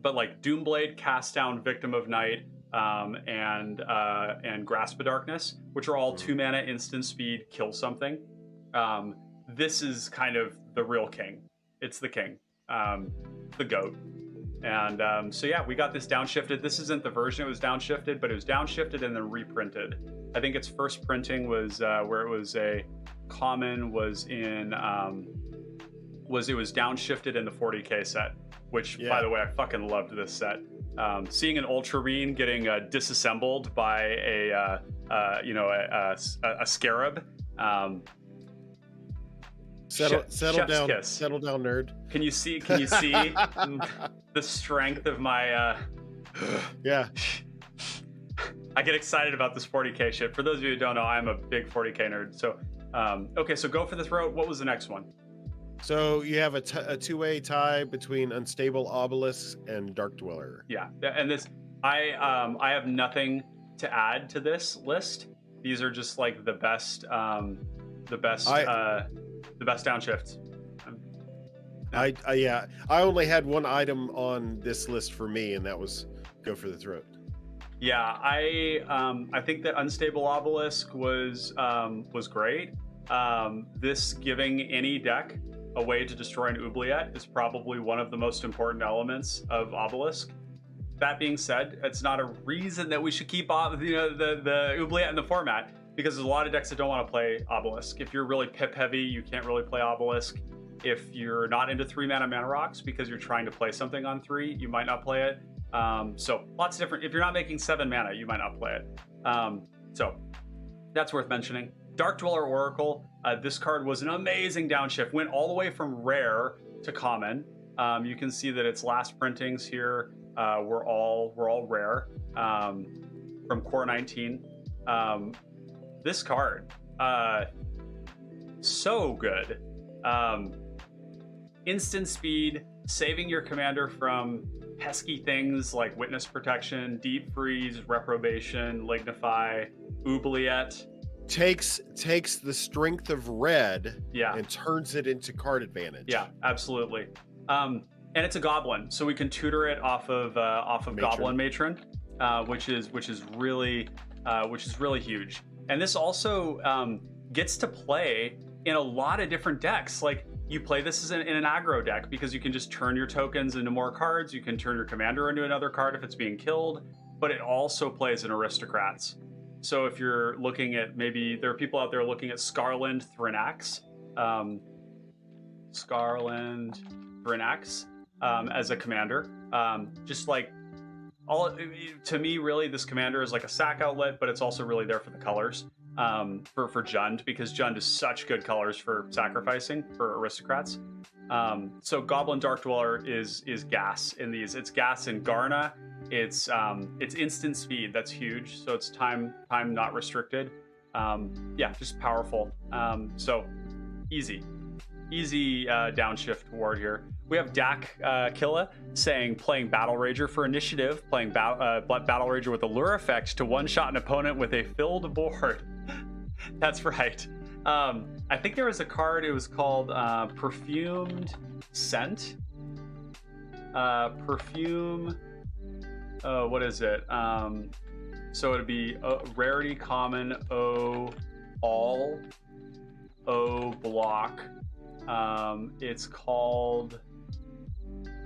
but like Doomblade, Cast Down, Victim of Night, and Grasp of Darkness, which are all 2 mana instant speed, kill something. This is kind of the real king. It's the king, the goat. And so yeah, we got this downshifted. This isn't the version it was downshifted, but it was downshifted and then reprinted. I think its first printing was where it was a common was in it was downshifted in the 40k set, which by the way, I fucking loved this set. Seeing an Ultramarine getting disassembled by a scarab. Settle down, kiss. Settle down, nerd. Can you see the strength of my? Yeah. I get excited about this 40k shit. For those of you who don't know, I'm a big 40k nerd. So, okay, so go for the throat. What was the next one? So you have a two-way tie between Unstable Obelisk and Dark Dweller. Yeah, and this I have nothing to add to this list. These are just like the best downshifts. I only had one item on this list for me, and that was go for the throat. Yeah, I think that Unstable Obelisk was great. This giving any deck a way to destroy an oubliette is probably one of the most important elements of Obelisk. That being said, it's not a reason that we should keep the oubliette in the format, because there's a lot of decks that don't want to play Obelisk. If you're really pip heavy, you can't really play Obelisk. If you're not into 3 mana rocks because you're trying to play something on 3, you might not play it. So lots of different. If you're not making 7 mana, you might not play it. So that's worth mentioning. Dark Dweller Oracle. This card was an amazing downshift. Went all the way from rare to common. You can see that its last printings here were all rare from Core 19. This card, so good. Instant speed, saving your commander from pesky things like Witness Protection, Deep Freeze, Reprobation, Lignify, Oubliette. Takes the strength of red and turns it into card advantage. Yeah, absolutely. And it's a goblin, so we can tutor it off of Matron. Goblin Matron, which is really huge. And this also gets to play in a lot of different decks. Like, you play this in an aggro deck because you can just turn your tokens into more cards. You can turn your commander into another card if it's being killed, but it also plays in aristocrats. So if you're looking at, maybe there are people out there looking at Scarland Thrinax, as a commander. Just like, to me, really, this commander is like a sack outlet, but it's also really there for the colors. For Jund, because Jund is such good colors for sacrificing for aristocrats. So Goblin Dark Dweller is gas in these. It's gas in Garna. It's instant speed. That's huge. So it's time not restricted. Yeah, just powerful. So easy downshift ward here. We have Dak Killa saying playing Battlerager for initiative, playing Battlerager with a lure effect to one-shot an opponent with a filled board. That's right. I think there was a card, it was called Perfumed Scent. Perfume, what is it? So it'd be rarity common, all, block. It's called,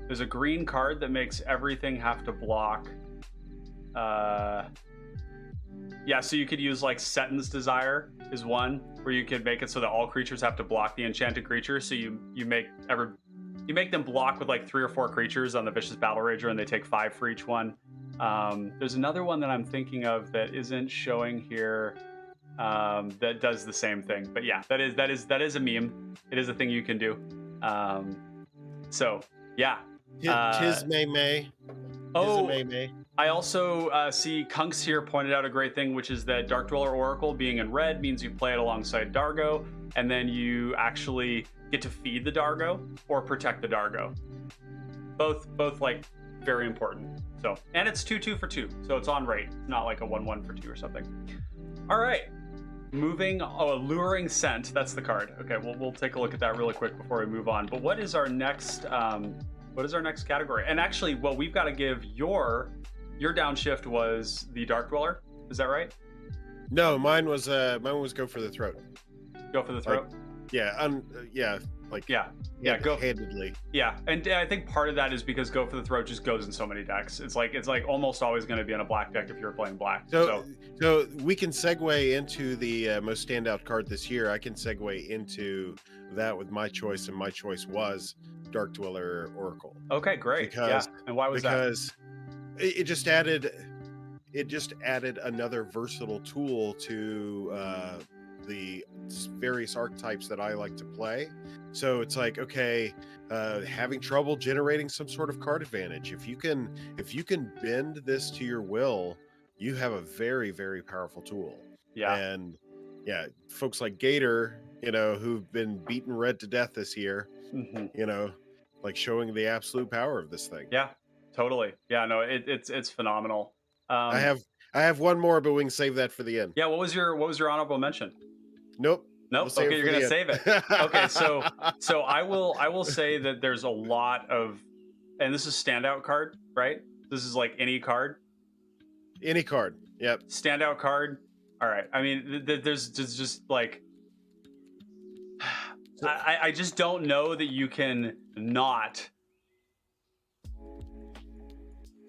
there's a green card that makes everything have to block. Yeah, so you could use like Seton's Desire is one, where you could make it so that all creatures have to block the enchanted creature. So you make them block with like 3 or 4 creatures on the Vicious Battlerager, and they take 5 for each one. There's another one that I'm thinking of that isn't showing here that does the same thing. But yeah, that is a meme. It is a thing you can do. So yeah. Tis May. Oh, I also see Kunks here pointed out a great thing, which is that Dark Dweller Oracle being in red means you play it alongside Dargo, and then you actually get to feed the Dargo or protect the Dargo. Both like Very important. So, and it's 2/2 for 2, so it's on rate, not like a 1/1 for 2 or something. All right, moving. Oh, alluring scent. That's the card. Okay, we'll take a look at that really quick before we move on. But what is our next? What is our next category? And actually, well, we've got to give your downshift was the Dark Dweller. Is that right? No, mine was go for the throat. Go for the throat. Go handedly. Yeah, and I think part of that is because Go for the Throat just goes in so many decks. It's like almost always going to be in a black deck if you're playing black. So we can segue into the most standout card this year. I can segue into that with my choice, and my choice was Dark Dweller Oracle. Okay, great. And why was that? Because it just added another versatile tool to the various archetypes that I like to play. So it's like, okay, having trouble generating some sort of card advantage. If you can bend this to your will, you have a very, very powerful tool. Yeah. And folks like Gator, who've been beaten red to death this year, like showing the absolute power of this thing. Yeah, totally. Yeah, no, it's phenomenal. I have one more, but we can save that for the end. Yeah, what was your honorable mention? Nope. Okay, you're gonna save it. Okay, so I will say that there's a lot of, and this is standout card, right? This is like any card. Any card. Yep. Standout card. All right. I mean, there's just like, I just don't know that you can not.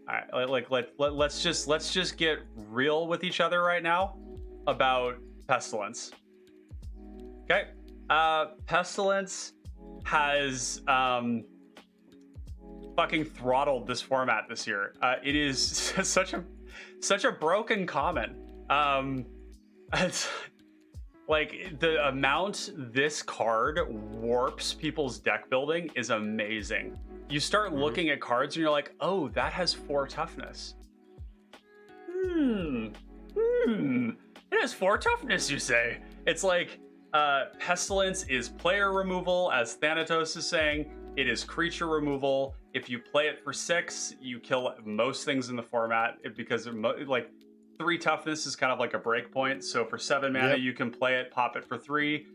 All right, let's just get real with each other right now about Pestilence. Okay, Pestilence has fucking throttled this format this year. It is such a broken common. It's like the amount this card warps people's deck building is amazing. You start looking at cards and you're like, oh, that has 4 toughness. It has 4 toughness, you say. It's like, Pestilence is player removal, as Thanatos is saying. It is creature removal. If you play it for 6, you kill most things in the format because like 3 toughness is kind of like a break point. So for 7 mana, you can play it, pop it for 3.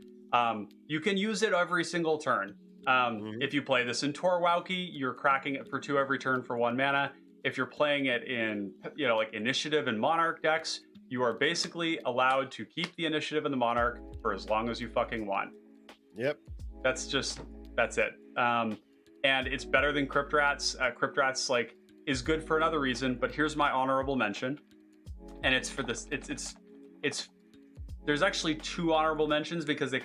You can use it every single turn. If you play this in Torwauki, you're cracking it for 2 every turn for 1 mana. If you're playing it in, like Initiative and Monarch decks, you are basically allowed to keep the Initiative and the Monarch for as long as you fucking want. Yep. That's it. And it's better than Crypt Rats. Crypt Rats is good for another reason, but here's my honorable mention. And it's for this, there's actually 2 honorable mentions because they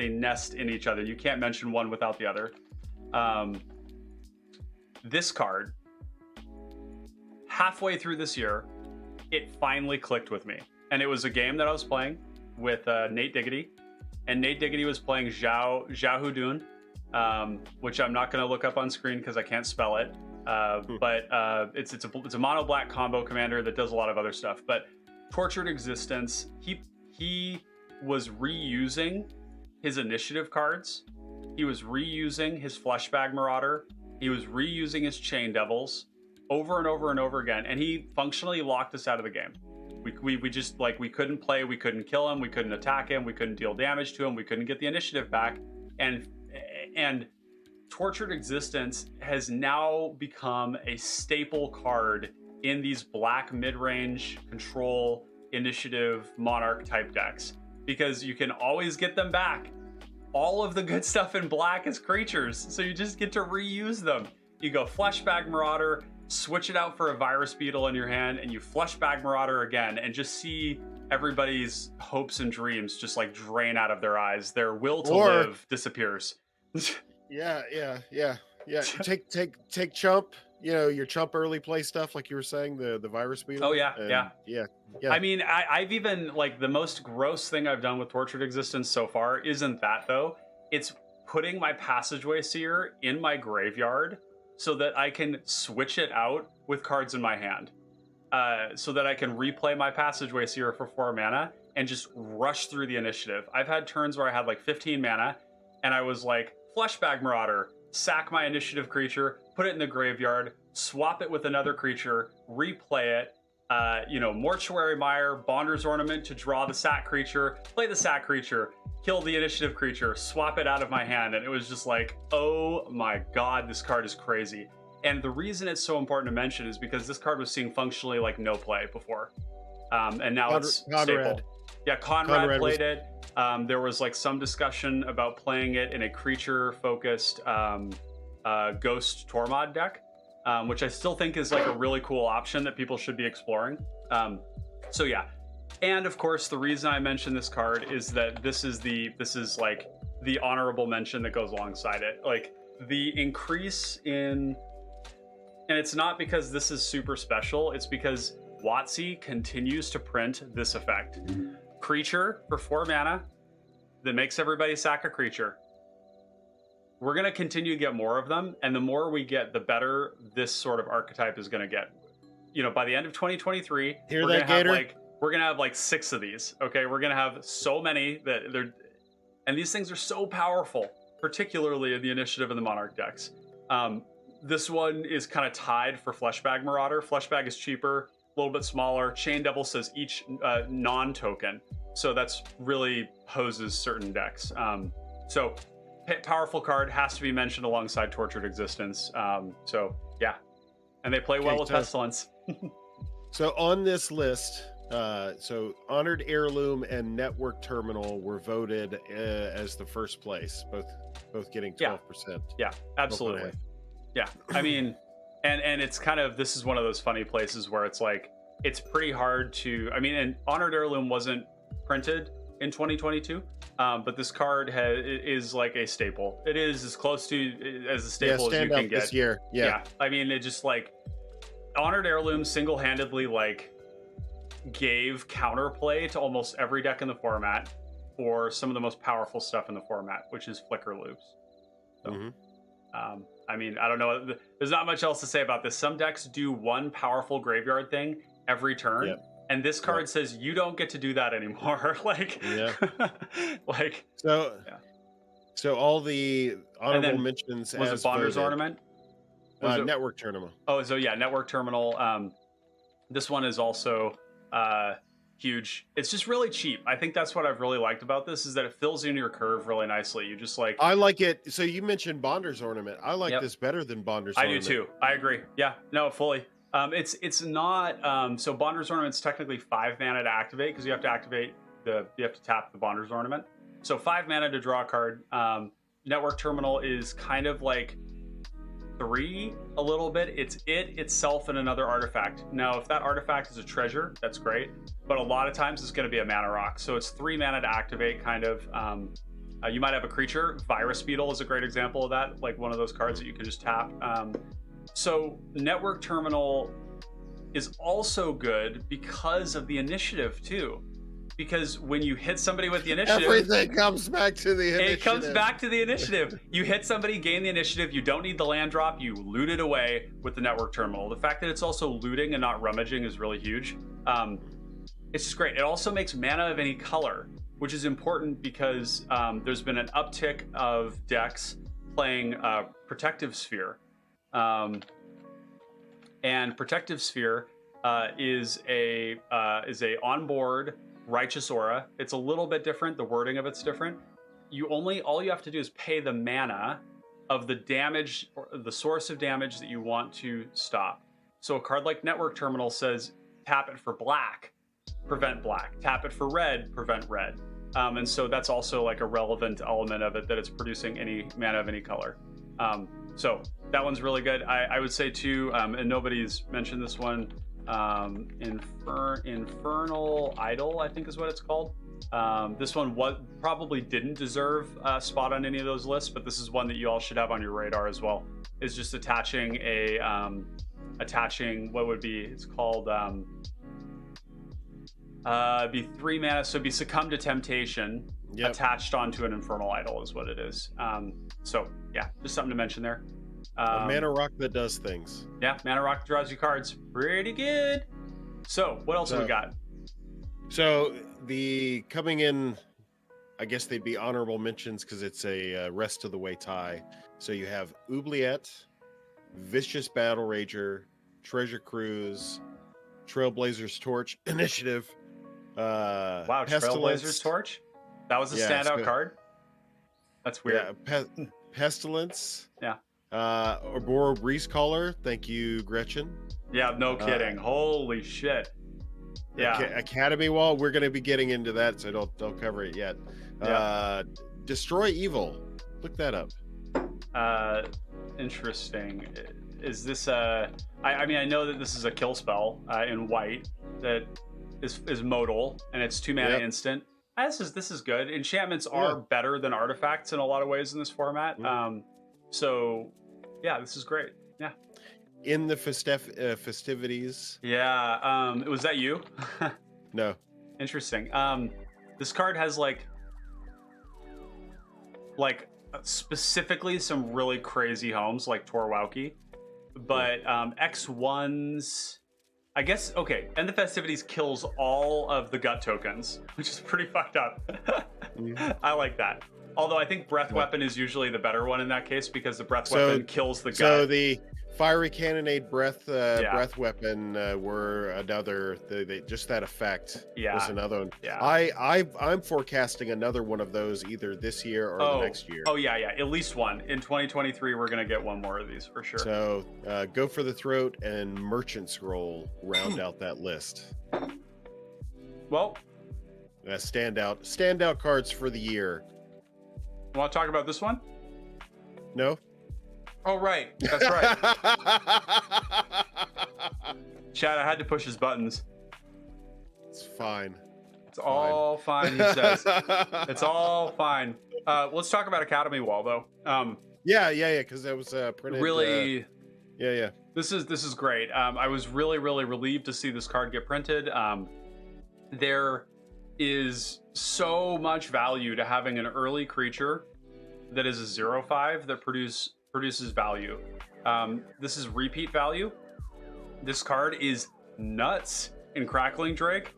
nest in each other. You can't mention one without the other. This card, halfway through this year, it finally clicked with me. And it was a game that I was playing with Nate Diggity. And Nate Diggity was playing Zhao Hudun, which I'm not going to look up on screen because I can't spell it. But it's a mono black combo commander that does a lot of other stuff. But Tortured Existence, he was reusing his initiative cards. He was reusing his Fleshbag Marauder. He was reusing his Chain Devils over and over and over again, and he functionally locked us out of the game. We just we couldn't play, we couldn't kill him, we couldn't attack him, we couldn't deal damage to him, we couldn't get the initiative back, and Tortured Existence has now become a staple card in these black mid-range control initiative monarch type decks because you can always get them back. All of the good stuff in black is creatures, so you just get to reuse them. You go Fleshbag Marauder, switch it out for a Virus Beetle in your hand, and you Fleshbag Marauder again, and just see everybody's hopes and dreams just drain out of their eyes. Their will to live disappears. Yeah. Take Chump. Your Chump early play stuff, like you were saying, the Virus Beetle. Oh yeah. I mean, I've even the most gross thing I've done with Tortured Existence so far isn't that though. It's putting my Passageway Seer in my graveyard so that I can switch it out with cards in my hand. So that I can replay my Passageway Seer for 4 mana and just rush through the initiative. I've had turns where I had 15 mana and I was Fleshbag Marauder, sack my initiative creature, put it in the graveyard, swap it with another creature, replay it. Mortuary Mire, Bonder's Ornament to draw the sack creature, play the sack creature, kill the initiative creature, swap it out of my hand. And it was just like, oh my god, this card is crazy. And the reason it's so important to mention is because this card was seeing functionally like no play before. And now it's staple. Yeah, Conrad played it. There was like some discussion about playing it in a creature-focused Ghost Tormod deck. Which I still think is like a really cool option that people should be exploring. So yeah, and of course the reason I mentioned this card is that this is like the honorable mention that goes alongside it. Like the increase in, and it's not because this is super special. It's because WotC continues to print this effect: creature for 4 mana that makes everybody sack a creature. We're going to continue to get more of them, and the more we get, the better this sort of archetype is going to get. By the end of 2023, we're going to have like 6 of these. Okay, we're going to have so many that they're, and these things are so powerful, particularly in the initiative and the Monarch decks. This one is kind of tied for Fleshbag Marauder. Fleshbag is cheaper, a little bit smaller. Chain Devil says each non-token, so that's really hoses certain decks. So. Powerful card, has to be mentioned alongside Tortured Existence. So yeah, and they play well with Pestilence. So on this list, so Honored Heirloom and Network Terminal were voted as the first place, both getting 12%. Yeah, absolutely. Yeah, I mean, and it's kind of, this is one of those funny places where it's like, it's pretty hard to, I mean, and Honored Heirloom wasn't printed in 2022, but this card is like a staple. It is as close to as a staple as you can get this year. Yeah, I mean, it just like Honored Heirloom single-handedly like gave counterplay to almost every deck in the format for some of the most powerful stuff in the format, which is Flicker Loops. So, I mean, I don't know. There's not much else to say about this. Some decks do one powerful graveyard thing every turn. Yep. And this card says you don't get to do that anymore. Like, like so all the honorable mentions. Was it Bonder's Ornament? Network Terminal. Oh, so yeah, Network Terminal. This one is also huge. It's just really cheap. I think that's what I've really liked about this, is that it fills in your curve really nicely. You just like, I like it. So you mentioned Bonder's Ornament. I like this better than Bonder's Ornament. I do too. I agree. Yeah, no, fully. It's not, so Bonder's Ornament's technically 5 mana to activate, because you have to activate you have to tap the Bonder's Ornament. So 5 mana to draw a card. Network Terminal is kind of like 3 a little bit. It's itself and another artifact. Now, if that artifact is a treasure, that's great, but a lot of times it's going to be a mana rock. So it's 3 mana to activate, kind of. You might have a creature. Virus Beetle is a great example of that, like one of those cards that you can just tap. So Network Terminal is also good because of the initiative too. Because when you hit somebody with the initiative, everything comes back to the initiative. It comes back to the initiative. You hit somebody, gain the initiative. You don't need the land drop. You loot it away with the Network Terminal. The fact that it's also looting and not rummaging is really huge. It's just great. It also makes mana of any color, which is important because there's been an uptick of decks playing Protective Sphere. And Protective Sphere is a onboard Righteous Aura. It's a little bit different. The wording of it's different. All you have to do is pay the mana of the damage, or the source of damage that you want to stop. So a card like Network Terminal says tap it for black, prevent black. Tap it for red, prevent red. And so that's also like a relevant element of it, that it's producing any mana of any color. So that one's really good. I would say too, and nobody's mentioned this one, Infernal Idol, I think is what it's called. This one probably didn't deserve a spot on any of those lists, but this is one that you all should have on your radar as well. Is just attaching what would be, it's called, be 3 mana, so it'd be Succumb to Temptation, attached onto an Infernal Idol is what it is. So yeah, just something to mention there. A mana rock that does things. Yeah, mana rock draws you cards. Pretty good. So what else have we got? So the coming in, I guess they'd be honorable mentions because it's a rest of the way tie. So you have Oubliette, Vicious Battlerager, Treasure Cruise, Trailblazer's Torch, Initiative, Wow, Pestilence. Trailblazer's Torch? That was a Yeah, standout so- card? That's weird. Yeah, Pestilence. Yeah. Orboro Breeze Caller. Thank you, Gretchen. Yeah, no kidding. Holy shit. Yeah. Academy Wall. We're going to be getting into that, so don't cover it yet. Yeah. Destroy Evil. Look that up. Interesting. Is this I mean, I know that this is a kill spell in white that is modal, and it's 2 mana instant. This is good. Enchantments are better than artifacts in a lot of ways in this format. So yeah, this is great. Yeah. In the festivities. Yeah. Was that you? No. Interesting. This card has like specifically some really crazy homes like Torwauki, but X1s, I guess. Okay, and the festivities kills all of the gut tokens, which is pretty fucked up. I like that. Although I think breath weapon is usually the better one in that case, because the breath weapon kills the gut. So the fiery cannonade breath weapon were another. Just that effect was another one. Yeah. I'm forecasting another one of those either this year or the next year. Oh yeah, at least one in 2023. We're gonna get one more of these for sure. So go for the throat and merchant scroll round out that list. Well, standout cards for the year. Want to talk about this one? No. Oh, right. That's right. Chad, I had to push his buttons. It's fine. It's all fine, he says. It's all fine. Let's talk about Academy Wall, though. Yeah, because that was printed. Really. Yeah. This is great. I was really relieved to see this card get printed. There is so much value to having an early creature that is a 0/5 that produces value. This is repeat value. This card is nuts in Crackling Drake,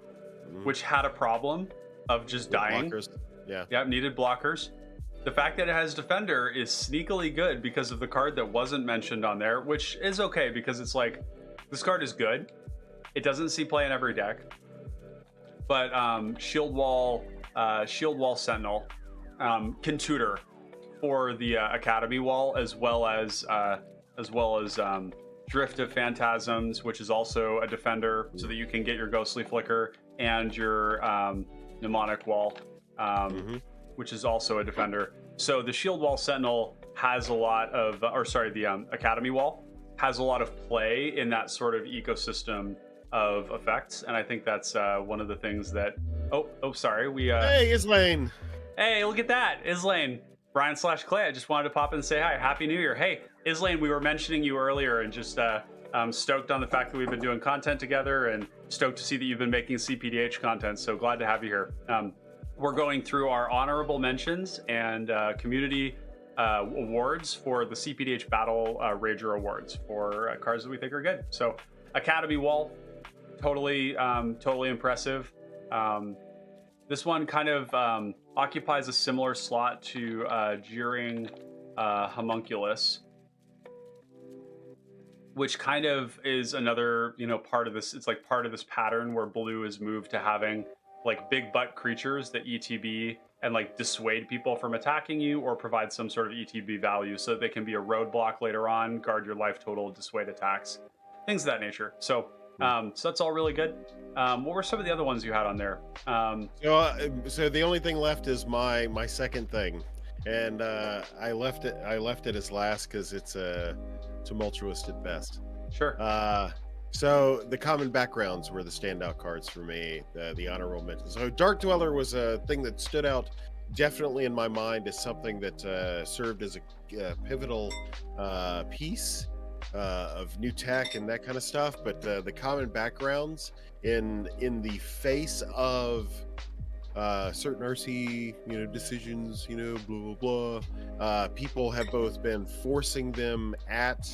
which had a problem of just dying. Blockers. Yeah, needed blockers. The fact that it has Defender is sneakily good because of the card that wasn't mentioned on there, which is okay because it's like, this card is good. It doesn't see play in every deck. But Shield Wall Sentinel can tutor for the Academy Wall, as well as Drift of Phantasms, which is also a defender, so that you can get your Ghostly Flicker, and your Mnemonic Wall, which is also a defender. So the Shield Wall Sentinel has a lot of, the Academy Wall has a lot of play in that sort of ecosystem of effects, and I think that's one of the things that. Hey, Islane. Hey, look at that, Islane. Brian/Clay. I just wanted to pop in and say hi. Happy New Year. Hey, Islane, we were mentioning you earlier, and just stoked on the fact that we've been doing content together, and stoked to see that you've been making cPDH content. So glad to have you here. We're going through our honorable mentions and community awards for the cPDH Battlerager awards for cards that we think are good. So Academy Wall, totally impressive. This one kind of occupies a similar slot to Jeering Homunculus, which kind of is another, part of this. It's like part of this pattern where blue is moved to having like big butt creatures that ETB and like dissuade people from attacking you, or provide some sort of ETB value so that they can be a roadblock later on, guard your life total, dissuade attacks, things of that nature. So that's all really good. What were some of the other ones you had on there? So the only thing left is my second thing, and I left it as last because it's tumultuous at best. Sure. So the common backgrounds were the standout cards for me, the honorable mentions. So Dark Dweller was a thing that stood out definitely in my mind as something that served as a pivotal piece of new tech and that kind of stuff. But the common backgrounds in the face of certain RC decisions, blah blah blah, people have both been forcing them at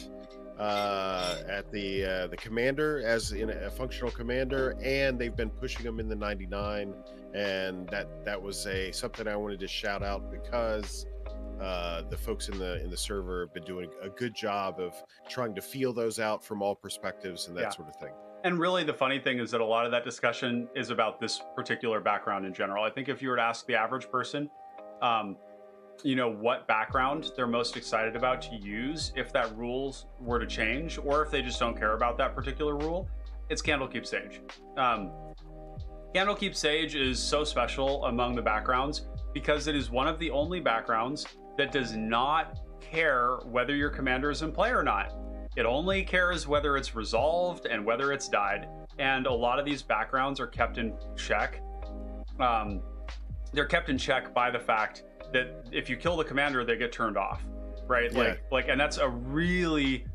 the commander as in a functional commander, and they've been pushing them in the 99, and that was something I wanted to shout out, because the folks in the server have been doing a good job of trying to feel those out from all perspectives and that sort of thing. And really, the funny thing is that a lot of that discussion is about this particular background in general. I think if you were to ask the average person, what background they're most excited about to use if that rules were to change, or if they just don't care about that particular rule, it's Candlekeep Sage. Candlekeep Sage is so special among the backgrounds because it is one of the only backgrounds that does not care whether your commander is in play or not. It only cares whether it's resolved and whether it's died. And a lot of these backgrounds are kept in check. They're kept in check by the fact that if you kill the commander, they get turned off, right? Yeah. And that's a really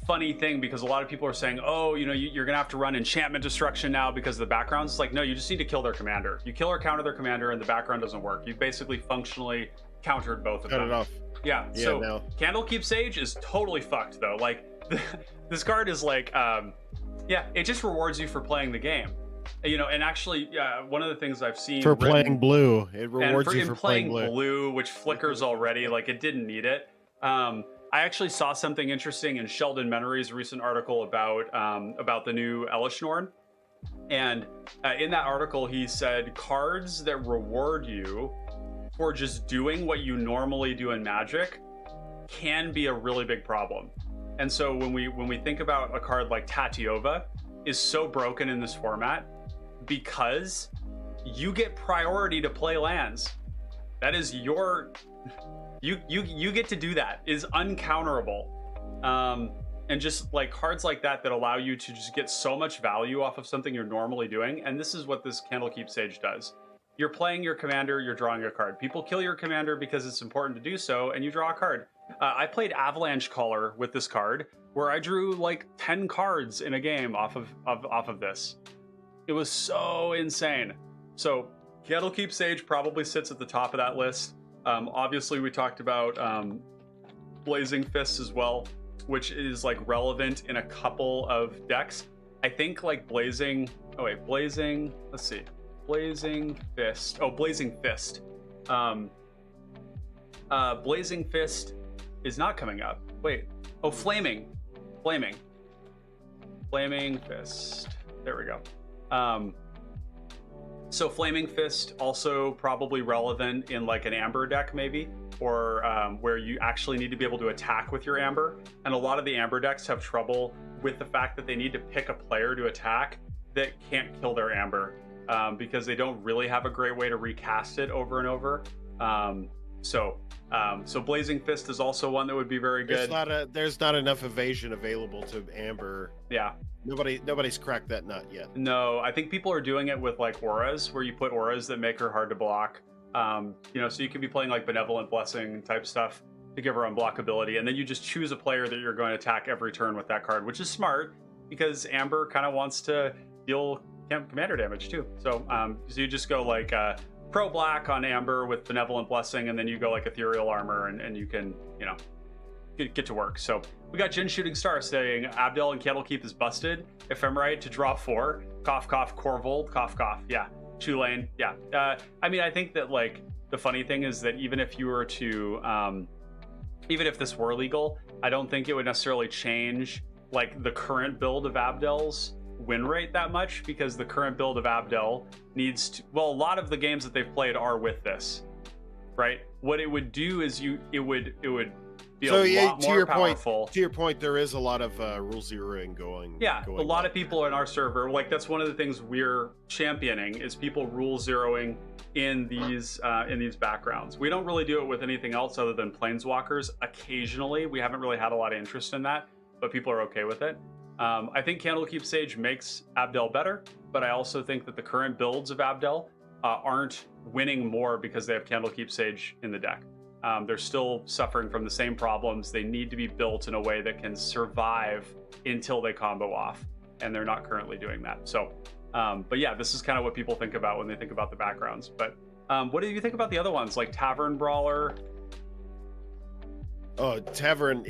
funny thing because a lot of people are saying, oh, you're gonna have to run enchantment destruction now because of the backgrounds. It's like, no, you just need to kill their commander. You kill or counter their commander and the background doesn't work. You've basically functionally countered both of them. Cut it off. Yeah, so Candlekeep Sage is totally fucked though. Like this card is like, it just rewards you for playing the game. And actually, one of the things I've seen for playing blue, it rewards you for playing blue, which flickers already. Like it didn't need it. I actually saw something interesting in Sheldon Menery's recent article about the new Elishnorn, and in that article he said cards that reward you for just doing what you normally do in Magic can be a really big problem. And so when we think about a card like Tatiova is so broken in this format because you get priority to play lands. That is your you get to do that, is uncounterable. And just like cards like that allow you to just get so much value off of something you're normally doing. And this is what this Candlekeep Sage does. You're playing your commander, you're drawing a card. People kill your commander because it's important to do so, and you draw a card. I played Avalanche Caller with this card, where I drew like 10 cards in a game off of this. It was so insane. So Candlekeep Sage probably sits at the top of that list. Obviously, we talked about Blazing Fists as well, which is like relevant in a couple of decks. I think like Blazing Fist. Oh, Blazing Fist. Blazing Fist is not coming up. Wait. Oh, Flaming Fist. There we go. So Flaming Fist also probably relevant in like an Amber deck maybe, or where you actually need to be able to attack with your Amber. And a lot of the Amber decks have trouble with the fact that they need to pick a player to attack that can't kill their Amber. Because they don't really have a great way to recast it over and over. So Blazing Fist is also one that would be very good. There's not enough evasion available to Amber. Yeah. Nobody's cracked that nut yet. No, I think people are doing it with like auras, where you put auras that make her hard to block. So you could be playing like Benevolent Blessing type stuff to give her unblockability, and then you just choose a player that you're going to attack every turn with that card, which is smart because Amber kind of wants to deal commander damage too. So you just go like pro black on Amber with Benevolent Blessing, and then you go like Ethereal Armor, and you can get to work. So we got Jin Shooting Star saying Abdel and Candlekeep is busted. Ephemerite to draw 4. Cough cough. Corvold. Cough cough. Yeah. Tulane. Yeah. I mean, I think that like the funny thing is that even if you were to even if this were legal, I don't think it would necessarily change like the current build of Abdel's win rate that much, because the current build of Abdel needs to, well, a lot of the games that they've played are with this, right? What it would do is it would be a lot more powerful. To your point, there is a lot of rule zeroing going. Yeah, a lot of people in our server, like that's one of the things we're championing is people rule zeroing in these backgrounds. We don't really do it with anything else other than Planeswalkers. Occasionally, we haven't really had a lot of interest in that, but people are okay with it. I think Candlekeep Sage makes Abdel better, but I also think that the current builds of Abdel aren't winning more because they have Candlekeep Sage in the deck. They're still suffering from the same problems. They need to be built in a way that can survive until they combo off, and they're not currently doing that. So, but yeah, this is kind of what people think about when they think about the backgrounds. But what do you think about the other ones, like Tavern Brawler? Oh, Tavern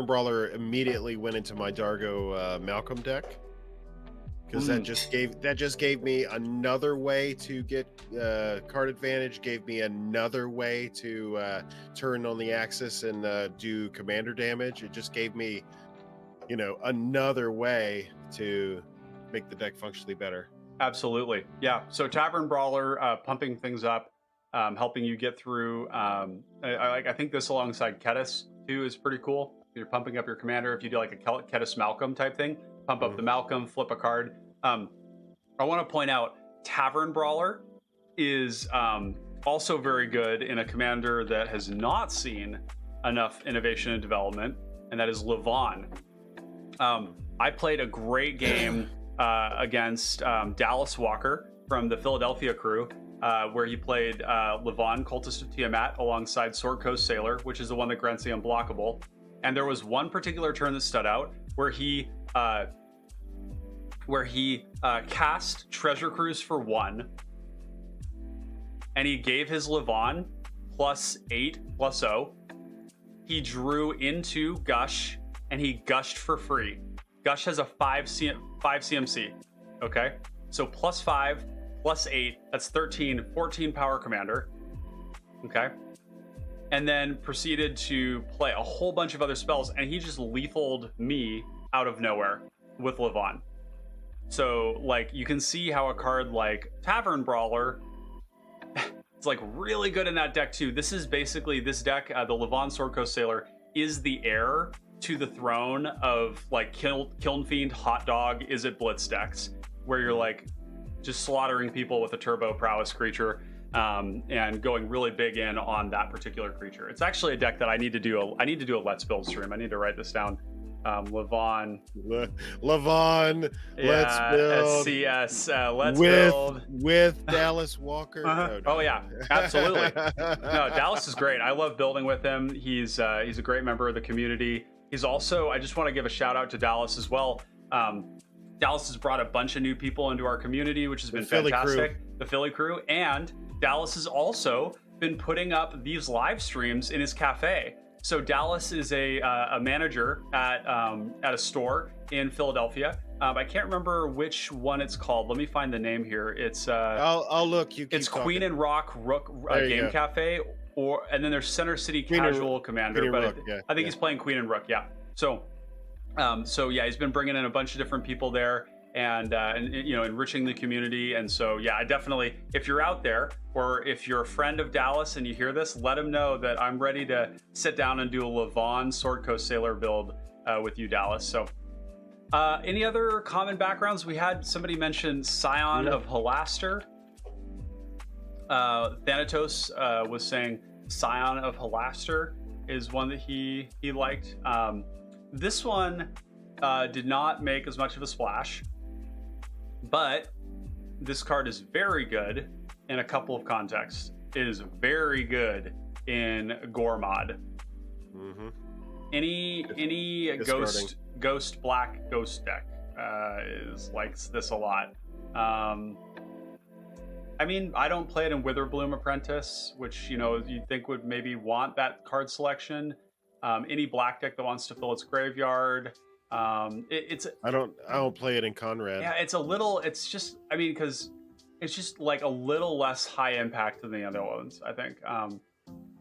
Brawler immediately went into my Dargo Malcolm deck. because that just gave me another way to get card advantage, gave me another way to turn on the axis and do commander damage. It just gave me, you know, another way to make the deck functionally better. Absolutely. Yeah. So Tavern Brawler, pumping things up, helping you get through. I think this alongside Ketis too is pretty cool. You're pumping up your commander. If you do like a Ketis Malcolm type thing, pump up the Malcolm, flip a card. I want to point out Tavern Brawler is also very good in a commander that has not seen enough innovation and development, and that is Levon. I played a great game against Dallas Walker from the Philadelphia crew, where he played Levon, Cultist of Tiamat, alongside Sword Coast Sailor, which is the one that grants the unblockable. And there was one particular turn that stood out where he cast Treasure Cruise for 1, and he gave his Levon +8/+0. He drew into Gush, and he gushed for free. Gush has a 5 CMC. Okay, so +5, +8, that's 13, 14 power commander. Okay. And then proceeded to play a whole bunch of other spells, and he just lethaled me out of nowhere with Levon. So, like, you can see how a card like Tavern Brawler it's like really good in that deck too. This is basically this deck, the Levon Sword Coast Sailor is the heir to the throne of like Kiln Fiend, Hot Dog, Is It Blitz decks, where you're like just slaughtering people with a turbo prowess creature. And going really big in on that particular creature. It's actually a deck that I need to do a Let's Build stream. I need to write this down. Levon, Let's Build. SCS, Let's Build with Dallas Walker. No. Oh yeah, absolutely. No, Dallas is great. I love building with him. He's a great member of the community. He's also, I just want to give a shout out to Dallas as well. Dallas has brought a bunch of new people into our community, which has been fantastic. The Philly crew. And Dallas has also been putting up these live streams in his cafe. So Dallas is a manager at a store in Philadelphia. I can't remember which one it's called. Let me find the name here. It's I'll look. It's Queen and Rock Rook Game Cafe, and then there's Center City Casual Commander. But I think he's playing Queen and Rook. Yeah. So yeah, he's been bringing in a bunch of different people there. And you know, enriching the community. And so yeah, I definitely, if you're out there or if you're a friend of Dallas and you hear this, let him know that I'm ready to sit down and do a Levon Sword Coast Sailor build with you, Dallas. So any other common backgrounds? We had somebody mention Scion of Halaster. Thanatos was saying Scion of Halaster is one that he liked. This one did not make as much of a splash, but this card is very good in a couple of contexts. It is very good in Gore mod. Any ghost black ghost deck likes this a lot. I mean, I don't play it in Witherbloom Apprentice, which, you know, you'd think would maybe want that card selection. Any black deck that wants to fill its graveyard. I don't play it in Conrad. Yeah, it's just, I mean, because it's just like a little less high impact than the other ones, I think.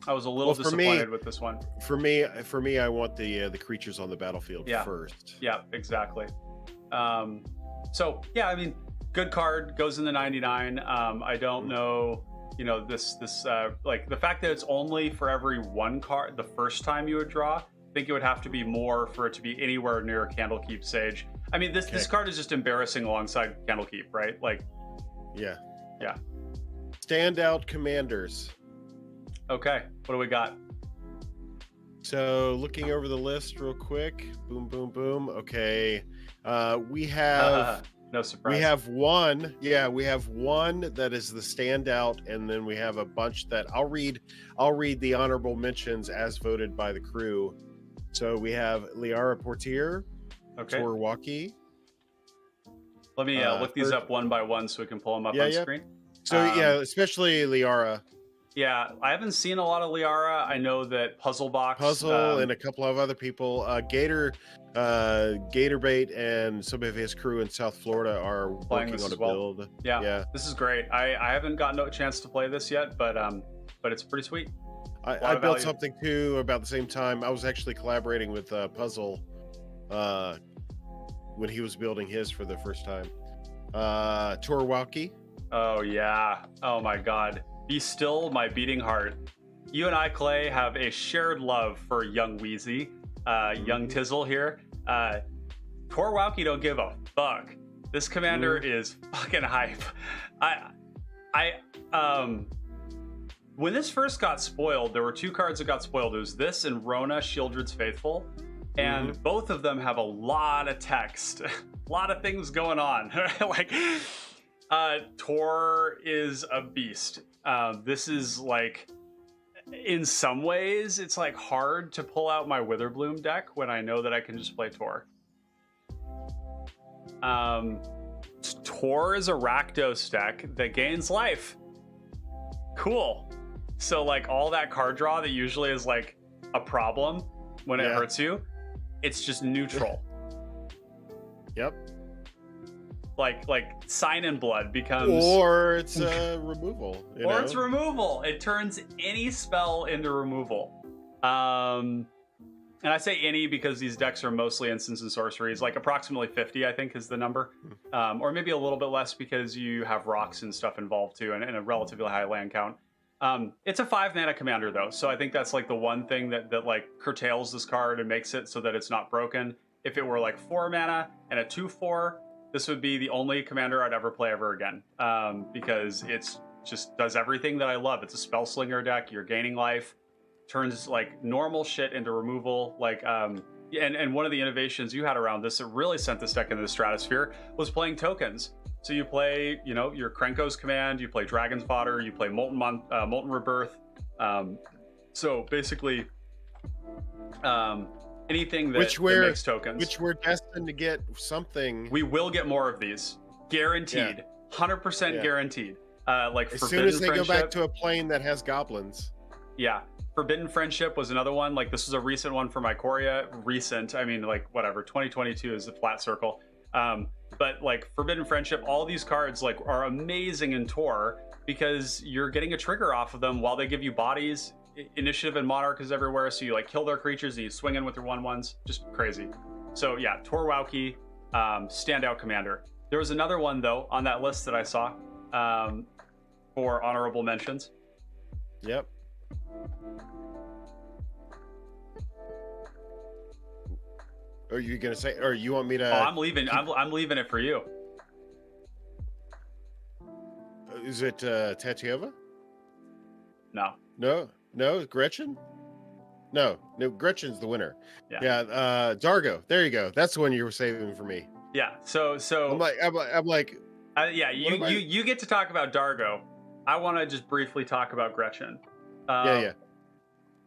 I was a little disappointed with this one. For me, I want the creatures on the battlefield first. Yeah, exactly. So yeah, I mean, good card, goes in the 99. I don't know, you know, this like the fact that it's only for every one card the first time you would draw. I think it would have to be more for it to be anywhere near Candlekeep Sage. I mean, this card is just embarrassing alongside Candlekeep, right? Like, yeah. Standout commanders. Okay, what do we got? So looking over the list real quick. Boom, boom, boom. Okay, we have no surprise. We have one. Yeah, we have one that is the standout, and then we have a bunch that I'll read the honorable mentions as voted by the crew. So we have Liara Portier, Torwaki. Let me look these up one by one so we can pull them up on screen. So especially Liara. Yeah, I haven't seen a lot of Liara. I know that Puzzle and a couple of other people, Gatorbait and some of his crew in South Florida are playing working this on as a well. build. Yeah, this is great. I haven't gotten a chance to play this yet, but it's pretty sweet. I built something too about the same time. I was actually collaborating with Puzzle when he was building his for the first time. Torwalkie. Oh yeah. Oh my God. Be still, my beating heart. You and I, Clay, have a shared love for young Wheezy, young Tizzle here. Torwalkie don't give a fuck. This commander is fucking hype. When this first got spoiled, there were two cards that got spoiled. It was this and Rona, Shieldred's Faithful. And both of them have a lot of text, a lot of things going on. Like, Tor is a beast. This is like, in some ways, it's like hard to pull out my Witherbloom deck when I know that I can just play Tor. Tor is a Rakdos deck that gains life. Cool. So like all that card draw that usually is like a problem when it hurts you, it's just neutral. Yep. Like Sign in Blood becomes, or it's removal. It's removal. It turns any spell into removal. And I say any because these decks are mostly instants and sorceries. Like approximately 50, I think, is the number, or maybe a little bit less because you have rocks and stuff involved too, and a relatively high land count. It's a 5 mana commander though, so I think that's like the one thing that like curtails this card and makes it so that it's not broken. If it were like 4 mana and a 2/4, this would be the only commander I'd ever play ever again, because it's just does everything that I love. It's a spell slinger deck. You're gaining life, turns like normal shit into removal. Like, and one of the innovations you had around this that really sent this deck into the stratosphere was playing tokens. So you play, your Krenko's Command, you play Dragon's Fodder, you play Molten Rebirth. So basically, anything that makes tokens. Which we're destined to get something. We will get more of these. Guaranteed. 100% guaranteed. Like as soon as they go back to a plane that has goblins. Yeah. Forbidden Friendship was another one. Like this was a recent one for Mycoria. Recent. I mean, like whatever. 2022 is a flat circle. But like Forbidden Friendship, all these cards like are amazing in Tor because you're getting a trigger off of them while they give you bodies. Initiative and Monarch is everywhere, so you like kill their creatures and you swing in with your 1/1s. Just crazy. So yeah, Torwalkie, standout commander. There was another one though on that list that I saw for honorable mentions. Yep. Are you gonna say, or you want me to? Oh, I'm leaving. I'm leaving it for you. Is it Tatiova? No. No, Gretchen? No, Gretchen's the winner. Yeah. Dargo. There you go. That's the one you were saving for me. Yeah. So I'm like. Yeah. You get to talk about Dargo. I want to just briefly talk about Gretchen. Yeah.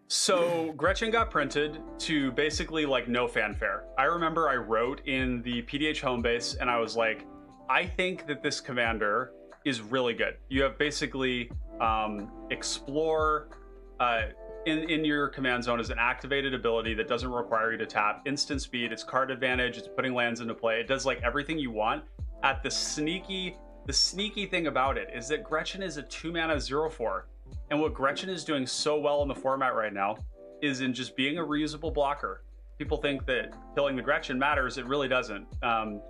So Gretchen got printed to basically like no fanfare. I remember I wrote in the PDH home base and I was like, I think that this commander is really good. You have basically explore in your command zone is an activated ability that doesn't require you to tap. Instant speed, it's card advantage, it's putting lands into play. It does like everything you want. The sneaky thing about it is that Gretchen is a 2 mana 0/4. And what Gretchen is doing so well in the format right now is in just being a reusable blocker. People think that killing the Gretchen matters. It really doesn't.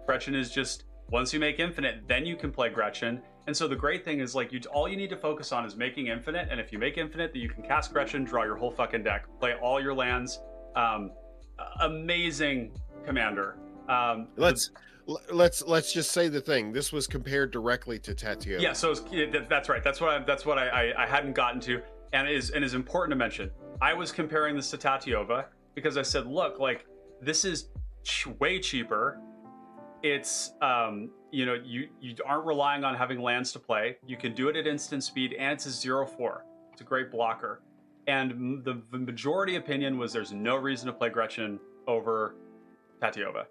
Gretchen is just, once you make infinite, then you can play Gretchen. And so the great thing is like all you need to focus on is making infinite. And if you make infinite, that you can cast Gretchen, draw your whole fucking deck, play all your lands. Amazing commander. Let's just say the thing. This was compared directly to Tatiova. Yeah, so that's right. That's what I hadn't gotten to, and is important to mention. I was comparing this to Tatiova because I said, look, like this is way cheaper. It's you aren't relying on having lands to play. You can do it at instant speed, and it's a 0/4. It's a great blocker. And the majority opinion was there's no reason to play Gretchen over Tatiova.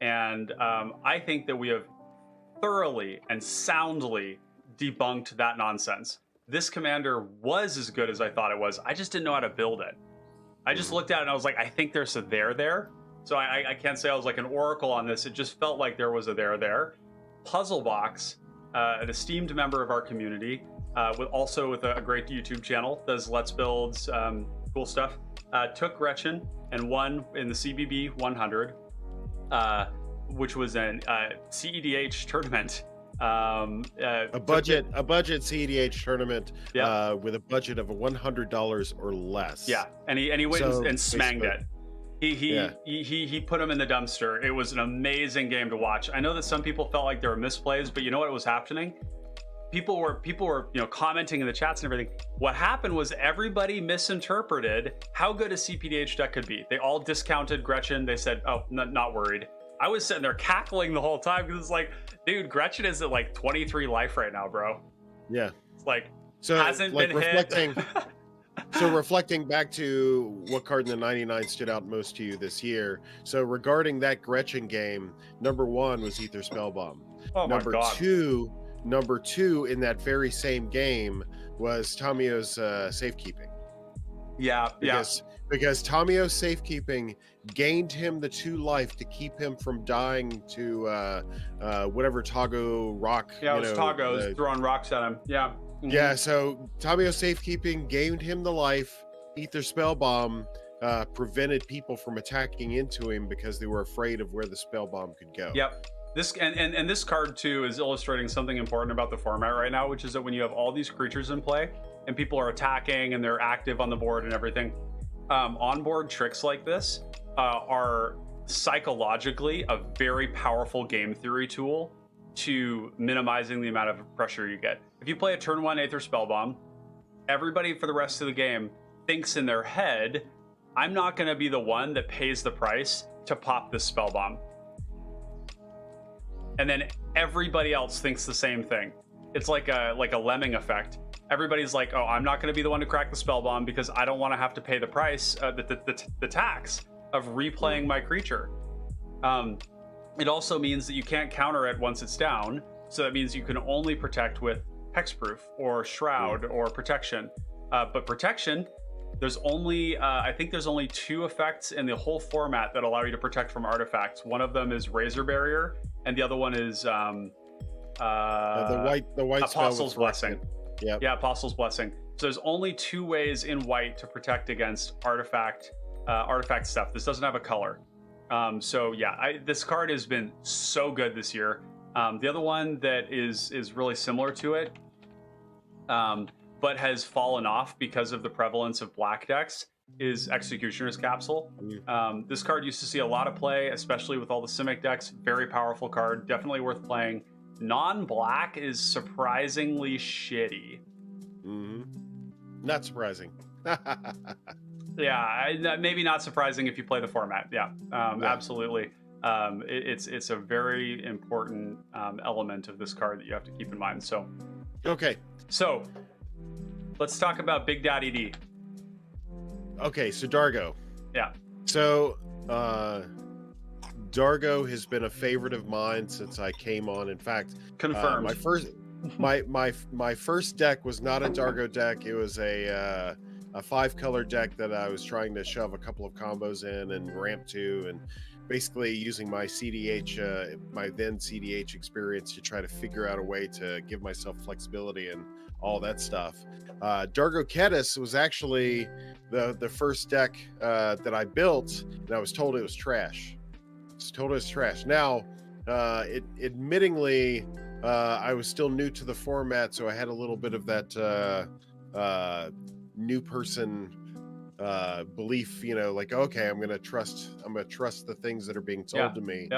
And I think that we have thoroughly and soundly debunked that nonsense. this commander was as good as I thought it was. I just didn't know how to build it. I just looked at it and I was like, I think there's a there. So I can't say I was like an oracle on this. It just felt like there was a there. Puzzlebox, an esteemed member of our community, also with a great YouTube channel, does Let's Builds, cool stuff, took Gretchen and won in the CBB 100, which was an cEDH tournament. A budget cEDH tournament, with a budget of $100 or less. Yeah, and he went and smanged it. He put him in the dumpster. It was an amazing game to watch. I know that some people felt like there were misplays, but you know what was happening? People were commenting in the chats and everything. What happened was everybody misinterpreted how good a cPDH deck could be. They all discounted Gretchen. They said, "Oh, not worried." I was sitting there cackling the whole time because it's like, dude, Gretchen is at like 23 life right now, bro. Yeah, it's like, so hasn't like been reflecting. hit. So reflecting back to what card in the 99 stood out most to you this year. So regarding that Gretchen game, number 1 was Ether Spellbomb. Oh my God. Number two in that very same game was Tamio's safekeeping. Because Tamio's safekeeping gained him the 2 life to keep him from dying to whatever Tago rock. Yeah, it was Tago's throwing rocks at him. Yeah. Mm-hmm. Yeah, so Tamio's safekeeping gained him the life. Ether Spellbomb prevented people from attacking into him because they were afraid of where the Spellbomb could go. Yep. This and this card too is illustrating something important about the format right now, which is that when you have all these creatures in play and people are attacking and they're active on the board and everything, onboard tricks like this are psychologically a very powerful game theory tool to minimizing the amount of pressure you get. If you play a turn 1 Aether Spellbomb, everybody for the rest of the game thinks in their head, I'm not going to be the one that pays the price to pop this Spellbomb. And then everybody else thinks the same thing. It's like a lemming effect. Everybody's like, oh, I'm not going to be the one to crack the Spellbomb because I don't want to have to pay the price, the tax of replaying my creature. It also means that you can't counter it once it's down. So that means you can only protect with Hexproof or Shroud or Protection. But Protection, there's only, I think there's only 2 effects in the whole format that allow you to protect from artifacts. One of them is Razor Barrier, and the other one is the white Apostle's Blessing. Yeah, Apostle's Blessing. So there's only 2 ways in white to protect against artifact stuff. This doesn't have a color. So yeah, this card has been so good this year. The other one that is really similar to it, but has fallen off because of the prevalence of black decks, is Executioner's Capsule. This card used to see a lot of play, especially with all the Simic decks. Very powerful card, definitely worth playing. Non-black is surprisingly shitty. Not surprising. Yeah, maybe not surprising if you play the format. Yeah. Absolutely. It's a very important element of this card that you have to keep in mind. So, okay. So, let's talk about Big Daddy D. Okay, so Dargo. Yeah. So, Dargo has been a favorite of mine since I came on. In fact, confirmed. My first deck was not a Dargo deck. It was a 5-color deck that I was trying to shove a couple of combos in and ramp to, and basically using my cDH, my then cDH experience to try to figure out a way to give myself flexibility and all that stuff. Dargo Ketis was actually the first deck that I built, and I was told it was trash. Now, admittingly, I was still new to the format, so I had a little bit of that new person belief, like, okay, I'm gonna trust the things that are being told to me.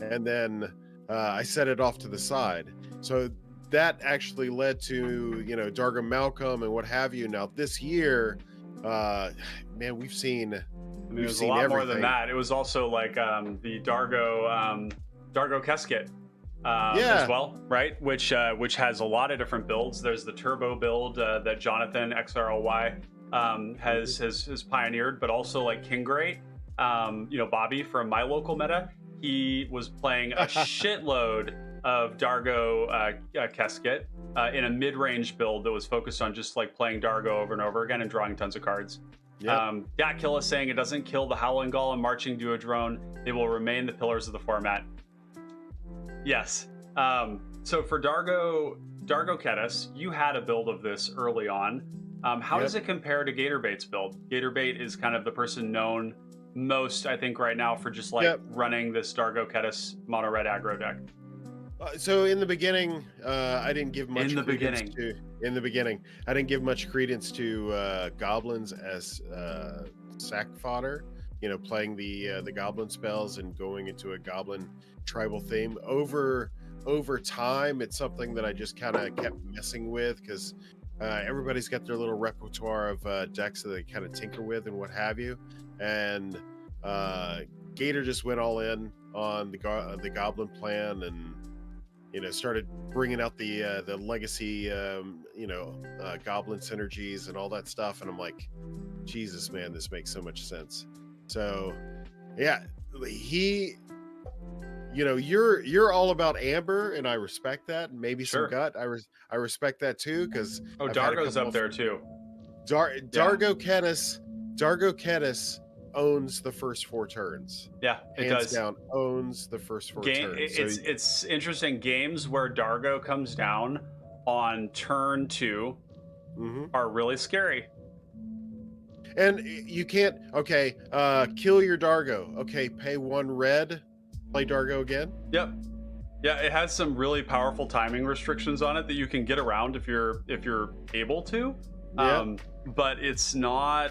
And then I set it off to the side. So that actually led to Dargo Malcolm and what have you. Now this year, man, we've seen it was a lot more than that. It was also like the Dargo Keskit as well, right? Which has a lot of different builds. There's the turbo build that Jonathan XRLY has pioneered, but also like King Great, Bobby from my local meta, he was playing a shitload of Dargo Keskit in a mid-range build that was focused on just like playing Dargo over and over again and drawing tons of cards. Yep. Datkilla is saying it doesn't kill the Howling Golem marching Duodrone. They will remain the pillars of the format. Yes. So for Dargo Ketis, you had a build of this early on. How does it compare to Gatorbait's build? Gatorbait is kind of the person known most, I think, right now for just like running this Dargo Ketis mono red aggro deck. So in the beginning, I didn't give much credence I didn't give much credence to goblins as sack fodder. You know, playing the goblin spells and going into a goblin tribal theme. Over time, it's something that I just kind of kept messing with because everybody's got their little repertoire of decks that they kind of tinker with and what have you. And Gator just went all in on the goblin plan and, you know, started bringing out the legacy, goblin synergies and all that stuff. And I'm like, Jesus, man, this makes so much sense. So, yeah, you're all about Amber, and I respect that. Maybe some gut. I respect that too because Dargo's up there too. Dargo Ketis owns the first 4 turns. Yeah, it Hands does. down owns the first 4 turns. It's interesting. Games where Dargo comes down on turn 2 are really scary. And you can't, kill your Dargo. Okay, pay 1 red, play Dargo again. Yep. Yeah, it has some really powerful timing restrictions on it that you can get around if you're able to. But it's not,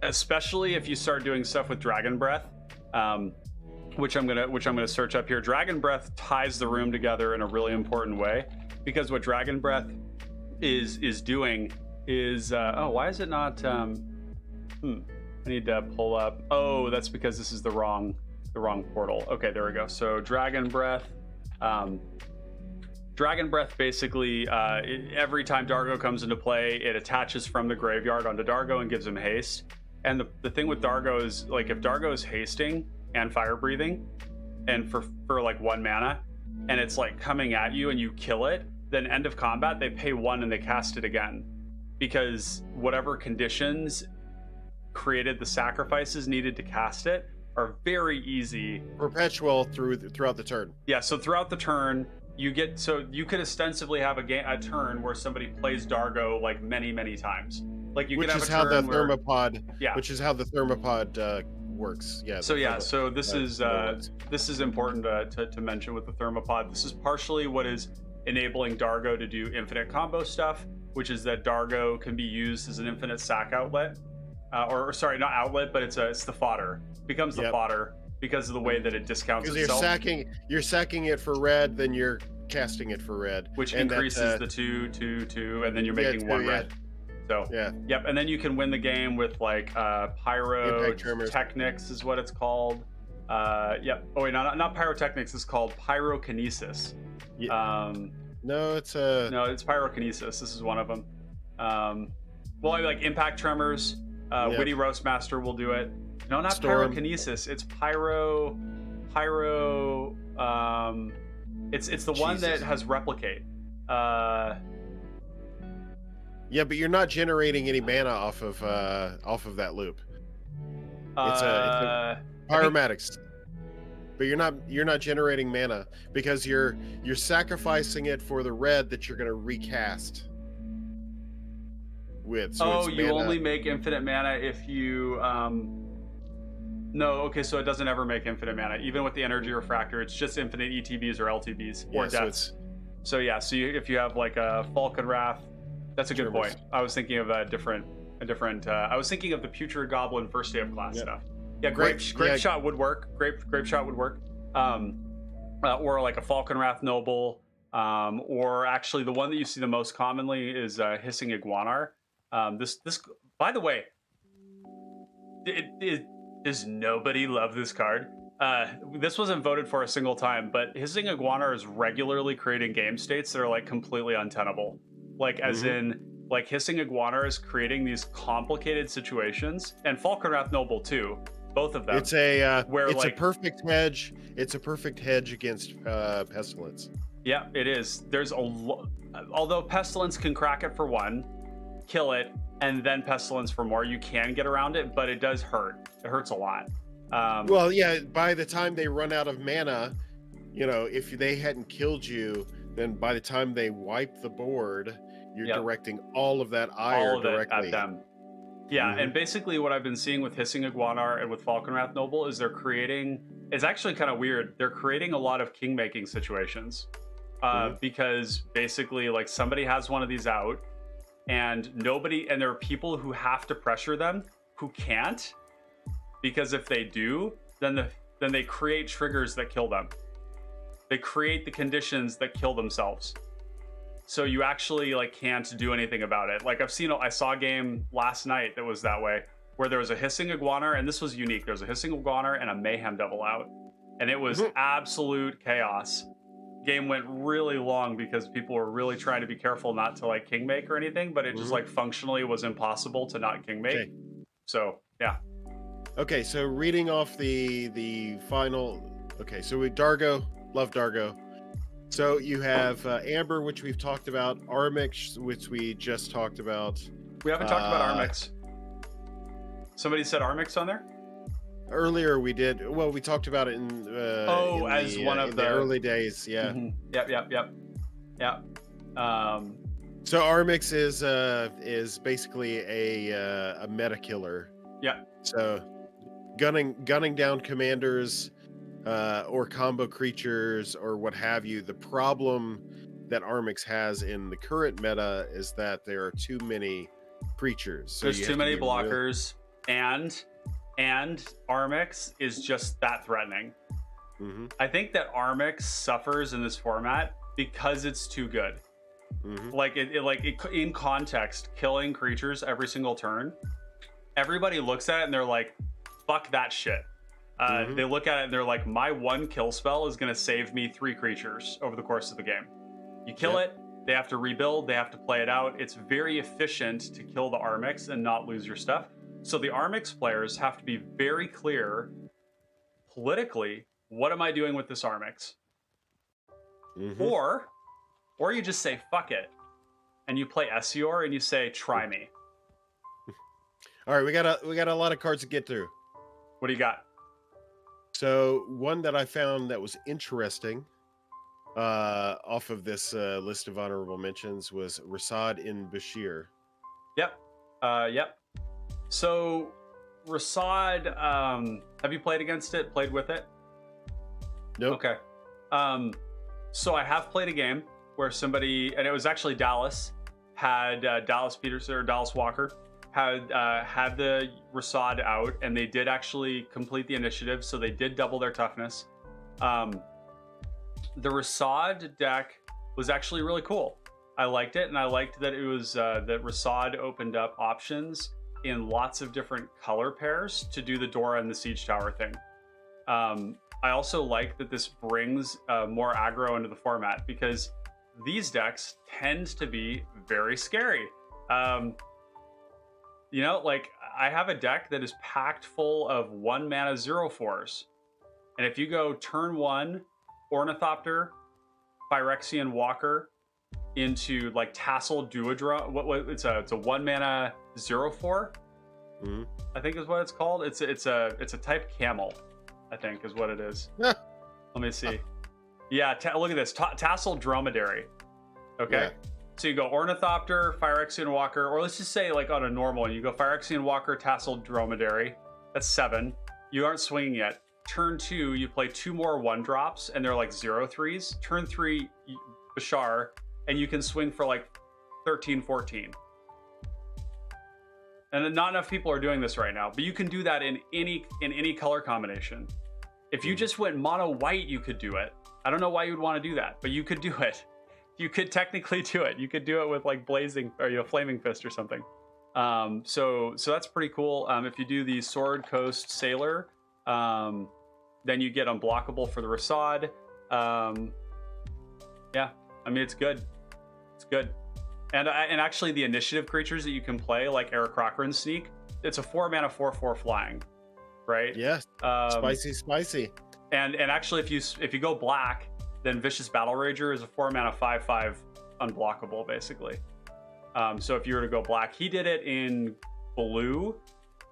especially if you start doing stuff with Dragon Breath, which I'm gonna search up here. Dragon Breath ties the room together in a really important way because what Dragon Breath is doing is why is it not I need to pull up. Oh, that's because this is the wrong portal. Okay, there we go. So Dragon Breath basically every time Dargo comes into play, it attaches from the graveyard onto Dargo and gives him haste. And the thing with Dargo is, like, if Dargo is hasting and fire breathing and for like 1 mana and it's like coming at you and you kill it, then end of combat they pay 1 and they cast it again. Because whatever conditions created the sacrifices needed to cast it are very easy. Perpetual throughout the turn. Yeah, so throughout the turn, you could ostensibly have a turn where somebody plays Dargo like many times. Like you could have a turn which is how the thermopod works. Yeah. So this is important to mention with the thermopod. This is partially what is enabling Dargo to do infinite combo stuff, which is that Dargo can be used as an infinite sack outlet, or sorry, not outlet, but it's the fodder. It becomes the fodder because of the way that it discounts itself. Because you're sacking it for red, then you're casting it for red, which increases the 2, and then you're making 1 red. So yep, and then you can win the game with like pyrotechnics is what it's called. Yep. Oh wait, not pyrotechnics. It's called pyrokinesis. No, it's pyrokinesis. This is one of them. Well, like impact tremors. Witty Roastmaster will do it. No, not Storm. Pyrokinesis. It's pyro. It's the one that has replicate. Yeah, but you're not generating any mana off of that loop. It's a pyromatics. But you're not generating mana because you're sacrificing it for the red that you're going to recast with. So you only make infinite mana if you no, okay, so it doesn't ever make infinite mana. Even with the energy refractor, it's just infinite ETBs or LTBs or deaths. So if you have like a Falcon Wrath, that's a good point. I was thinking of a different I was thinking of the Putrid Goblin first day of class stuff. Yeah, grape shot would work. Grape shot would work. Or like a Falcon Wrath Noble. Or actually the one that you see the most commonly is Hissing Iguanar. This by the way, does nobody love this card? This wasn't voted for a single time, but Hissing Iguanar is regularly creating game states that are like completely untenable. Like as in, like Hissing Iguanar is creating these complicated situations, and Falcon Wrath Noble too, both of them. It's a where it's like a perfect hedge. It's a perfect hedge against pestilence. yeah, it is. There's although pestilence can crack it for one, kill it, and then pestilence for more. You can get around it, but it does hurt. It hurts a lot. Well, yeah. By the time they run out of mana, you know, if they hadn't killed you, then by the time they wipe the board, you're directing all of that ire directly at them. Yeah, and basically what I've been seeing with Hissing Iguanar and with Falconwrath Noble is they're creating, it's actually kind of weird, they're creating a lot of king-making situations. Because basically, like, somebody has one of these out, and there are people who have to pressure them who can't, because if they do, then they create triggers that kill them. They create the conditions that kill themselves. So you actually like can't do anything about it. Like I saw a game last night that was that way, where there was a Hissing Iguanar, and this was unique. There was a Hissing Iguanar and a Mayhem Devil out, and it was absolute chaos. Game went really long because people were really trying to be careful not to like king make or anything, but it just like functionally was impossible to not king make. So yeah. Okay, so reading off the final. Okay, so we Dargo, love Dargo. So you have Amber, which we've talked about, Armix, which we just talked about. We haven't talked about Armix. Somebody said Armix on there? Earlier we did. Well, we talked about it in as one of the early days. Yeah. Yep. So Armix is basically a meta killer. Yeah. So gunning down commanders or combo creatures or what have you. The problem that Armix has in the current meta is that there are too many creatures. So there's too many blockers, and Armix is just that threatening. I think that Armix suffers in this format because it's too good. Like in context, killing creatures every single turn, everybody looks at it and they're like, fuck that shit. They look at it and they're like, my one kill spell is going to save me 3 creatures over the course of the game. You kill it, they have to rebuild, they have to play it out. It's very efficient to kill the Armix and not lose your stuff. So the Armix players have to be very clear politically, what am I doing with this Armix? Or you just say, fuck it. And you play Essior and you say, try me. All right, we got a lot of cards to get through. What do you got? So one that I found that was interesting off of this list of honorable mentions was Rasad in Bashir. Yep. So Rasad, have you played against it? Played with it? Nope. Okay. So I have played a game where somebody, and it was actually Dallas, had Dallas Peterson or Dallas Walker had the Rasad out, and they did actually complete the initiative, so they did double their toughness. The Rasad deck was actually really cool. I liked it, and I liked that it was that Rasad opened up options in lots of different color pairs to do the Dora and the Siege Tower thing. I also like that this brings more aggro into the format, because these decks tend to be very scary. You know, like, I have a deck that is packed full of 1 mana 0/4s. And if you go turn 1, Ornithopter, Phyrexian Walker into like Tassel Duodrome, it's a 1 mana 0/4, I think is what it's called. It's a type camel, I think is what it is. Let me see. Yeah, look at this, Tassel Dromedary. Okay. Yeah. So you go Ornithopter, Phyrexian Walker, or let's just say like on a normal, you go Phyrexian Walker, Tassel Dromedary. That's 7. You aren't swinging yet. Turn 2, you play 2 more 1-drops, and they're like 0/3s. Turn 3, Bashar, and you can swing for like 13, 14. And not enough people are doing this right now, but you can do that in any color combination. If you just went mono white, you could do it. I don't know why you would want to do that, but you could do it. You could technically do it. You could do it with like blazing or flaming fist or something. So that's pretty cool. If you do the Sword Coast Sailor, then you get unblockable for the Rasad. Yeah, I mean, it's good. It's good. And actually the initiative creatures that you can play, like Aarakocra Sneak, it's a 4 mana 4/4 flying. right? Yes. Spicy. And actually, if you go black, then Vicious Battlerager is a 4-mana 5/5 unblockable, basically. So if you were to go black, he did it in blue,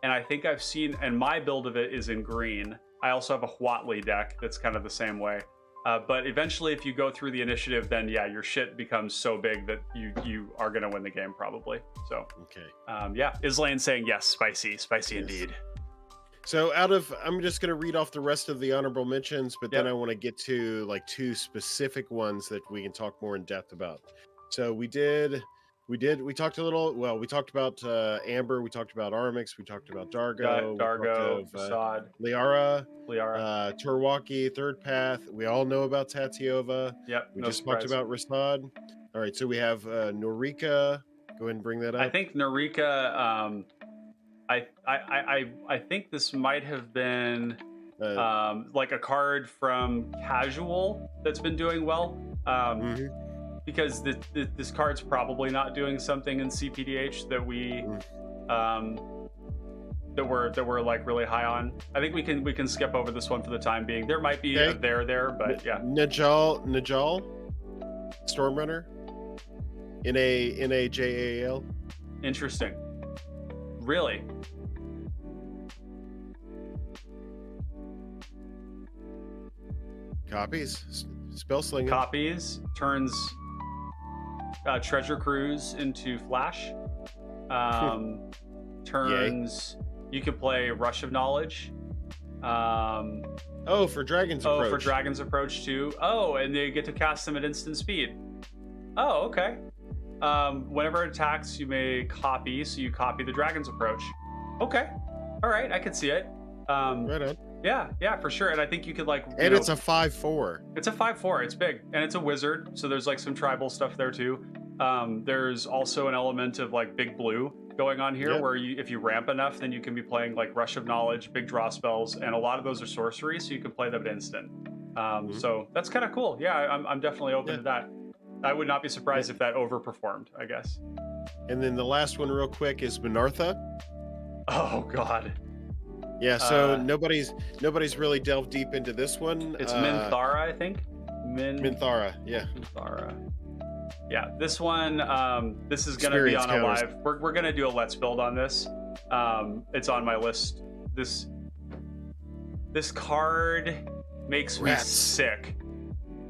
and I think I've seen, and my build of it is in green. I also have a WotC deck that's kind of the same way. But eventually, if you go through the initiative, then yeah, your shit becomes so big that you are going to win the game probably. So okay, yeah, Islane saying yes, spicy indeed. So I'm just going to read off the rest of the honorable mentions, but then I want to get to like 2 specific ones that we can talk more in depth about. So we talked a little, well, we talked about Amber, we talked about Armix, we talked about Dargo, Facade, Liara, Turwaki, Third Path. We all know about Tatiova. Yep. We just talked about Rasad. All right, so we have Norika. Go ahead and bring that up. I think Norika, I think this might have been like a card from Casual that's been doing well. Because this card's probably not doing something in cPDH that that we're like really high on. I think we can skip over this one for the time being. There might be a there, but yeah. Najal, Stormrunner, NAJAL. Interesting. Really? Copies. Spell slinging. Copies. Turns Treasure Cruise into Flash. Turns. You could play Rush of Knowledge. For Dragon's Approach. Oh, for Dragon's Approach too. Oh, and they get to cast them at instant speed. Oh, okay. Whenever it attacks, you may copy. So you copy the Dragon's Approach. Okay. All right, I can see it. Right on. Yeah, for sure. And I think you could like. And it's a 5/4. It's a 5/4. It's big, and it's a wizard. So there's like some tribal stuff there too. There's also an element of like big blue going on here, where if you ramp enough, then you can be playing like Rush of Knowledge, big draw spells, and a lot of those are sorceries, so you can play them at instant. So that's kind of cool. Yeah, I'm definitely open to that. I would not be surprised if that overperformed, I guess. And then the last one real quick is Minartha. Oh God. Yeah, so nobody's really delved deep into this one. It's Minthara, I think. Minthara, yeah. Minthara. Yeah, this one, this is going to be on a live. We're going to do a Let's Build on this. It's on my list. This card makes me sick.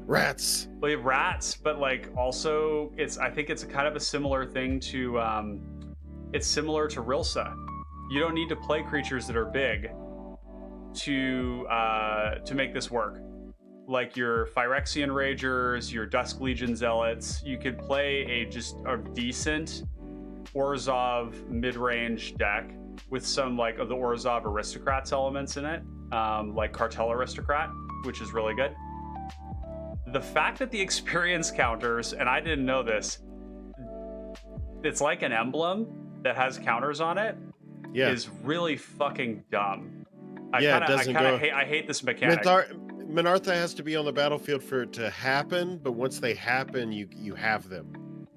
Rats. Well, you have rats, but like also I think it's a kind of a similar thing to it's similar to Rilsa. You don't need to play creatures that are big to make this work. Like your Phyrexian Ragers, your Dusk Legion Zealots, you could play a decent Orzhov mid-range deck with some like of the Orzhov Aristocrats elements in it, like Cartel Aristocrat, which is really good. The fact that the experience counters, and I didn't know this, it's like an emblem that has counters on it, is really fucking dumb. I hate this mechanic. Minartha has to be on the battlefield for it to happen, but once they happen, you have them.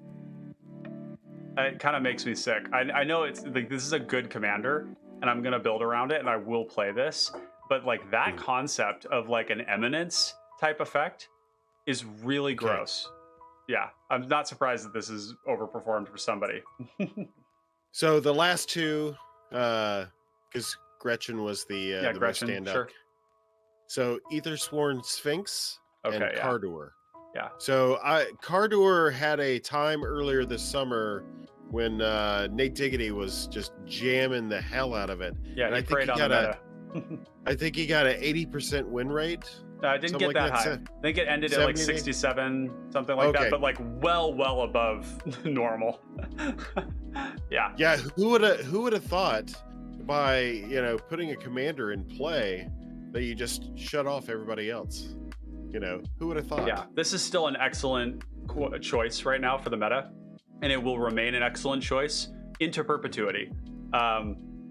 It kind of makes me sick. I know it's like this is a good commander, and I'm gonna build around it, and I will play this. But like that concept of like an eminence type effect is really gross. Yeah, I'm not surprised that this is overperformed for somebody. So the last two, because Gretchen was the most standout. Sure. So Aethersworn Sphinx and Cardour. Yeah. So Cardour had a time earlier this summer when Nate Diggity was just jamming the hell out of it. Yeah, I think he got I think he got an 80% win rate. I didn't get that high. I think it ended at like 67, something like that, but like well above normal. Yeah. Yeah, who would have thought by, putting a commander in play that you just shut off everybody else? Who would have thought? Yeah, this is still an excellent choice right now for the meta, and it will remain an excellent choice into perpetuity.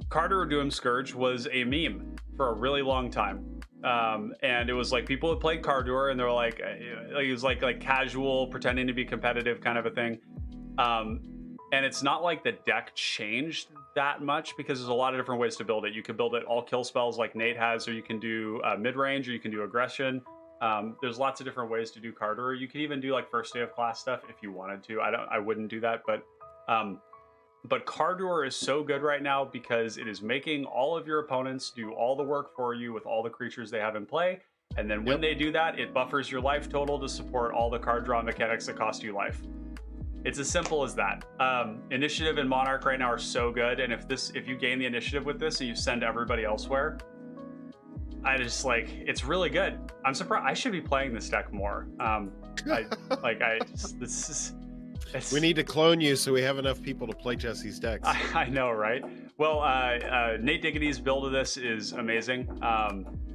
Carter Doom Scourge was a meme for a really long time. And it was like people had played Cardour and they were like it was like casual pretending to be competitive kind of a thing. And it's not like the deck changed that much because there's a lot of different ways to build it. You can build it all kill spells like Nate has, or you can do mid-range, or you can do aggression. There's lots of different ways to do card order. You can even do like first day of class stuff if you wanted to. I wouldn't do that, but card order is so good right now because it is making all of your opponents do all the work for you with all the creatures they have in play. And then when they do that, it buffers your life total to support all the card draw mechanics that cost you life. It's as simple as that. Initiative and Monarch right now are so good, and if you gain the initiative with this and you send everybody elsewhere, it's really good. I'm surprised. I should be playing this deck more. We need to clone you so we have enough people to play Jesse's decks. I know, right? Well, Nate Diggity's build of this is amazing.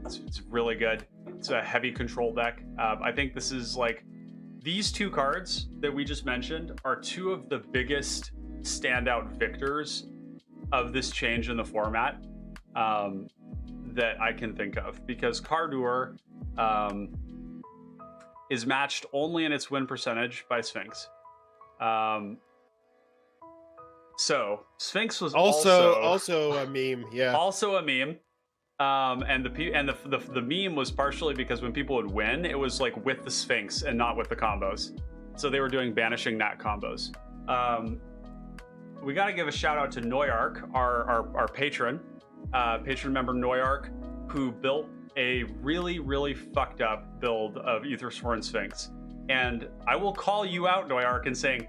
It's really good. It's a heavy control deck. I think this is like, these two cards that we just mentioned are two of the biggest standout victors of this change in the format that I can think of, because Cardoor is matched only in its win percentage by Sphinx. So Sphinx was also a meme, yeah. Also a meme. And the meme was partially because when people would win, it was like with the Sphinx and not with the combos. So they were doing banishing Nat combos. We got to give a shout out to Noyark, our patron member Noyark, who built a really, really fucked up build of Aethersworn Sphinx. And I will call you out, Noyark, and saying,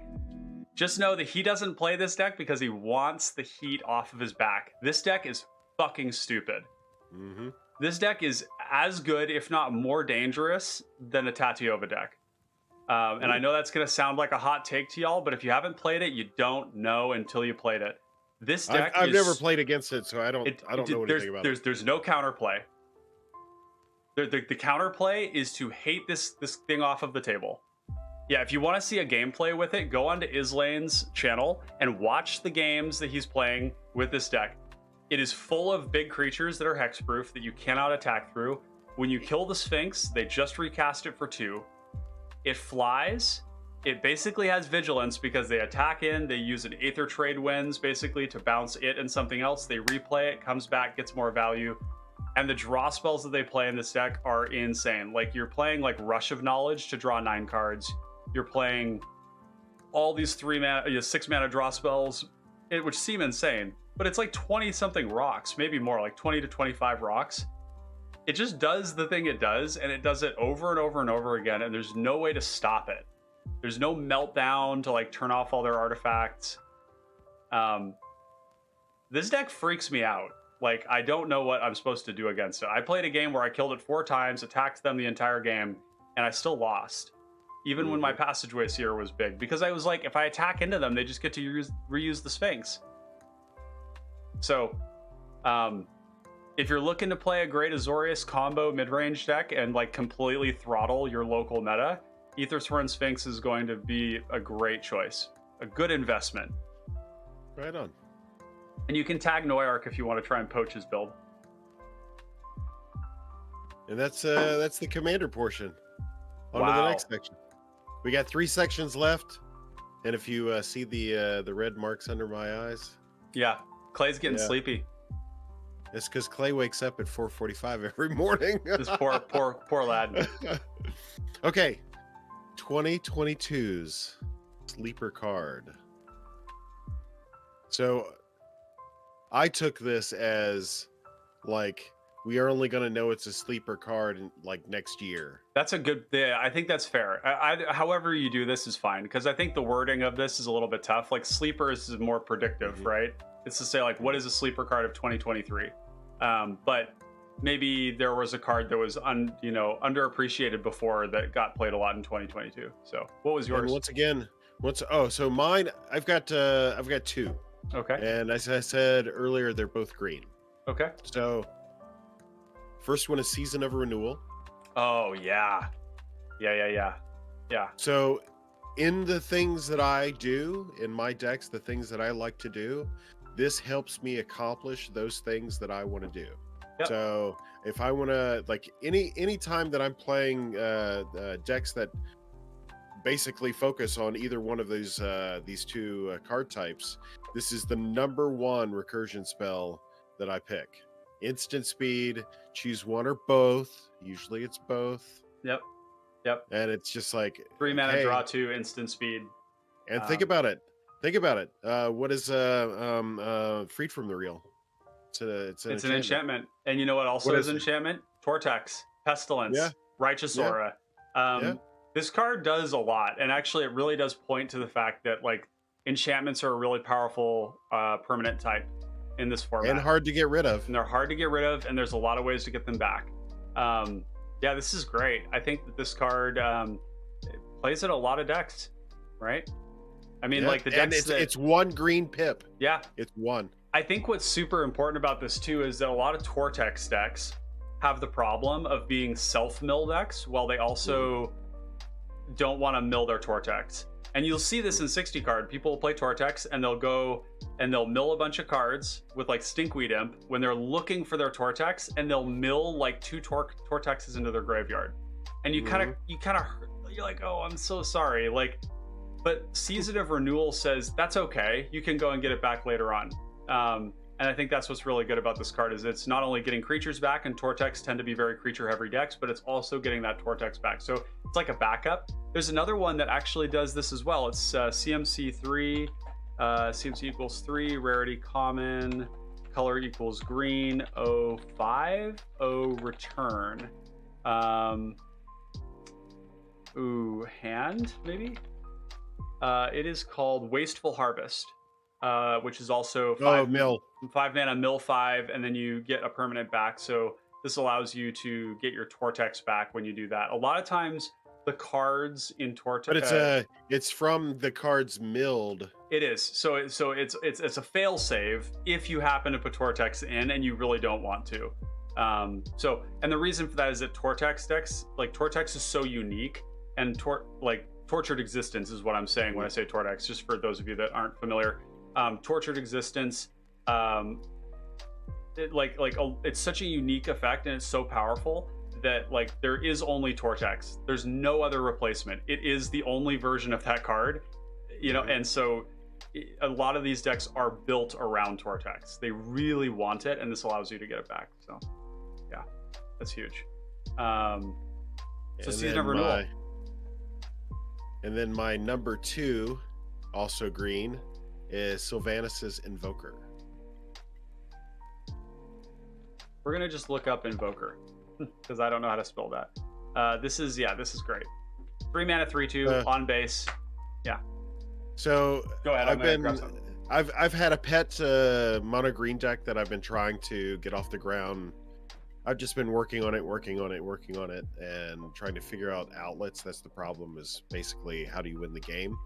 just know that he doesn't play this deck because he wants the heat off of his back. This deck is fucking stupid. Mm-hmm. This deck is as good, if not more dangerous, than a Tatiova deck. And I know that's going to sound like a hot take to y'all, but if you haven't played it, you don't know until you played it. This deck I've never played against it, so I don't know anything about it. There's no counterplay. The counterplay is to hate this thing off of the table. Yeah, if you want to see a gameplay with it, go onto Islane's channel and watch the games that he's playing with this deck. It is full of big creatures that are hexproof that you cannot attack through. When you kill the Sphinx, they just recast it for 2. It flies. It basically has vigilance because they attack in, they use an Aether Trade Winds basically to bounce it and something else. They replay it, comes back, gets more value. And the draw spells that they play in this deck are insane. Like, you're playing like Rush of Knowledge to draw 9 cards. You're playing all these 6 mana draw spells, which seem insane. But it's like 20 something rocks, maybe more, like 20 to 25 rocks. It just does the thing it does, and it does it over and over and over again, and there's no way to stop it. There's no meltdown to like turn off all their artifacts. This deck freaks me out. Like, I don't know what I'm supposed to do against it. I played a game where I killed it 4 times, attacked them the entire game, and I still lost. Even when my Passageway Seer was big, because I was like, if I attack into them, they just get to reuse the Sphinx. So, if you're looking to play a great Azorius combo mid-range deck and like completely throttle your local meta, Aethersworn Sphinx is going to be a great choice, a good investment. Right on. And you can tag Noyark if you want to try and poach his build. And that's the commander portion. On to the next section. We got 3 sections left, and if you see the red marks under my eyes, yeah, Clay's getting sleepy. It's because Clay wakes up at 4:45 every morning. This poor lad. Okay, 2022's sleeper card. So I took this as like, we are only going to know it's a sleeper card in, like, next year. That's a good, yeah, I think that's fair. However you do this is fine, because I think the wording of this is a little bit tough. Like, sleepers is more predictive, right? It's to say, like, what is a sleeper card of 2023? But maybe there was a card that was underappreciated before that got played a lot in 2022. So what was yours? And so mine, I've got 2. Okay. And as I said earlier, they're both green. Okay. So first one is Season of Renewal. Oh, yeah. Yeah. So in the things that I do in my decks, the things that I like to do, this helps me accomplish those things that I want to do. Yep. So if I want to, like, any time that I'm playing decks that basically focus on either one of these two card types, this is the #1 recursion spell that I pick. Instant speed, choose one or both. Usually it's both. Yep. And it's just like 3 mana, draw 2, instant speed. And think about it. What is Freed from the Real? It's an enchantment. And you know what also is enchantment? Tortex, Pestilence, Righteous Aura. This card does a lot, and actually it really does point to the fact that like enchantments are a really powerful permanent type in this format. And hard to get rid of. And they're hard to get rid of, and there's a lot of ways to get them back. Yeah, this is great. I think that this card plays in a lot of decks, right? I mean, like the decks it's one green pip. Yeah. It's one. I think what's super important about this too is that a lot of Tortex decks have the problem of being self-mill decks while they also don't want to mill their Tortex. And you'll see this in 60 card. People will play Tortex and they'll go and they'll mill a bunch of cards with like Stinkweed Imp when they're looking for their Tortex, and they'll mill like 2 Tortexes into their graveyard. And you kind of you're like, oh, I'm so sorry. Like, but Season of Renewal says that's okay. You can go and get it back later on. And I think that's what's really good about this card is it's not only getting creatures back, and Tortex tend to be very creature-heavy decks, but it's also getting that Tortex back. So it's like a backup. There's another one that actually does this as well. It's CMC 3, CMC equals 3, rarity common, color equals green, 05, return. Hand, maybe? It is called Wasteful Harvest. Which is also 5 mana, mill 5, and then you get a permanent back. So this allows you to get your Tortex back when you do that. A lot of times the cards in Tortex, but it's from the cards milled. It is. So it's a fail save if you happen to put Tortex in and you really don't want to. And the reason for that is that Tortex decks, like Tortex is so unique, and Tortured Existence is what I'm saying when I say Tortex, just for those of you that aren't familiar. Tortured Existence, it's such a unique effect, and it's so powerful that like there is only Tortex. There's no other replacement. It is the only version of that card, and so a lot of these decks are built around Tortex. They really want it, and this allows you to get it back. So yeah, that's huge. So Season of Renewal. And then my #2, also green, is Sylvanas' Invoker. We're gonna just look up Invoker because I don't know how to spell that. This is great. 3 mana, 3/2 on base. Yeah. So go ahead. I've had a pet mono green deck that I've been trying to get off the ground. I've just been working on it, and trying to figure out outlets. That's the problem, is basically how do you win the game.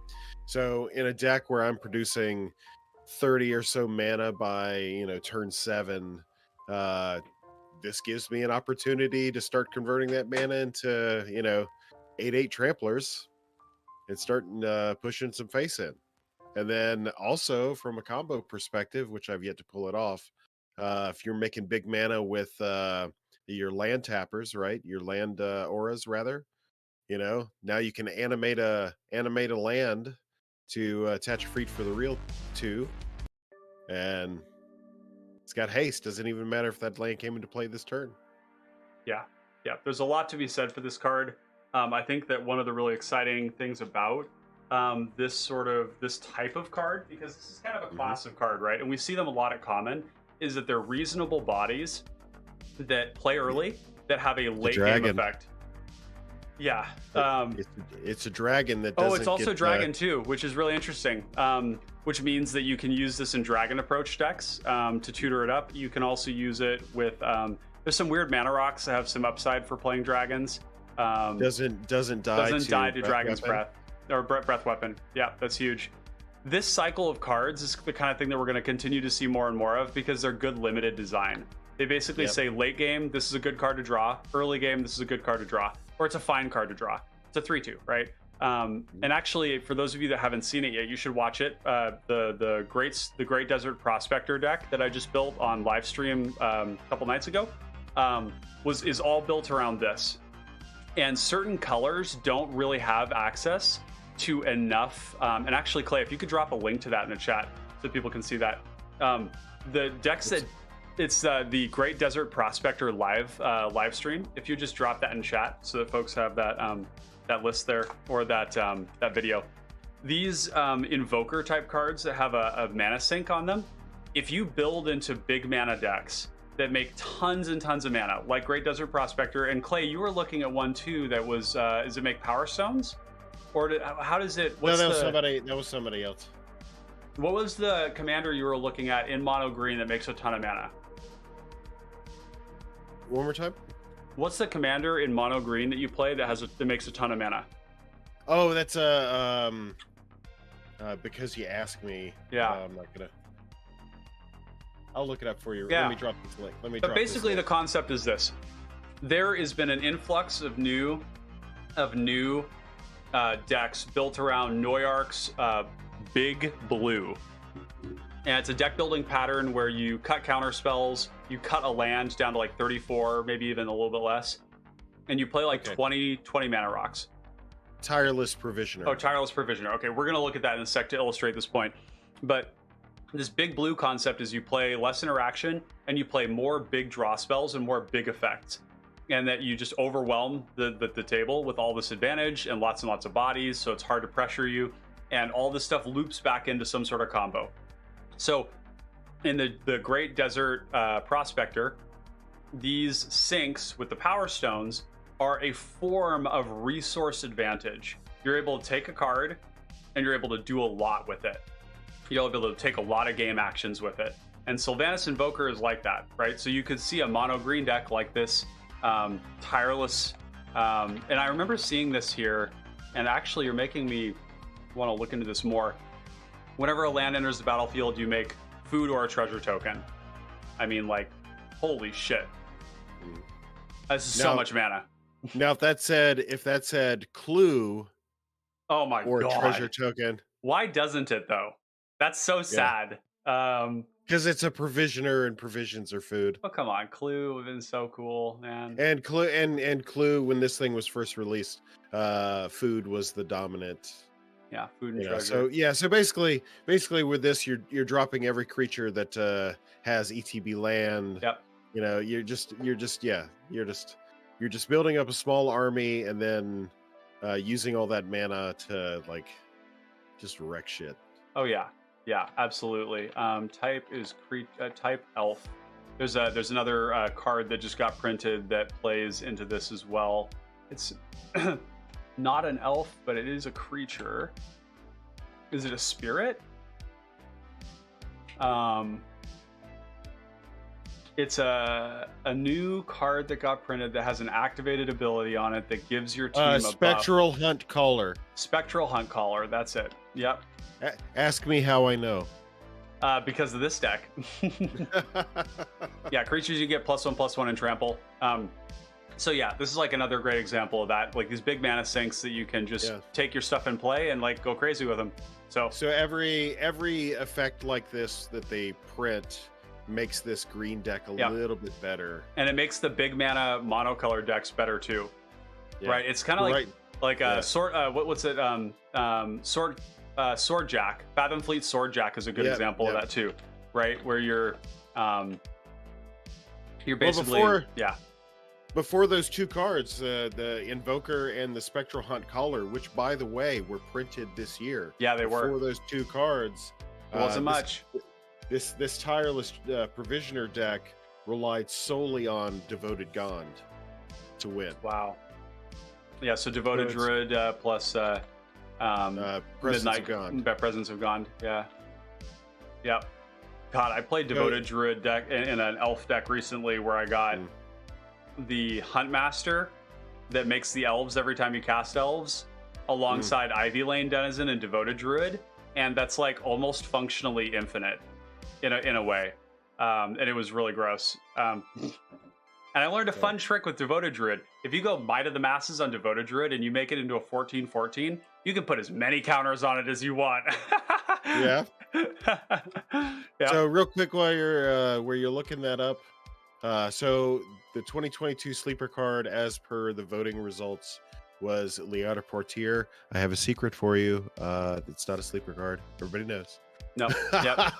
So in a deck where I'm producing 30 or so mana by turn 7, this gives me an opportunity to start converting that mana into 8/8 tramplers and start pushing some face in. And then also from a combo perspective, which I've yet to pull it off, if you're making big mana with your land tappers, right? Your land auras, rather. Now you can animate a land to attach a Freed for the Real 2, and it's got haste. Doesn't even matter if that land came into play this turn. Yeah. There's a lot to be said for this card. I think that one of the really exciting things about this type of card, because this is kind of a class of card, right? And we see them a lot at Common, is that they're reasonable bodies that play early that have a late game effect. Yeah. It's a dragon that doesn't it's also dragon too, which is really interesting. Which means that you can use this in dragon approach decks to tutor it up. You can also use it with there's some weird mana rocks that have some upside for playing dragons. Doesn't die to Dragon's Breath or Breath Weapon. Yeah, that's huge. This cycle of cards is the kind of thing that we're going to continue to see more and more of, because they're good limited design. They basically say late game, this is a good card to draw. Early game, this is a good card to draw. Or it's a fine card to draw. It's a 3/2, right? And actually, for those of you that haven't seen it yet, you should watch it. The Great Desert Prospector deck that I just built on live stream a couple nights ago is all built around this. and certain colors don't really have access to enough. And actually, Clay, if you could drop a link to that in the chat so people can see that. The decks that it's the Great Desert Prospector live stream. If you just drop that in chat so that folks have that that list there, or that that video. These invoker type cards that have a mana sink on them, if you build into big mana decks that make tons and tons of mana, like Great Desert Prospector, and Clay, you were looking at one too that was, does it make Power Stones? Or how does it? No, that was somebody else. What was the commander you were looking at in mono green that makes a ton of mana? One more time. What's the commander in mono green that you play that makes a ton of mana? Oh, that's because you asked me. Yeah. I'm not gonna. I'll look it up for you. Yeah. Let me drop this link. But basically, the concept is this: there has been an influx of new decks built around Noyark's Big Blue. And it's a deck building pattern where you cut counter spells, you cut a land down to like 34, maybe even a little bit less, and you play like 20 mana rocks. Tireless Provisioner. Oh, Tireless Provisioner. Okay, we're going to look at that in a sec to illustrate this point. But this Big Blue concept is you play less interaction and you play more big draw spells and more big effects. And that you just overwhelm the table with all this advantage and lots of bodies, so it's hard to pressure you. And all this stuff loops back into some sort of combo. So in the Great Desert Prospector, these sinks with the Power Stones are a form of resource advantage. You're able to take a card and you're able to do a lot with it. You're able to take a lot of game actions with it. And Sylvanas Invoker is like that, right? So you could see a mono green deck like this, Tireless. And I remember seeing this here, and actually you're making me want to look into this more. Whenever a land enters the battlefield, you make food or a treasure token. I mean, like, holy shit. That's so much mana. Now, if that said clue, oh my or god, treasure token, why doesn't it though? That's so sad. Because it's a provisioner, and provisions are food. Oh come on, Clue would have been so cool, man. And Clue, when this thing was first released, food was the dominant. Yeah, food and treasure. So basically with this, you're dropping every creature that has ETB land. Yep. You know, you're just building up a small army and then using all that mana to like just wreck shit. Oh yeah, absolutely. Type is type elf. There's another card that just got printed that plays into this as well. It's not an elf, but it is a creature. Is it a spirit? It's a new card that got printed that has an activated ability on it that gives your team a Spectral buff. Hunt Caller. Spectral Hunt Caller, that's it. Yep. Ask me how I know. Because of this deck. Yeah, creatures you get +1/+1 and trample. So yeah, this is like another great example of that. Like these big mana sinks that you can just take your stuff and play and like go crazy with them. So every effect like this that they print makes this green deck a little bit better. And it makes the big mana monocolor decks better too. Yeah. Right? It's kind of like a sword. What's it? Sword Jack. Fathom Fleet Sword Jack is a good example of that too. Right? Where you're basically Before those two cards, the Invoker and the Spectral Hunt Caller, which by the way were printed this year. Yeah, they were. Before those two cards, it wasn't much. This tireless Provisioner deck relied solely on Devoted Gond to win. Wow. Yeah, so Devoted Druid plus Presence of Gond. Presence of Gond. Yeah. Yep. God, I played Devoted Druid deck in an elf deck recently where I got the Huntmaster that makes the elves every time you cast elves alongside Ivy Lane Denizen and Devoted Druid, and that's like almost functionally infinite in a way, and it was really gross. And I learned a fun trick with Devoted Druid. If you go Might of the Masses on Devoted Druid and you make it into a 14/14, you can put as many counters on it as you want. Yeah. So real quick, while you're looking that up, So the 2022 sleeper card, as per the voting results, was Leona Portier. I have a secret for you. It's not a sleeper card. Everybody knows. No. Yep.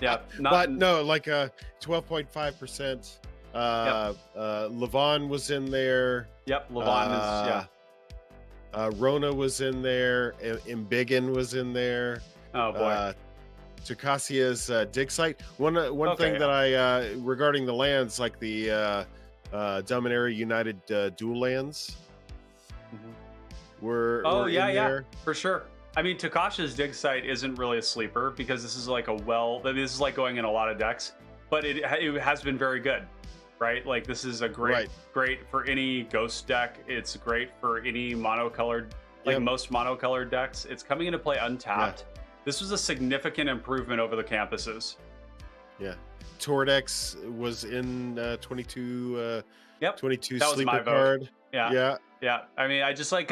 Yep. But no, like 12.5%. Levon was in there. Yep. Levon is Rona was in there. Embiggen was in there. Oh boy. Tucasia's dig site. One thing that I regarding the lands, like the Dominaria United dual lands, were in there. For sure. I mean, Takasha's dig site isn't really a sleeper because this is like this is like going in a lot of decks, but it has been very good, right? Like this is a great for any ghost deck. It's great for any monocolored, like most monocolored decks. It's coming into play untapped. Yeah. This was a significant improvement over the campuses. Yeah. Tordex was in 22 that sleeper card. Yeah. I mean, I just like,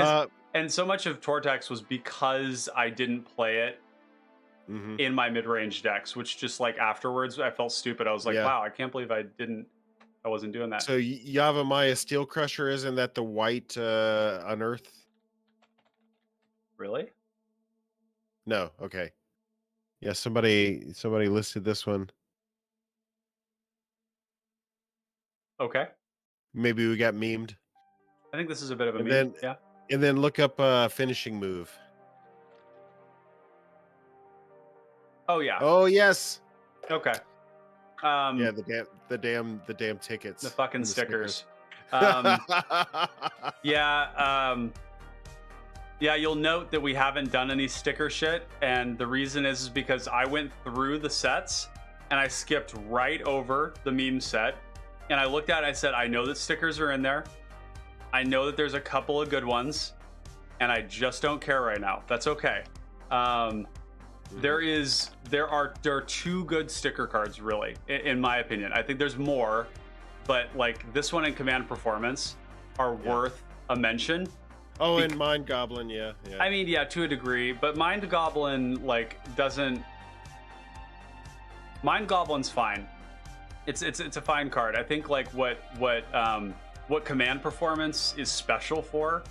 and so much of Tortex was because I didn't play it in my mid-range decks, which just like afterwards I felt stupid. I was like, wow, I can't believe I wasn't doing that. So Yavimaya Steel Crusher, isn't that the white Unearth? Really? No, okay. Yeah, somebody listed this one. Okay. Maybe we got memed. I think this is a bit of a meme. Yeah. And then look up finishing move. Oh yeah. Oh yes. Okay. Yeah, the damn tickets. The fucking stickers. Yeah, you'll note that we haven't done any sticker shit, and the reason is because I went through the sets and I skipped right over the meme set, and I looked at it and I said, I know that stickers are in there. I know that there's a couple of good ones, and I just don't care right now. That's okay. There are two good sticker cards, really, in my opinion. I think there's more, but like this one and Command Performance are worth a mention. Oh, and Mind Goblin, yeah. I mean, yeah, to a degree, but Mind Goblin Mind Goblin's fine. It's a fine card. I think like what Command Performance is special for,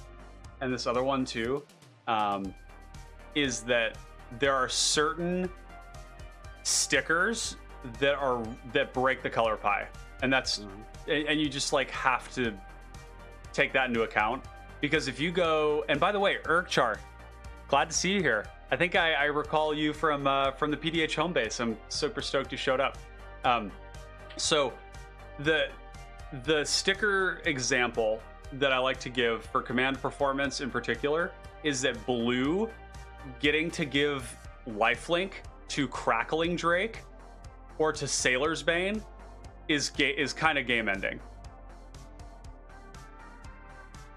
and this other one too, is that there are certain stickers that break the color pie, and that's and you just like have to take that into account. Because if you go, and by the way, Urkchar, glad to see you here. I think I recall you from the PDH home base. I'm super stoked you showed up. So the sticker example that I like to give for Command Performance in particular is that blue getting to give lifelink to Crackling Drake or to Sailor's Bane is kind of game ending.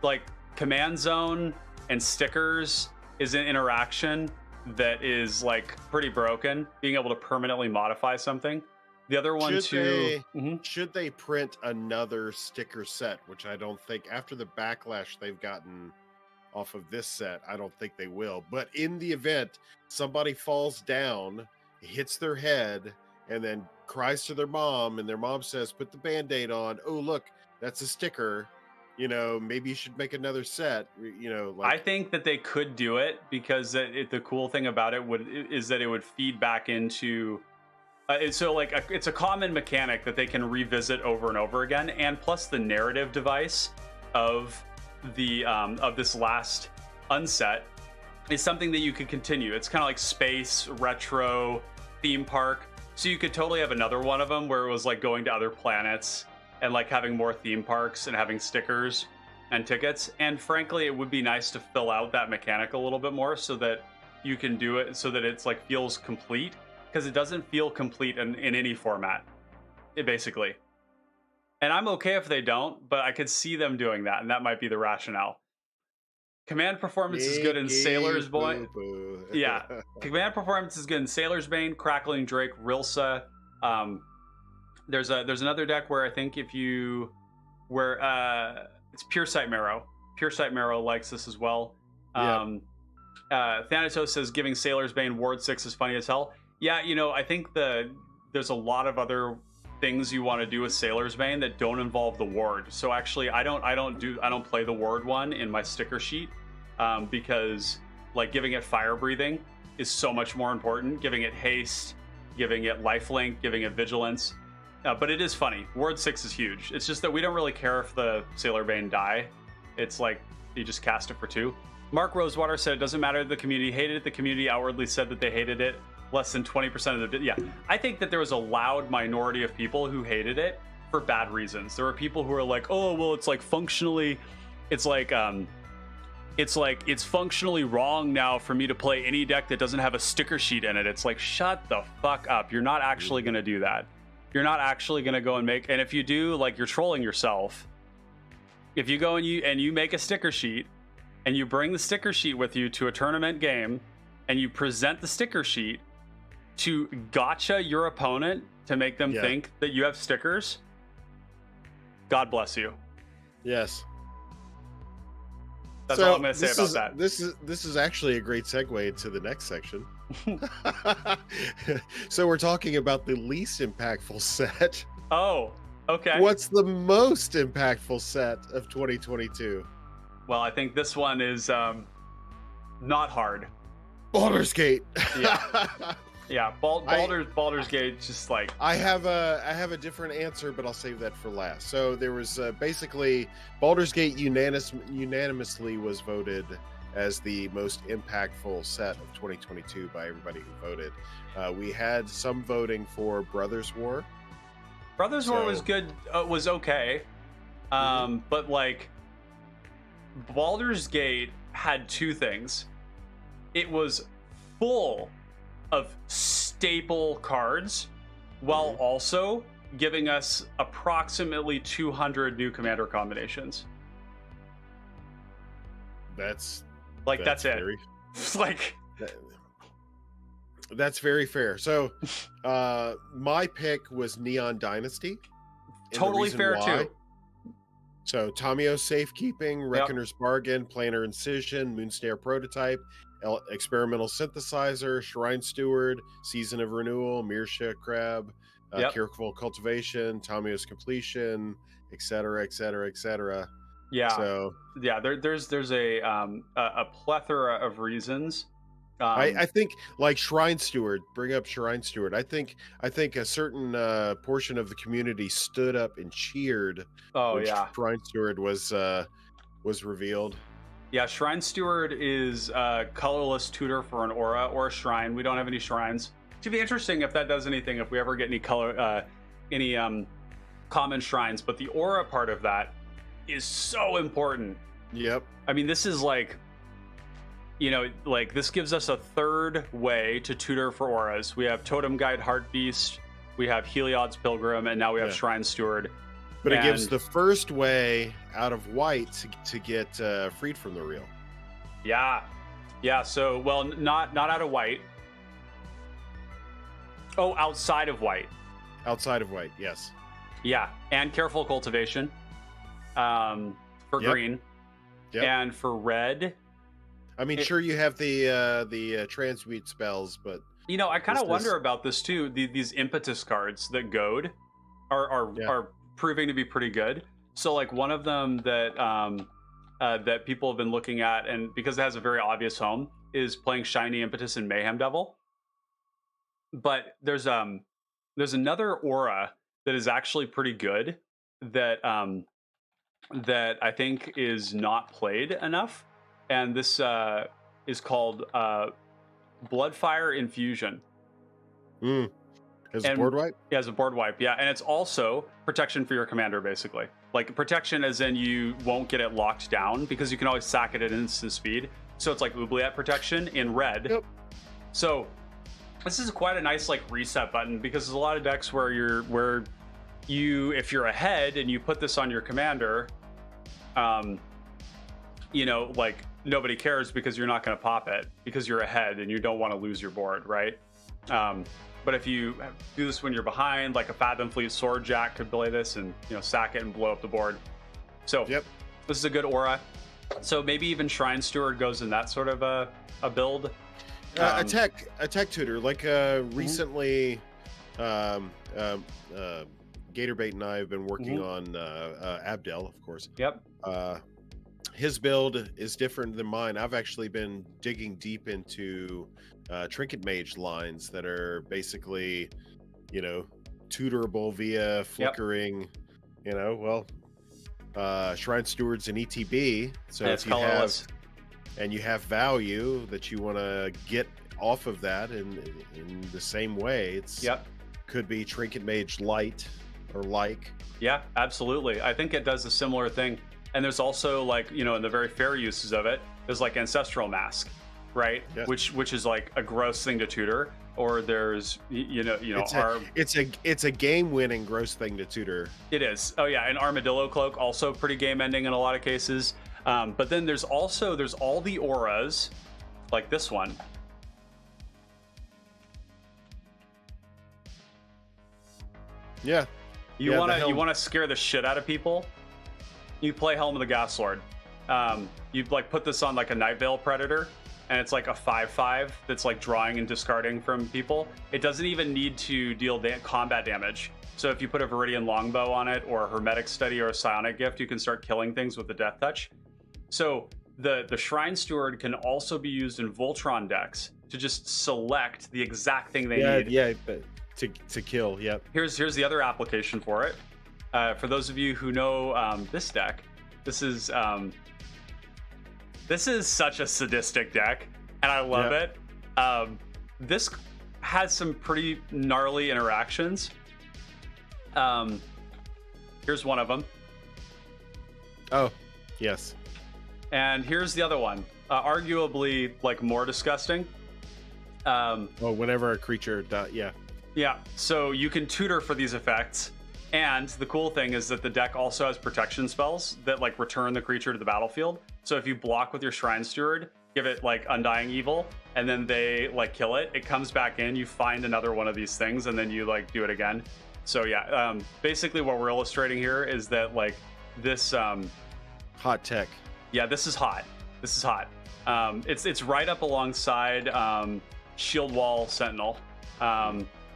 Like, Command Zone and stickers is an interaction that is like pretty broken, being able to permanently modify something. The other one should they print another sticker set, which I don't think, after the backlash they've gotten off of this set, I don't think they will. But in the event somebody falls down, hits their head, and then cries to their mom, and their mom says, put the Band-Aid on. Oh, look, that's a sticker. You know, maybe you should make another set. You know, like, I think that they could do it because the cool thing about it is that it would feed back into. So like it's a common mechanic that they can revisit over and over again, and plus the narrative device of this last unset is something that you could continue. It's kind of like space, retro, theme park. So you could totally have another one of them where it was like going to other planets and like having more theme parks and having stickers and tickets. And frankly, it would be nice to fill out that mechanic a little bit more so that you can do it so that it's like feels complete, because it doesn't feel complete in any format, basically. And I'm okay if they don't, but I could see them doing that, and that might be the rationale. Command Performance is good in Sailor's Bane. Yeah, Command Performance is good in Sailor's Bane, Crackling Drake, Rilsa. There's another deck where I think it's Pure Sight Marrow. Pure Sight Marrow likes this as well. Thanatos says giving Sailor's Bane Ward 6 is funny as hell. Yeah, you know, I think there's a lot of other things you want to do with Sailor's Bane that don't involve the ward. So actually, I don't play the ward one in my sticker sheet because like giving it fire breathing is so much more important. Giving it haste, giving it lifelink, giving it vigilance. But it is funny. Ward 6 is huge. It's just that we don't really care if the Sailor Bane die. It's like you just cast it for 2. Mark Rosewater said it doesn't matter. The community hated it. The community outwardly said that they hated it. Less than 20% of the... Yeah, I think that there was a loud minority of people who hated it for bad reasons. There were people who were like, oh, well, it's like functionally... It's functionally wrong now for me to play any deck that doesn't have a sticker sheet in it. It's like, shut the fuck up. You're not actually going to do that. You're not actually going to go and make... And if you do, like, you're trolling yourself. If you go and you make a sticker sheet and you bring the sticker sheet with you to a tournament game and you present the sticker sheet to gotcha your opponent to make them think that you have stickers, God bless you. Yes. That's all I'm going to say about that. This is actually a great segue into the next section. So we're talking about the least impactful set. Oh, okay. What's the most impactful set of 2022? Well, I think this one is not hard. Baldur's Gate. Yeah. Yeah, Baldur's Gate, just like... I have a different answer, but I'll save that for last. So there was basically Baldur's Gate unanimously was voted as the most impactful set of 2022 by everybody who voted. We had some voting for Brothers War. Brothers War was good, was okay. But like, Baldur's Gate had 2 things. It was full of staple cards while also giving us approximately 200 new commander combinations. That's that's it. very, like that's very fair. So my pick was Neon Dynasty. Totally fair too. So Tamio Safekeeping, Reckoner's Bargain, Planar Incision, Moonsnare Prototype, Experimental Synthesizer, Shrine Steward, Season of Renewal, Mirsha Crab, Careful Cultivation, Tamio's Completion, etc., etc., etc. Yeah. So yeah, there's a plethora of reasons. I think like Shrine Steward, bring up Shrine Steward. I think a certain portion of the community stood up and cheered. Oh when yeah, Shrine Steward was revealed. Yeah, Shrine Steward is a colorless tutor for an aura or a shrine. We don't have any shrines. It'd be interesting if that does anything, if we ever get any common shrines. But the aura part of that is so important. Yep. I mean, this is like, like this gives us a third way to tutor for auras. We have Totem Guide Heartbeast, we have Heliod's Pilgrim, and now we have Shrine Steward. But it gives the first way out of white to get freed from the reel. Yeah. So, well, not out of white. Oh, outside of white. Outside of white, yes. Yeah, and Careful Cultivation for green. Yep. And for red. I mean, sure, you have the transmute spells, but I kind of wonder about this too. These impetus cards that goad are proving to be pretty good. So like one of them that that people have been looking at, and because it has a very obvious home, is playing Shiny Impetus and Mayhem Devil. But there's another aura that is actually pretty good that that I think is not played enough, and this is called Bloodfire Infusion. As a board wipe? Yeah, as a board wipe, yeah. And it's also protection for your commander, basically. Like protection as in you won't get it locked down because you can always sack it at instant speed. So it's like Oubliette protection in red. Yep. So this is quite a nice like reset button because there's a lot of decks where if you're ahead and you put this on your commander, like nobody cares because you're not going to pop it because you're ahead and you don't want to lose your board, right? But if you do this when you're behind, like a Fathom Fleet Sword Jack could play this and sack it and blow up the board. So this is a good aura. So maybe even Shrine Steward goes in that sort of a build. A tech tutor, like recently Gatorbait and I have been working on Abdel, of course. Yep. His build is different than mine. I've actually been digging deep into trinket mage lines that are basically, tutorable via flickering, shrine stewards and ETB. So if you have value that you want to get off of that in the same way, it's could be trinket mage light or like. Yeah, absolutely. I think it does a similar thing. And there's also in the very fair uses of it, there's ancestral mask, right? Yes. Which is a gross thing to tutor. Or there's it's a game winning gross thing to tutor. It is. Oh yeah, an armadillo cloak, also pretty game ending in a lot of cases. But then there's all the auras, like this one. Yeah. You wanna scare the shit out of people? You play Helm of the Gas Lord. You put this on a Night Veil Predator, and it's a 5/5 that's drawing and discarding from people. It doesn't even need to deal combat damage. So if you put a Viridian Longbow on it, or a Hermetic Study, or a Psionic Gift, you can start killing things with the Death Touch. So the Shrine Steward can also be used in Voltron decks to just select the exact thing they need. Yeah, but to kill. Yep. Here's the other application for it. For those of you who know this deck, this is such a sadistic deck, and I love it. This has some pretty gnarly interactions. Here's one of them. Oh, yes. And here's the other one. Arguably, more disgusting. Whenever a creature dies, yeah. Yeah, so you can tutor for these effects. And the cool thing is that the deck also has protection spells that return the creature to the battlefield. So if you block with your Shrine Steward, give it Undying Evil, and then they kill it, it comes back in, you find another one of these things, and then you do it again. So yeah, basically what we're illustrating here is that this hot tech. Yeah, this is hot. This is hot. It's right up alongside Shield Wall Sentinel.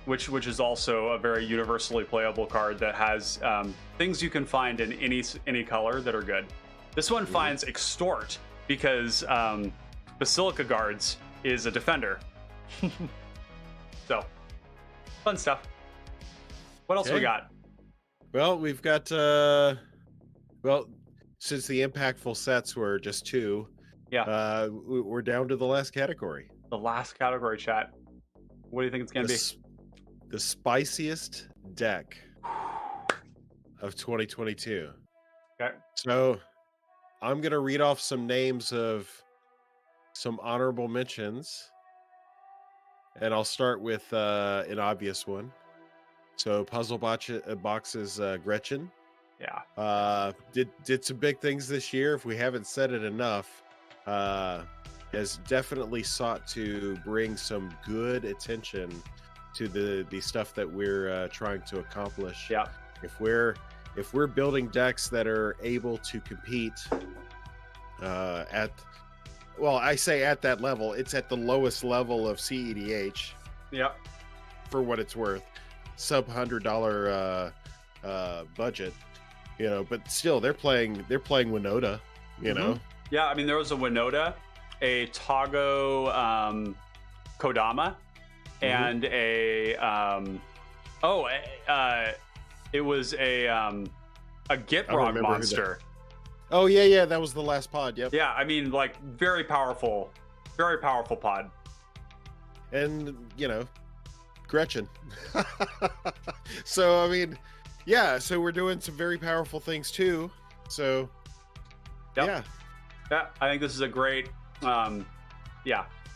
Which is also a very universally playable card that has things you can find in any color that are good. This one finds Extort because Basilica Guards is a defender. So, fun stuff. What else we got? Well, we've got since the impactful sets were just 2, we're down to the last category. The last category, chat. What do you think it's gonna be? The spiciest deck of 2022. Okay. So I'm going to read off some names of some honorable mentions. And I'll start with an obvious one. So Puzzle Box's Gretchen. Yeah. Did some big things this year. If we haven't said it enough, has definitely sought to bring some good attention to the stuff that we're trying to accomplish. Yeah. If we're building decks that are able to compete I say at that level, it's at the lowest level of cEDH. Yeah. For what it's worth, sub $100 budget, but still they're playing Winota, know. Yeah, I mean there was a Winota, a Tago Kodama, and it was a Gitrog monster. Oh yeah, that was the last pod. Yep. Yeah, I mean very powerful pod. And Gretchen. So I mean, yeah. So we're doing some very powerful things too. So yeah, I think this is a great.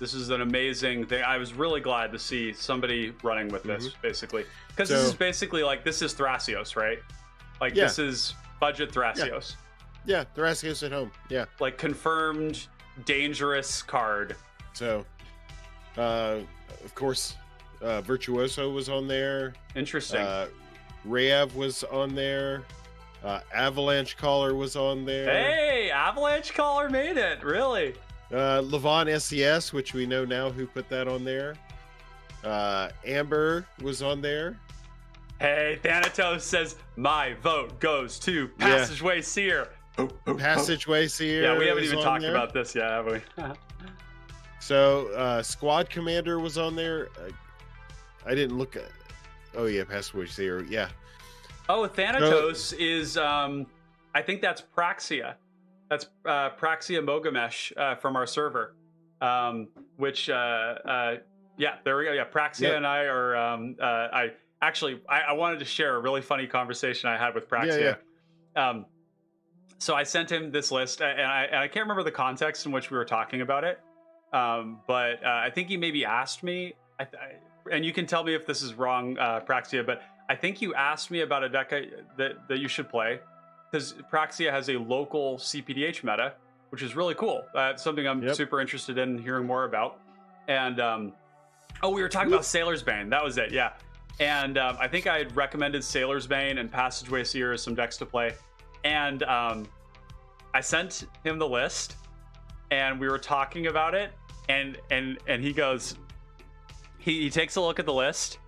This is an amazing thing. I was really glad to see somebody running with this, basically, because this is basically this is Thrasios, right? This is budget Thrasios. Yeah, Thrasios at home. Yeah, confirmed dangerous card. So, of course, Virtuoso was on there. Interesting. Rayev was on there. Avalanche Caller was on there. Hey, Avalanche Caller made it. Really? Levon SES, which we know now who put that on there. Amber was on there. Hey, Thanatos says my vote goes to Passageway Seer. Passageway Seer. Yeah, we haven't even talked about this yet, have we? So, Squad Commander was on there. I didn't look at. Oh yeah, Passageway Seer. Yeah. Oh, Thanatos is. I think that's Praxia. That's Praxia Mogamesh from our server. Which yeah, there we go. Yeah, Praxia and I are. I wanted to share a really funny conversation I had with Praxia. So I sent him this list, and I can't remember the context in which we were talking about it. But I think he maybe asked me, and you can tell me if this is wrong, Praxia, but I think you asked me about a deck that you should play, because Praxia has a local cPDH meta, which is really cool. It's something I'm super interested in hearing more about. And we were talking about Sailor's Bane. That was it, yeah. And I think I had recommended Sailor's Bane and Passageway Seer as some decks to play. And I sent him the list, and we were talking about it. And he goes, he takes a look at the list,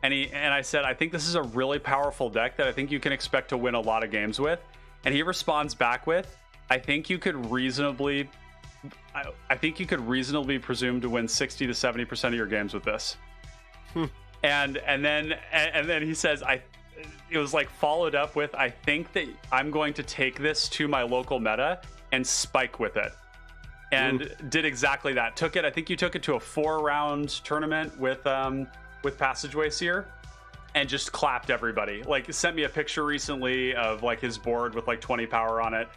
and I said, I think this is a really powerful deck that I think you can expect to win a lot of games with. And he responds back with, I think you could reasonably presume to win 60 to 70% of your games with this. And then he says, it was like followed up with, I think that I'm going to take this to my local meta and spike with it. And did exactly that. I think you took it to a 4-round tournament with Passageway Seer and just clapped everybody. Like, sent me a picture recently of like his board with like 20 power on it.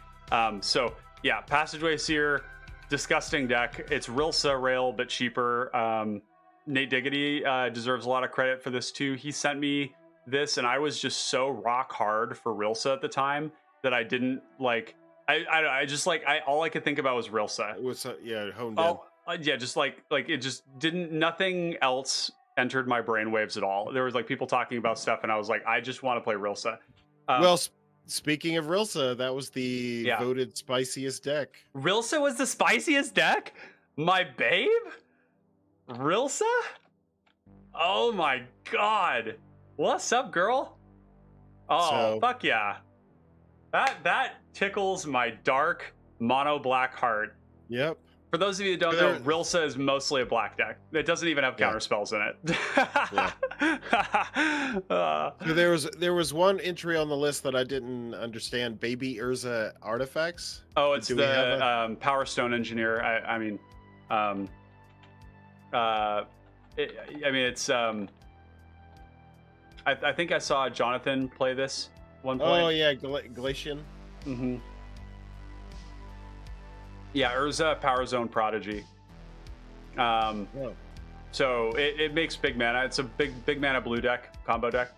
So yeah, Passageway Seer, disgusting deck. It's Rilsa rail, but cheaper. Nate Diggity deserves a lot of credit for this too. He sent me this, and I was just so rock hard for Rilsa at the time that I didn't like. I just like all I could think about was Rilsa. It was honed in. Yeah, just like it just didn't. Nothing else entered my brainwaves at all. There was like people talking about stuff, and I was like, I just want to play Rilsa. Well, speaking of Rilsa, that was the voted spiciest deck. Rilsa was the spiciest deck? My babe? Rilsa? Oh my god. What's up, girl? Oh, fuck yeah. That tickles my dark mono black heart. Yep. For those of you that don't know, Rilsa is mostly a black deck. It doesn't even have counter spells in it. So there was one entry on the list that I didn't understand. Baby Urza artifacts. Oh, it's the Power Stone Engineer. I think I saw Jonathan play this one point. Oh yeah, Glacian. Mm-hmm. Yeah, Urza, Power Zone Prodigy. So it makes big mana. It's a big mana blue deck, combo deck.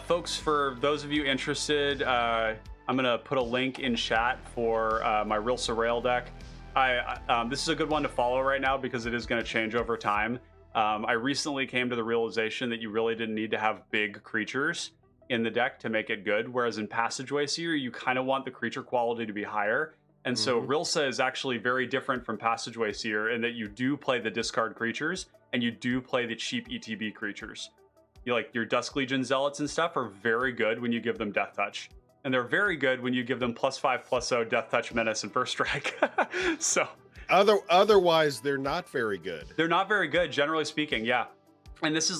Folks, for those of you interested, I'm gonna put a link in chat for my Rilsa Rail deck. This is a good one to follow right now because it is going to change over time. I recently came to the realization that you really didn't need to have big creatures in the deck to make it good, whereas in Passageway Seer, you kind of want the creature quality to be higher. And so Rilsa is actually very different from Passageway Seer in that you do play the discard creatures and you do play the cheap ETB creatures. Your Dusk Legion Zealots and stuff are very good when you give them Death Touch. And they're very good when you give them +5/+0 Death Touch, Menace, and First Strike. So otherwise, they're not very good. They're not very good, generally speaking. Yeah, and this is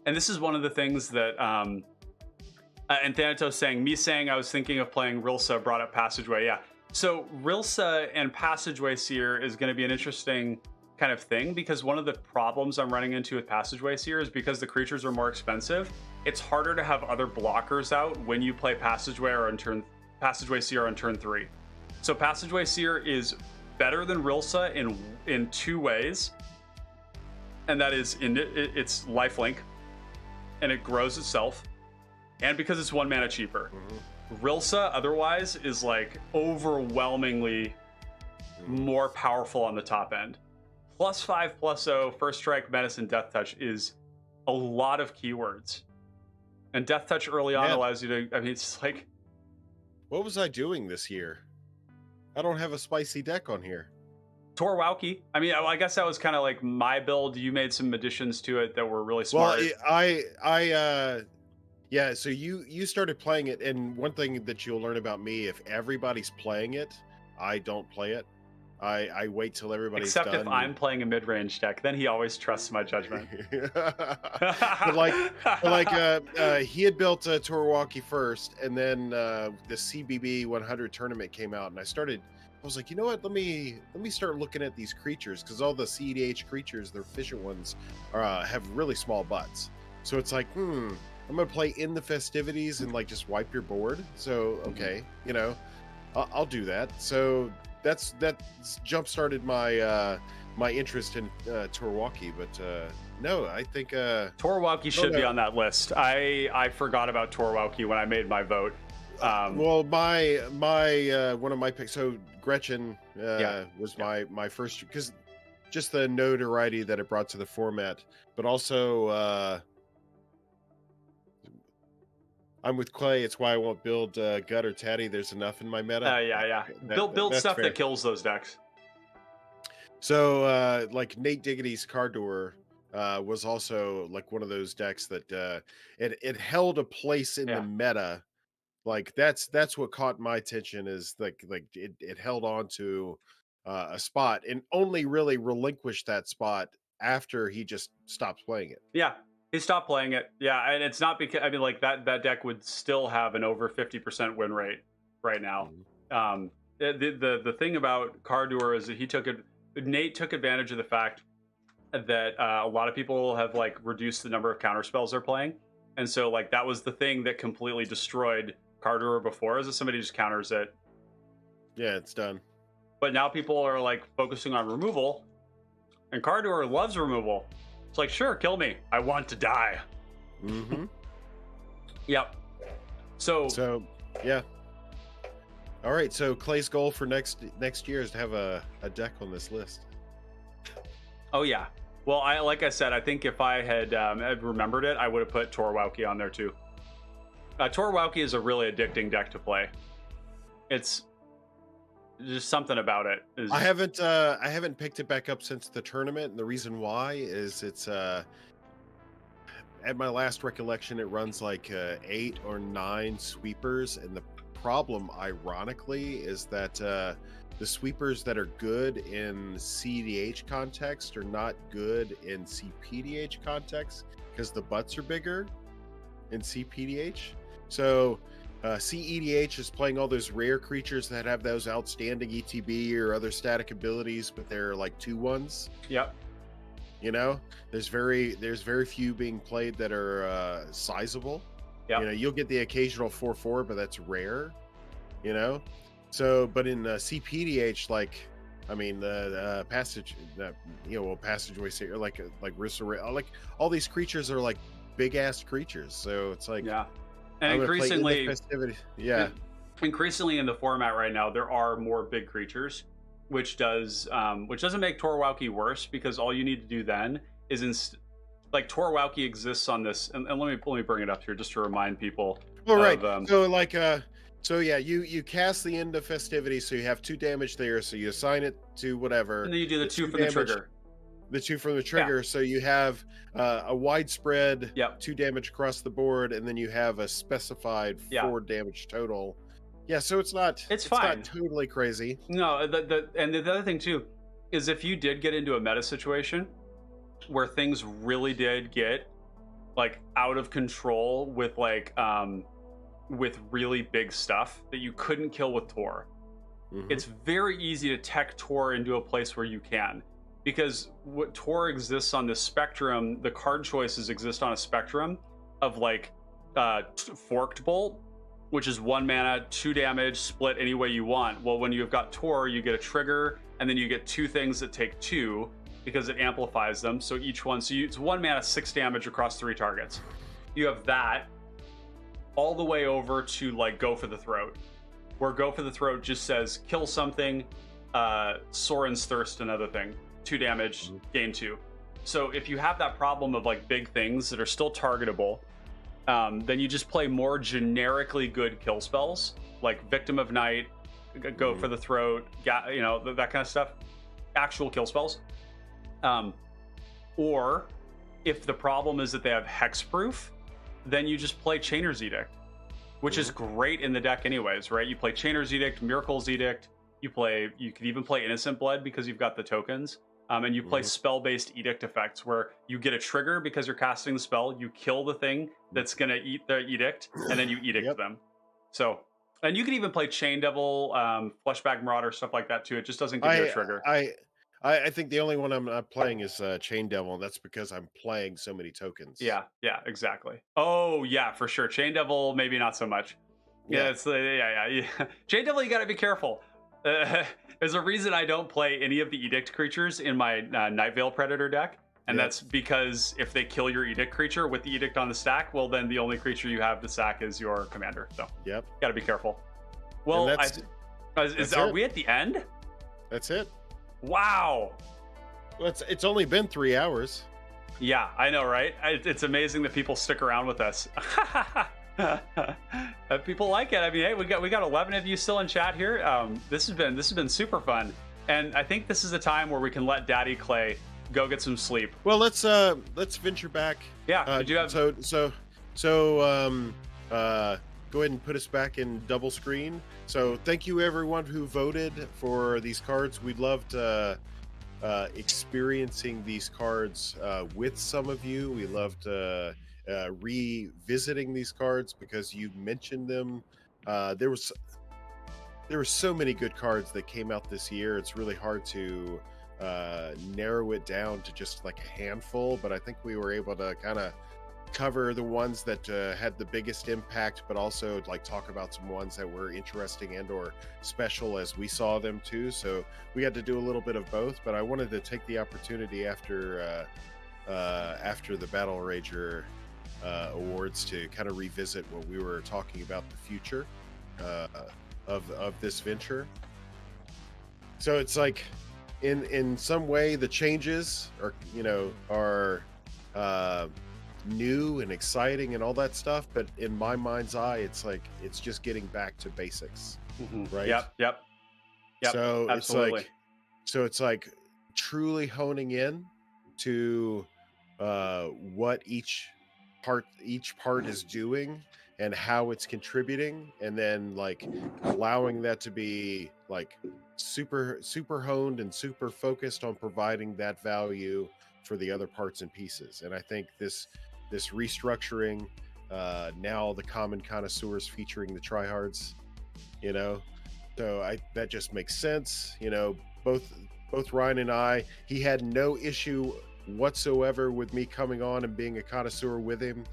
this is one of the things that and Thanatos saying I was thinking of playing Rilsa brought up Passageway. Yeah, so Rilsa and Passageway Seer is going to be an interesting kind of thing because one of the problems I'm running into with Passageway Seer is because the creatures are more expensive. It's harder to have other blockers out when you play Passageway Seer on turn 3. So Passageway Seer is better than Rilsa in 2 ways, and that is it's lifelink, and it grows itself, and because it's 1 mana cheaper. Rilsa otherwise is like overwhelmingly more powerful on the top end. +5/+0 First Strike, Menace, and Death Touch is a lot of keywords. And Death Touch early on allows you to, it's like... What was I doing this year? I don't have a spicy deck on here. Torwalky. I mean, I guess that was kind of like my build. You made some additions to it that were really smart. Well, yeah. So you started playing it, and one thing that you'll learn about me: if everybody's playing it, I don't play it. I wait till everybody's Except done. if I'm playing a mid-range deck, then he always trusts my judgment. but he had built Torwalky first, and then the CBB 100 tournament came out, and I was like, you know what? Let me start looking at these creatures, because all the cEDH creatures, they're efficient ones, have really small butts. So it's like, I'm gonna play in the festivities and like just wipe your board. So okay, I'll do that. So that jump started my my interest in Torwalky, but no, I think Torwalky should be on that list. I forgot about Torwalky when I made my vote. Well, my one of my picks. So Gretchen was my first, because just the notoriety that it brought to the format, but also I'm with Clay. It's why I won't build Gut or Tatty. There's enough in my meta. Build stuff that kills those decks. So like Nate Diggity's Cardor was also like one of those decks that it held a place in the meta. Like that's what caught my attention, is like it held on to a spot, and only really relinquished that spot after he just stopped playing it. Yeah, he stopped playing it. Yeah, and it's not because, I mean, like that deck would still have an over 50% win rate right now. Mm-hmm. The thing about Cardor is that Nate took advantage of the fact that a lot of people have like reduced the number of counter spells they're playing, and so like that was the thing that completely destroyed Cardor before, is that somebody just counters it. Yeah, it's done. But now people are like focusing on removal, and Cardor loves removal. It's like, sure, kill me. I want to die. Mm-hmm. Yep. So yeah. All right. So Clay's goal for next year is to have a deck on this list. Oh yeah. Well, like I said, I think if I had remembered it, I would have put Torwalky on there too. Torwalky is a really addicting deck to play. It's just something about it. I haven't picked it back up since the tournament, and the reason why is it's at my last recollection, it runs like 8 or 9 sweepers, and the problem, ironically, is that the sweepers that are good in cEDH context are not good in cPDH context, because the butts are bigger in cPDH. So cEDH is playing all those rare creatures that have those outstanding ETB or other static abilities, but they're like 2/1s. Yep. There's very few being played that are sizable. Yep. You'll get the occasional 4/4, but that's rare. So, but in cPDH, like, I mean, the passageway, like Rissa, like all these creatures are like big ass creatures. So it's like, yeah. And increasingly in the format right now, there are more big creatures, which doesn't make Torwalky worse, because all you need to do then is like Torwalky exists on this, and let me bring it up here just to remind people. Well, right. You cast the end of festivity, so you have 2 damage there, so you assign it to whatever, and then you do the 2 from the trigger. The 2 from the trigger, so you have a widespread 2 damage across the board, and then you have a specified 4 damage total. Yeah, so it's fine. Not totally crazy. No, the other thing too is, if you did get into a meta situation where things really did get like out of control with like with really big stuff that you couldn't kill with Tor, it's very easy to tech Tor into a place where you can. Because what Tor exists on this spectrum, the card choices exist on a spectrum of like Forked Bolt, which is 1 mana, 2 damage, split any way you want. Well, when you've got Tor, you get a trigger, and then you get 2 things that take 2 because it amplifies them. So each one, it's 1 mana, 6 damage across 3 targets. You have that all the way over to like Go for the Throat, where Go for the Throat just says kill something, Soren's Thirst, another thing. 2 damage, gain 2. So if you have that problem of like big things that are still targetable, then you just play more generically good kill spells like Victim of Night, Go for the Throat, that kind of stuff. actual kill spells. Or if the problem is that they have hexproof, then you just play Chainer's Edict, which is great in the deck anyways, right? You play Chainer's Edict, Miracle's Edict, you could even play Innocent Blood because you've got the tokens. And you play spell-based edict effects where you get a trigger because you're casting the spell, you kill the thing that's going to eat the edict, and then you edict them. So, and you can even play Chain Devil, Fleshback Marauder, stuff like that too. It just doesn't give you a trigger. I think the only one I'm not playing is Chain Devil, and that's because I'm playing so many tokens. Yeah, exactly. Oh, yeah, for sure. Chain Devil, maybe not so much. Yeah. Chain Devil, you got to be careful. There's a reason I don't play any of the Edict creatures in my Night Veil Predator deck, and that's because if they kill your Edict creature with the Edict on the stack, well, then the only creature you have to sack is your commander. So, got to be careful. Well, are we at the end? That's it. Wow. Well, it's only been 3 hours. Yeah, I know, right? It's amazing that people stick around with us. People like it. I mean, hey, we got 11 of you still in chat here. This has been super fun, and I think this is a time where we can let Daddy Clay go get some sleep. Well, let's venture back. Yeah, do you have so go ahead and put us back in double screen. So thank you everyone who voted for these cards. We loved experiencing these cards with some of you. We loved revisiting these cards because you mentioned them. There were so many good cards that came out this year. It's really hard to narrow it down to just like a handful, but I think we were able to kind of cover the ones that had the biggest impact, but also like talk about some ones that were interesting and or special as we saw them too. So we had to do a little bit of both, but I wanted to take the opportunity after the Battlerager awards to kind of revisit what we were talking about, the future of this venture. So it's like in some way the changes are new and exciting and all that stuff, but in my mind's eye it's like it's just getting back to basics. Right? Yep. So absolutely. it's like truly honing in to what each part is doing and how it's contributing, and then like allowing that to be like super honed and super focused on providing that value for the other parts and pieces. And I think this restructuring, now the common connoisseurs featuring the tryhards, so that just makes sense. Both Ryan and I, he had no issue whatsoever with me coming on and being a connoisseur with him,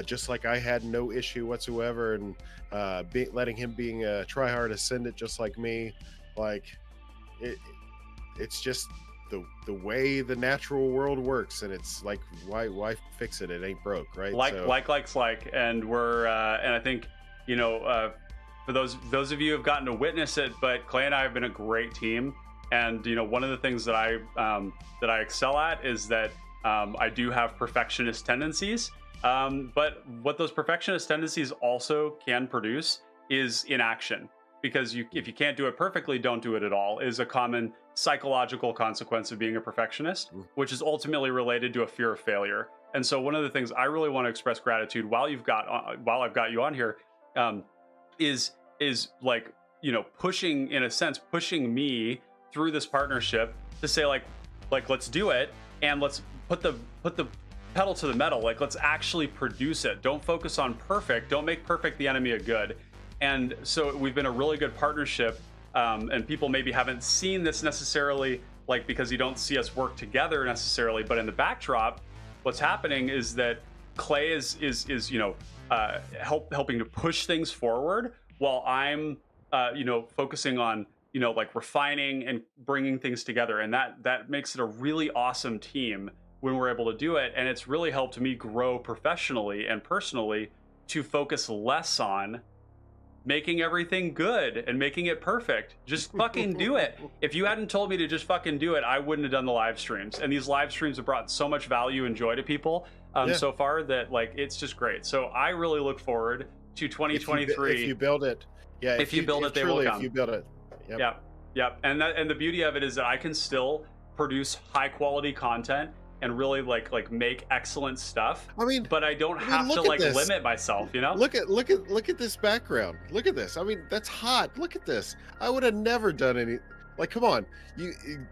just like I had no issue whatsoever and letting him being a tryhard ascendant just like me. Like it's just the way the natural world works, and it's like why fix it? It ain't broke, right? Like, and we're and I think for those of you who have gotten to witness it, but Clay and I have been a great team. And one of the things that I excel at is that I do have perfectionist tendencies. But what those perfectionist tendencies also can produce is inaction, because if you can't do it perfectly, don't do it at all, is a common psychological consequence of being a perfectionist, which is ultimately related to a fear of failure. And so one of the things I really want to express gratitude while I've got you on here is like pushing me through this partnership to say like let's do it, and let's put the pedal to the metal. Like, let's actually produce it. Don't focus on perfect. Don't make perfect the enemy of good. And so we've been a really good partnership, and people maybe haven't seen this necessarily, like, because you don't see us work together necessarily, but in the backdrop, what's happening is that Clay is helping to push things forward, while I'm focusing on like refining and bringing things together. And that makes it a really awesome team when we're able to do it. And it's really helped me grow professionally and personally to focus less on making everything good and making it perfect. Just fucking do it. If you hadn't told me to just fucking do it, I wouldn't have done the live streams. And these live streams have brought so much value and joy to people so far that, like, it's just great. So I really look forward to 2023. If you build it. Yeah. If you build it, they will come. If you build it. Yep. Yeah. Yep. And the beauty of it is that I can still produce high quality content and really like make excellent stuff, I mean, but I don't have to look at like this. limit myself, you know? Look at this background. Look at this. I mean, that's hot. Look at this. I would have never done any. Like, come on.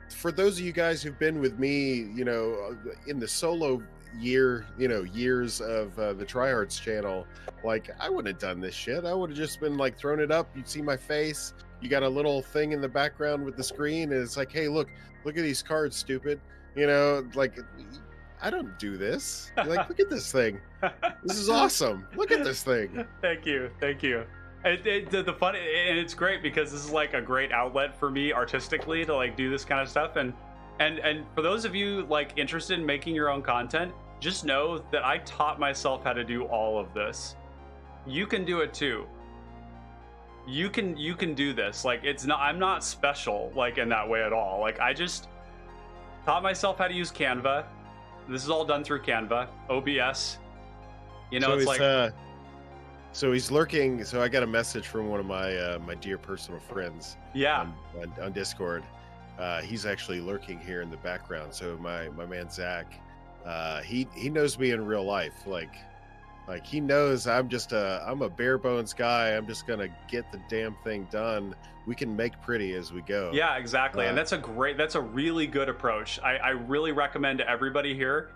For those of you guys who've been with me, in the solo years of the Tryhards channel, like, I wouldn't have done this shit. I would have just been like throwing it up. You'd see my face. You got a little thing in the background with the screen, and it's like, hey, look at these cards, stupid. Like, I don't do this. Like, look at this thing. This is awesome. Look at this thing. Thank you. The fun, and it's great because this is like a great outlet for me artistically to like do this kind of stuff. And for those of you like interested in making your own content, just know that I taught myself how to do all of this. You can do it too. You can do this. Like, I'm not special like in that way at all. Like, I just taught myself how to use Canva. This is all done through Canva, OBS. So he's lurking. So I got a message from one of my my dear personal friends. Yeah. On Discord. He's actually lurking here in the background. So my man Zach, he knows me in real life. Like he knows I'm a bare bones guy. I'm just gonna get the damn thing done. We can make pretty as we go. Yeah, exactly. And that's a really good approach. I really recommend to everybody here,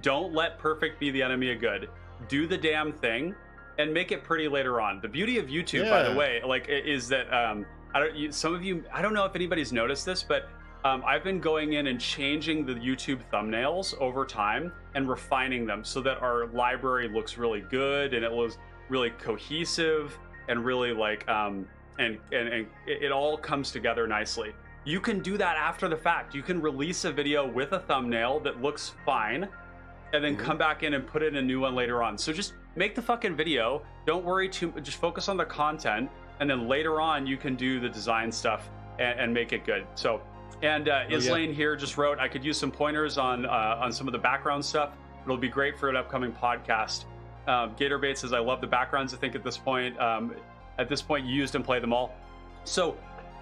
don't let perfect be the enemy of good. Do the damn thing and make it pretty later on. The beauty of YouTube, by the way, like, is that some of you, I don't know if anybody's noticed this, but I've been going in and changing the YouTube thumbnails over time and refining them so that our library looks really good and it looks really cohesive and really like and it all comes together nicely. You can do that after the fact. You can release a video with a thumbnail that looks fine and then come back in and put in a new one later on. So just make the fucking video. Don't worry just focus on the content, and then later on you can do the design stuff and make it good. So, and Islane here just wrote, I could use some pointers on some of the background stuff. It'll be great for an upcoming podcast. Gatorbait says, I love the backgrounds. I think at this point you used and play them all. So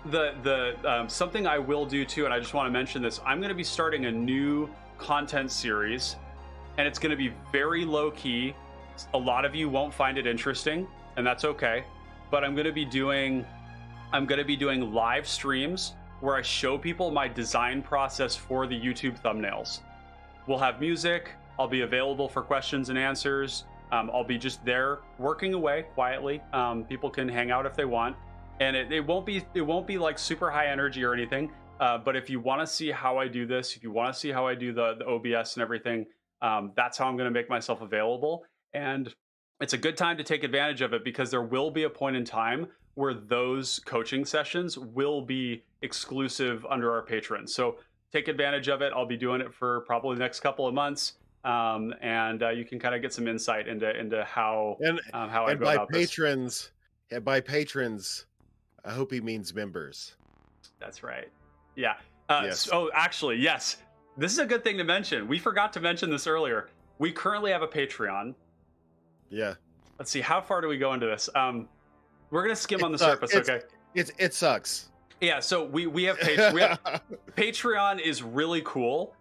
the something I will do too, and I just want to mention this, I'm going to be starting a new content series, and it's going to be very low key. A lot of you won't find it interesting, and that's okay. But I'm going to be doing live streams where I show people my design process for the YouTube thumbnails. We'll have music. I'll be available for questions and answers. I'll be just there working away quietly. People can hang out if they want, and it won't be like super high energy or anything. But if you want to see how I do this, if you want to see how I do the OBS and everything, that's how I'm going to make myself available. And it's a good time to take advantage of it, because there will be a point in time where those coaching sessions will be exclusive under our patrons. So take advantage of it. I'll be doing it for probably the next couple of months. And you can kind of get some insight into how I go about patrons. Yeah, by patrons, I hope he means members. That's right. Yeah. Yes. Oh, actually, yes. This is a good thing to mention. We forgot to mention this earlier. We currently have a Patreon. Yeah. Let's see. How far do we go into this? We're gonna skim on the surface. Okay. It sucks. Yeah. So we have Patreon is really cool,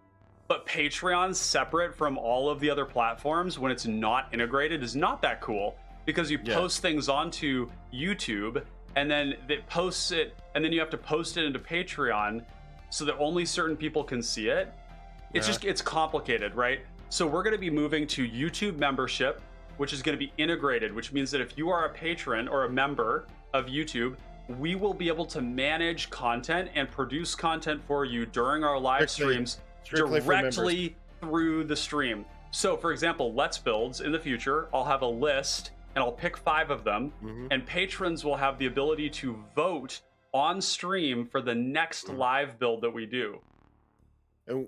but Patreon separate from all of the other platforms when it's not integrated is not that cool, because you post things onto YouTube and then it posts it, and then you have to post it into Patreon so that only certain people can see it. It's complicated, right? So we're going to be moving to YouTube membership, which is going to be integrated, which means that if you are a patron or a member of YouTube, we will be able to manage content and produce content for you during our live streams directly through the stream. So for example, Let's Builds in the future, I'll have a list and I'll pick 5 of them, and patrons will have the ability to vote on stream for the next live build that we do. And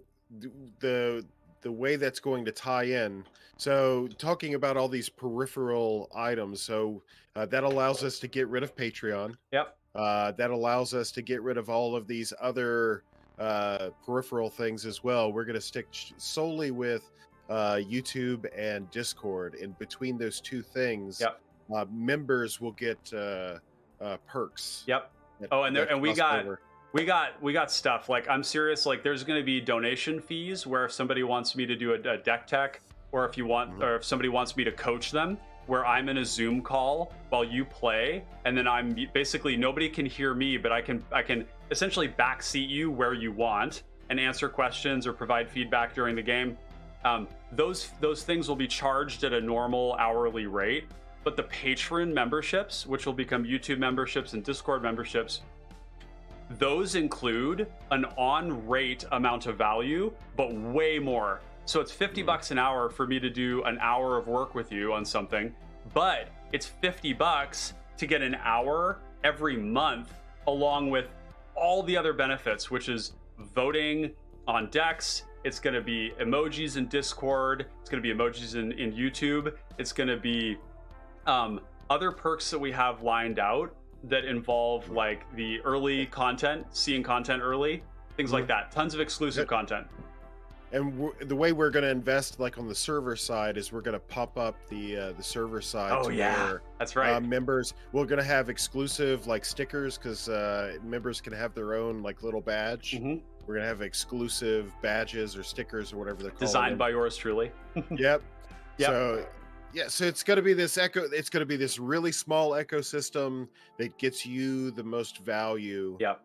the way that's going to tie in, so talking about all these peripheral items, so that allows us to get rid of Patreon. Yep. That allows us to get rid of all of these other peripheral things as well. We're going to stick solely with YouTube and Discord. In between those two things, members will get perks. Yep. Oh, and we got over. we got stuff. Like, I'm serious. Like, there's going to be donation fees where if somebody wants me to do a deck tech, or if you want, or if somebody wants me to coach them, where I'm in a Zoom call while you play, and then I'm basically, nobody can hear me, but I can essentially backseat you where you want and answer questions or provide feedback during the game. Those things will be charged at a normal hourly rate, but the Patreon memberships, which will become YouTube memberships and Discord memberships, those include an on-rate amount of value, but way more. So it's $50 an hour for me to do an hour of work with you on something, but it's $50 to get an hour every month, along with all the other benefits, which is voting on decks. It's going to be emojis in Discord. It's going to be emojis in YouTube. It's going to be other perks that we have lined out that involve like the early content, seeing content early, things like that. Tons of exclusive content. And the way we're going to invest, like on the server side, is we're going to pump up the server side. Oh yeah, where, that's right. Members, we're going to have exclusive like stickers, because members can have their own like little badge. We're going to have exclusive badges or stickers or whatever they're called. Designed by yours truly. Yep. So yeah, so it's going to be this it's going to be this really small ecosystem that gets you the most value. Yep.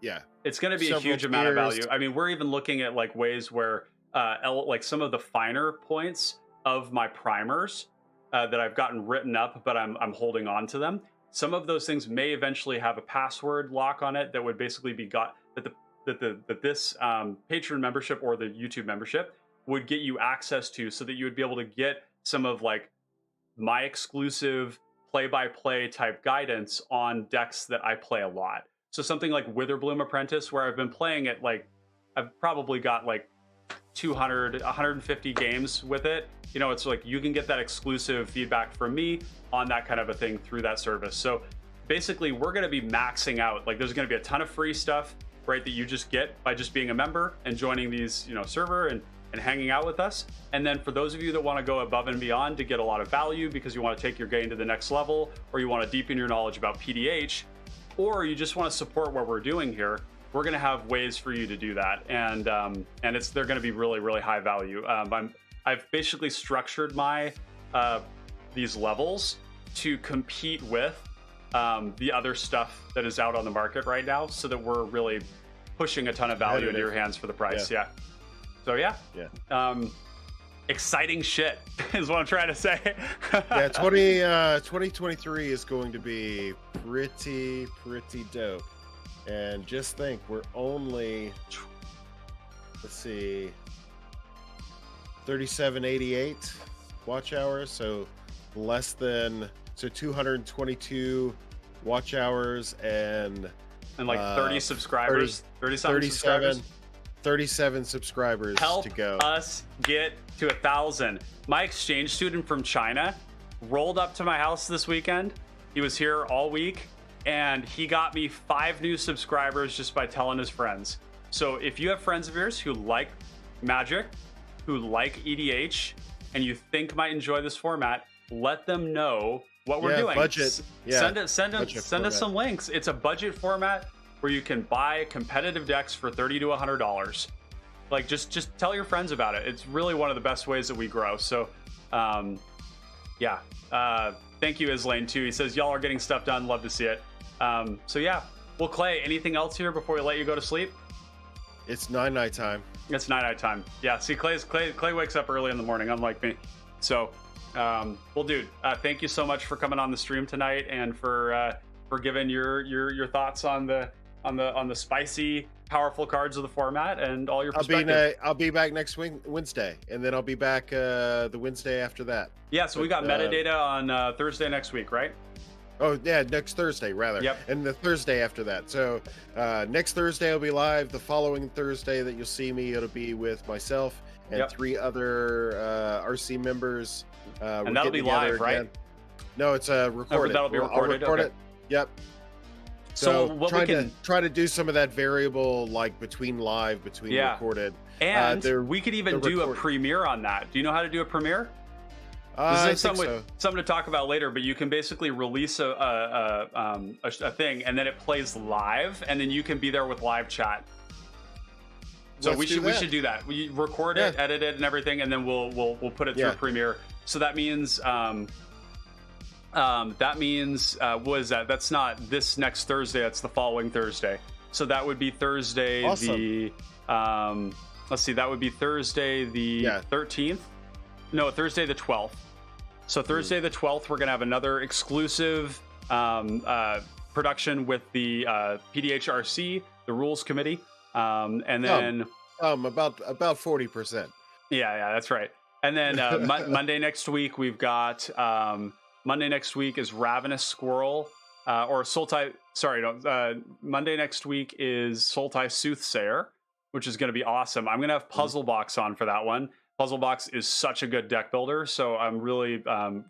Yeah, it's going to be a huge amount of value. I mean, we're even looking at like ways where like some of the finer points of my primers that I've gotten written up, but I'm holding on to them. Some of those things may eventually have a password lock on it that would basically be that this Patreon membership or the YouTube membership would get you access to, so that you would be able to get some of like my exclusive play-by-play type guidance on decks that I play a lot. So something like Witherbloom Apprentice, where I've been playing it, like I've probably got like 200, 150 games with it. You know, it's like you can get that exclusive feedback from me on that kind of a thing through that service. So basically we're going to be maxing out, like there's going to be a ton of free stuff, right, that you just get by just being a member and joining these, you know, server and hanging out with us. And then for those of you that want to go above and beyond to get a lot of value because you want to take your game to the next level, or you want to deepen your knowledge about PDH, or you just want to support what we're doing here, we're going to have ways for you to do that, and they're going to be really, really high value. I've basically structured my these levels to compete with the other stuff that is out on the market right now, so that we're really pushing a ton of value into your hands for the price. Yeah. So yeah. Exciting shit is what I'm trying to say. Yeah, 2023 is going to be pretty dope. And just think, we're only, let's see, 3788 watch hours, so 222 watch hours and like 30 subscribers, 37 subscribers to go. Help us get to 1,000. My exchange student from China rolled up to my house this weekend. He was here all week, and he got me 5 new subscribers just by telling his friends. So if you have friends of yours who like Magic, who like EDH, and you think might enjoy this format, let them know what we're doing. Budget. Yeah. Send us some links. It's a budget format where you can buy competitive decks for $30 to $100. Like, just tell your friends about it. It's really one of the best ways that we grow. So, thank you, Islane, too. He says, y'all are getting stuff done. Love to see it. So, yeah. Well, Clay, anything else here before we let you go to sleep? It's night time. It's night time. Yeah, see, Clay wakes up early in the morning, unlike me. So, well, dude, thank you so much for coming on the stream tonight and for giving your thoughts on the spicy, powerful cards of the format and all your perspective. I'll be back next Wednesday, and then I'll be back the Wednesday after that. Yeah, so we got metadata on Thursday next week, right? Oh yeah, next Thursday rather. Yep. And the Thursday after that. So next Thursday I'll be live. The following Thursday that you'll see me, it'll be with myself and 3 other RC members. And that'll be live, right? Again. No, it's recorded. That'll be recorded. I'll record it. Yep. So what try to do some of that variable, like between recorded. And we could even do a premiere on that. Do you know how to do a premiere? This I is think so. something to talk about later, but you can basically release a thing, and then it plays live, and then you can be there with live chat. So we should do that. We record it, edit it, and everything, and then we'll put it through Premiere. So that means what is that? That's not this next Thursday. That's the following Thursday. So that would be Thursday the let's see, that would be Thursday the 13th. No, Thursday the 12th. So Thursday the 12th, we're gonna have another exclusive production with the PDHRC, the Rules Committee. And then about 40%. Yeah, that's right. And then Monday next week we've got Monday next week is Ravenous Squirrel or Sultai. Sorry, no. Monday next week is Sultai Soothsayer, which is going to be awesome. I'm going to have Puzzle Box on for that one. Puzzle Box is such a good deck builder, so I'm really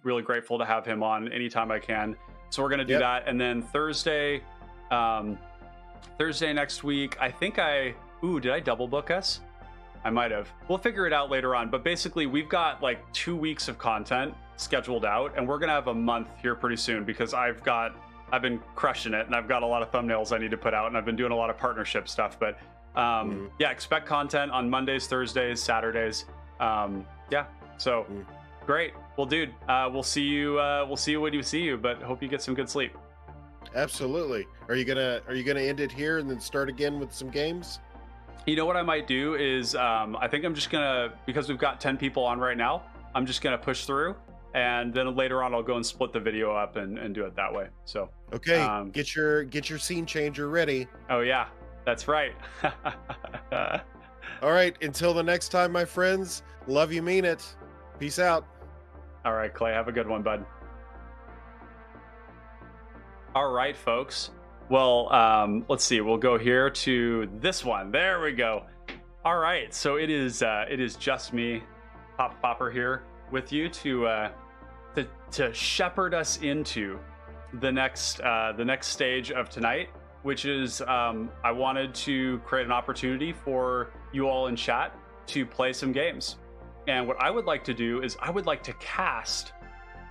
really grateful to have him on anytime I can. So we're going to do that, and then Thursday next week, I think did I double book us? I might have. We'll figure it out later on. But basically, we've got like 2 weeks of content scheduled out, and we're gonna have a month here pretty soon because I've been crushing it, and I've got a lot of thumbnails I need to put out, and I've been doing a lot of partnership stuff. But yeah, expect content on Mondays, Thursdays, Saturdays. So great. Well, dude, we'll see you when you see you. But hope you get some good sleep. Absolutely. Are you gonna end it here and then start again with some games? You know what I might do is I think I'm just gonna, because we've got 10 people on right now, I'm just gonna push through, and then later on I'll go and split the video up and do it that way. So okay, get your scene changer ready. Oh yeah, that's right. All right, until the next time, my friends, love you, mean it. Peace out. All right, Clay, have a good one, bud. All right, folks. Well, let's see. We'll go here to this one. There we go. All right. So it is just me, Popper, here with you to shepherd us into the next stage of tonight, which is I wanted to create an opportunity for you all in chat to play some games. And what I would like to do is I would like to cast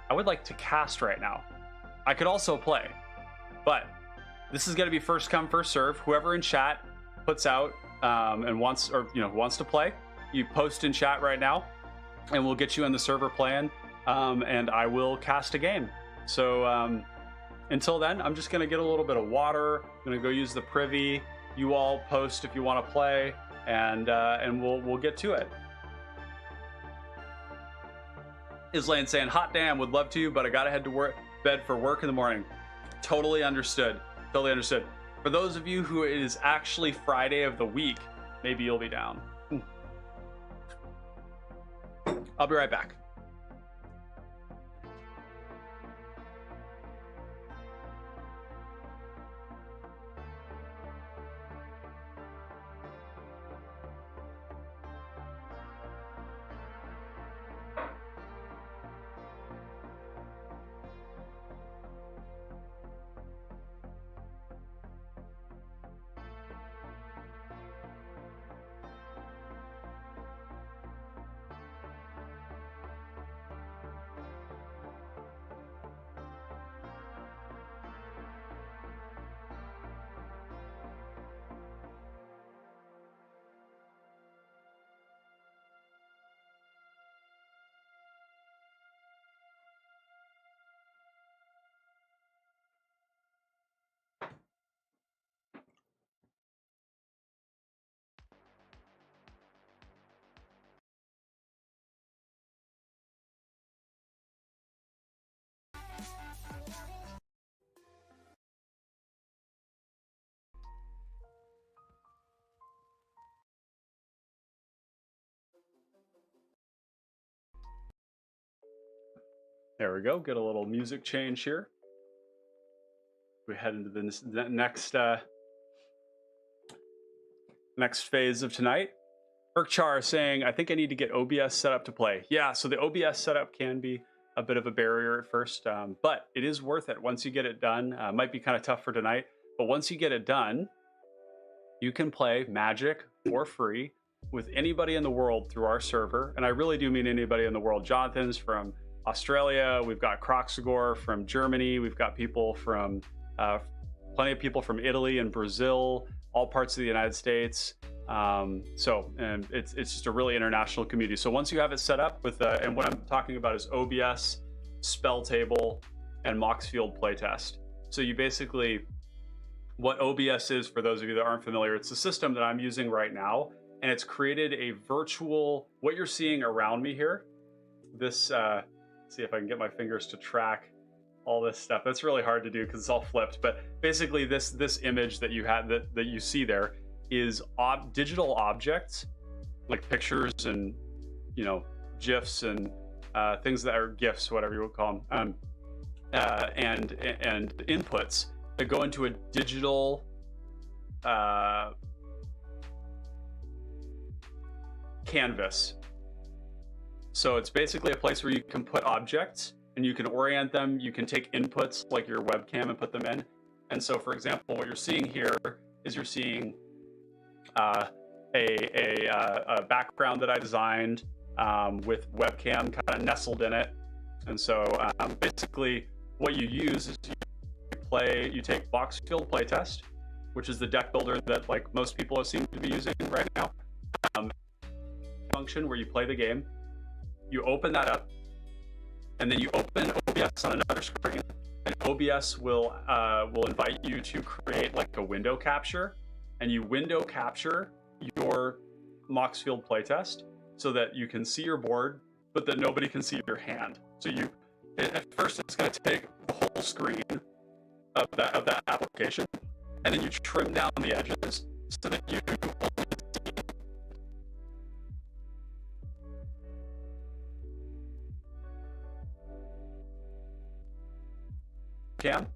right now. I could also play, but this is going to be first come, first serve. Whoever in chat puts out and wants to play, you post in chat right now, and we'll get you in the server playing, and I will cast a game. So until then, I'm just going to get a little bit of water. I'm going to go use the privy. You all post if you want to play, and we'll get to it. Islaine saying, "Hot damn, would love to, but I gotta head to bed for work in the morning." Totally understood. Totally understood. For those of you who it is actually Friday of the week, maybe you'll be down. I'll be right back. There we go. Get a little music change here. We head into the next phase of tonight. Berkchar saying, "I think I need to get OBS set up to play." Yeah, so the OBS setup can be a bit of a barrier at first, but it is worth it once you get it done. Might be kind of tough for tonight, but once you get it done, you can play Magic for free with anybody in the world through our server. And I really do mean anybody in the world. Jonathan's from Australia. We've got Croxagore from Germany. We've got people from plenty of people from Italy and Brazil, all parts of the United States. And it's just a really international community. So once you have it set up with, and what I'm talking about is OBS, spell table, and Moxfield playtest. So you basically, what OBS is, for those of you that aren't familiar, it's the system that I'm using right now, and it's created a virtual, what you're seeing around me here, this, see if I can get my fingers to track all this stuff. That's really hard to do because it's all flipped, but basically this image that you had, that you see there, is digital objects, like pictures and, you know, GIFs and things that are GIFs, whatever you would call them, and inputs that go into a digital canvas. So it's basically a place where you can put objects and you can orient them. You can take inputs like your webcam and put them in. And so, for example, what you're seeing here is you're seeing a background that I designed with webcam kind of nestled in it. And so basically what you use is you take Moxfield playtest, which is the deck builder that like most people seem to be using right now, function where you play the game. You open that up, and then you open OBS on another screen, and OBS will invite you to create like a window capture, and you window capture your Moxfield playtest so that you can see your board, but that nobody can see your hand. So at first it's going to take the whole screen of that application, and then you trim down the edges so that you only see cam.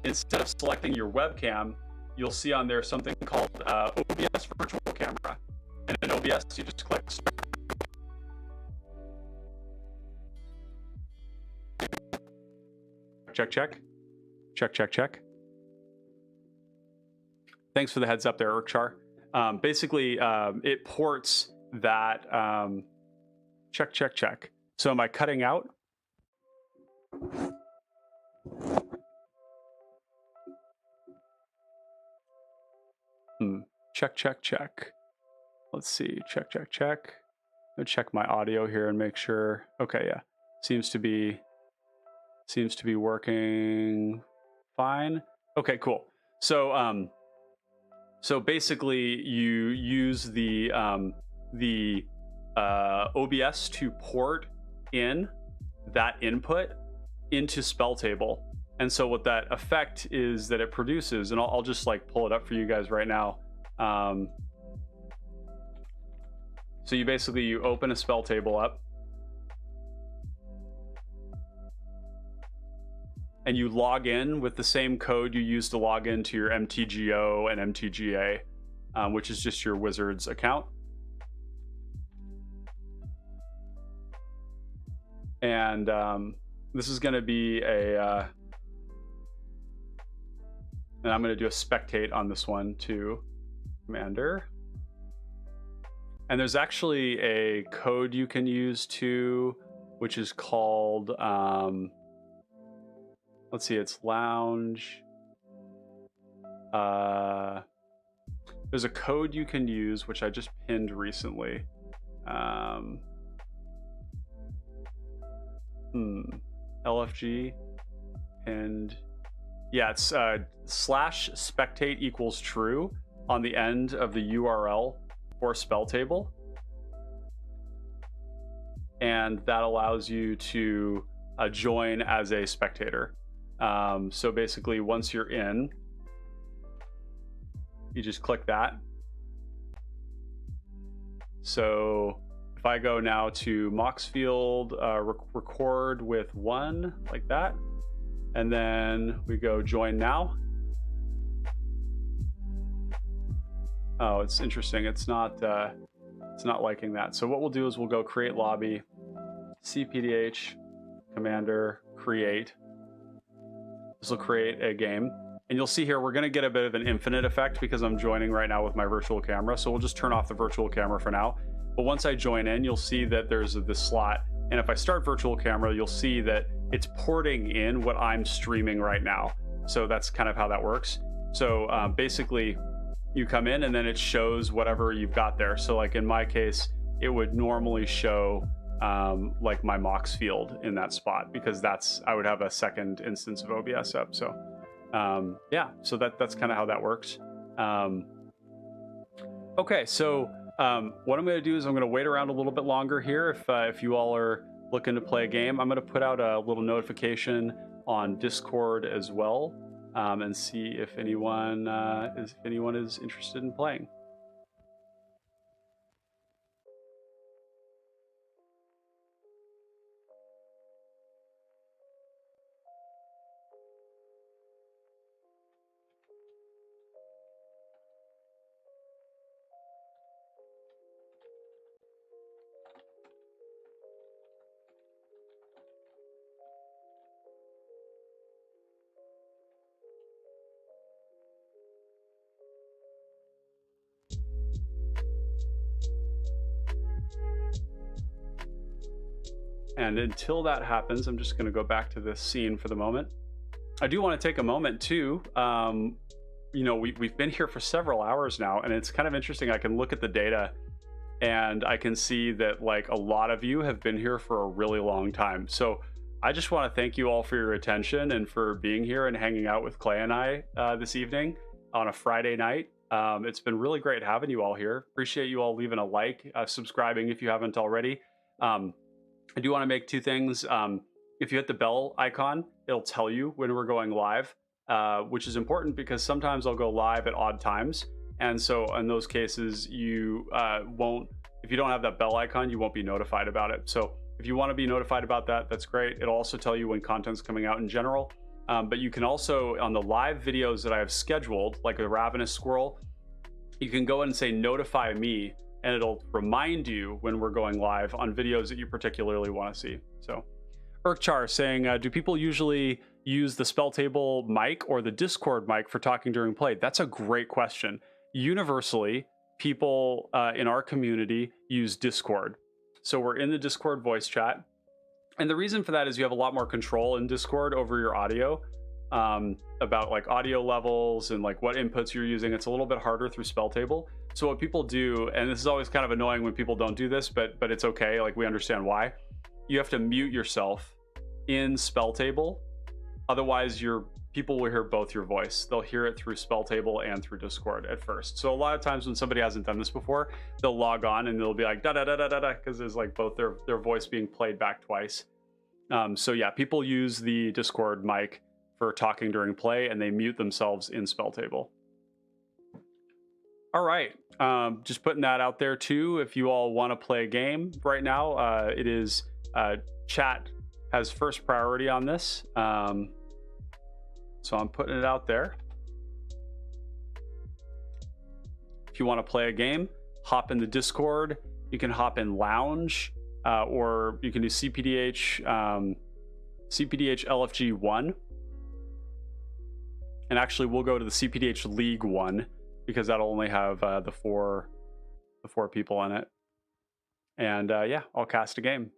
Instead of selecting your webcam, you'll see on there something called OBS virtual camera, and in OBS you just click check. Thanks for the heads up there, Urkchar. Basically, it ports that check. So am I cutting out? Check. Let's see, check. I'll check my audio here and make sure. Okay, yeah, seems to be working fine. Okay, cool. So so basically you use the OBS to port in that input into spell table. And so what that effect is that it produces, and I'll just like pull it up for you guys right now. So you open a spell table up, and you log in with the same code you use to log into your MTGO and MTGA, which is just your Wizards account. And this is going to be and I'm going to do a spectate on this one too, Commander. And there's actually a code you can use too, which is called, let's see, it's lounge. There's a code you can use, which I just pinned recently. LFG pinned. Yeah, it's /spectate equals true on the end of the URL for spell table. And that allows you to join as a spectator. So basically, once you're in, you just click that. So if I go now to Moxfield, record with one, like that, and then we go join now. Oh, it's interesting. It's not liking that. So what we'll do is we'll go create lobby, cPDH, commander, create. This will create a game. And you'll see here, we're going to get a bit of an infinite effect because I'm joining right now with my virtual camera. So we'll just turn off the virtual camera for now. But once I join in, you'll see that there's this slot And if I start virtual camera, you'll see that it's porting in what I'm streaming right now. So that's kind of how that works. So basically, you come in and then it shows whatever you've got there. So like in my case, it would normally show like my Mox field in that spot, because I would have a second instance of OBS up. So yeah, so that's kind of how that works. Okay, so what I'm going to do is I'm going to wait around a little bit longer here. If you all are looking to play a game, I'm going to put out a little notification on Discord as well, and see if anyone is interested in playing. And until that happens, I'm just going to go back to this scene for the moment. I do want to take a moment too. You know, we've been here for several hours now, and it's kind of interesting. I can look at the data and I can see that like a lot of you have been here for a really long time. So I just want to thank you all for your attention and for being here and hanging out with Clay and I this evening on a Friday night. It's been really great having you all here. Appreciate you all leaving a like, subscribing if you haven't already. I do want to make two things. If you hit the bell icon, it'll tell you when we're going live, which is important because sometimes I'll go live at odd times. And so in those cases, you won't, if you don't have that bell icon, you won't be notified about it. So if you want to be notified about that, that's great. It'll also tell you when content's coming out in general. But you can also, on the live videos that I have scheduled, like the Ravenous Squirrel, you can go in and say, notify me, and it'll remind you when we're going live on videos that you particularly want to see. So Urkchar saying, do people usually use the spell table mic or the Discord mic for talking during play? That's a great question. Universally, people in our community use Discord. So we're in the Discord voice chat. And the reason for that is you have a lot more control in Discord over your audio, about like audio levels and like what inputs you're using. It's a little bit harder through spell table. So what people do, and this is always kind of annoying when people don't do this, but it's okay. Like we understand why. You have to mute yourself in spell table. Otherwise people will hear both your voice. They'll hear it through spell table and through Discord at first. So a lot of times when somebody hasn't done this before, they'll log on and they'll be like, da da da da da da, because there's like both their voice being played back twice. So yeah, people use the Discord mic for talking during play, and they mute themselves in spell table. All right, just putting that out there too. If you all want to play a game right now, it is chat has first priority on this. So I'm putting it out there. If you want to play a game, hop in the Discord. You can hop in Lounge, or you can do cPDH, cPDH LFG 1. And actually, we'll go to the cPDH League 1 because that'll only have the four people in it. And yeah, I'll cast a game.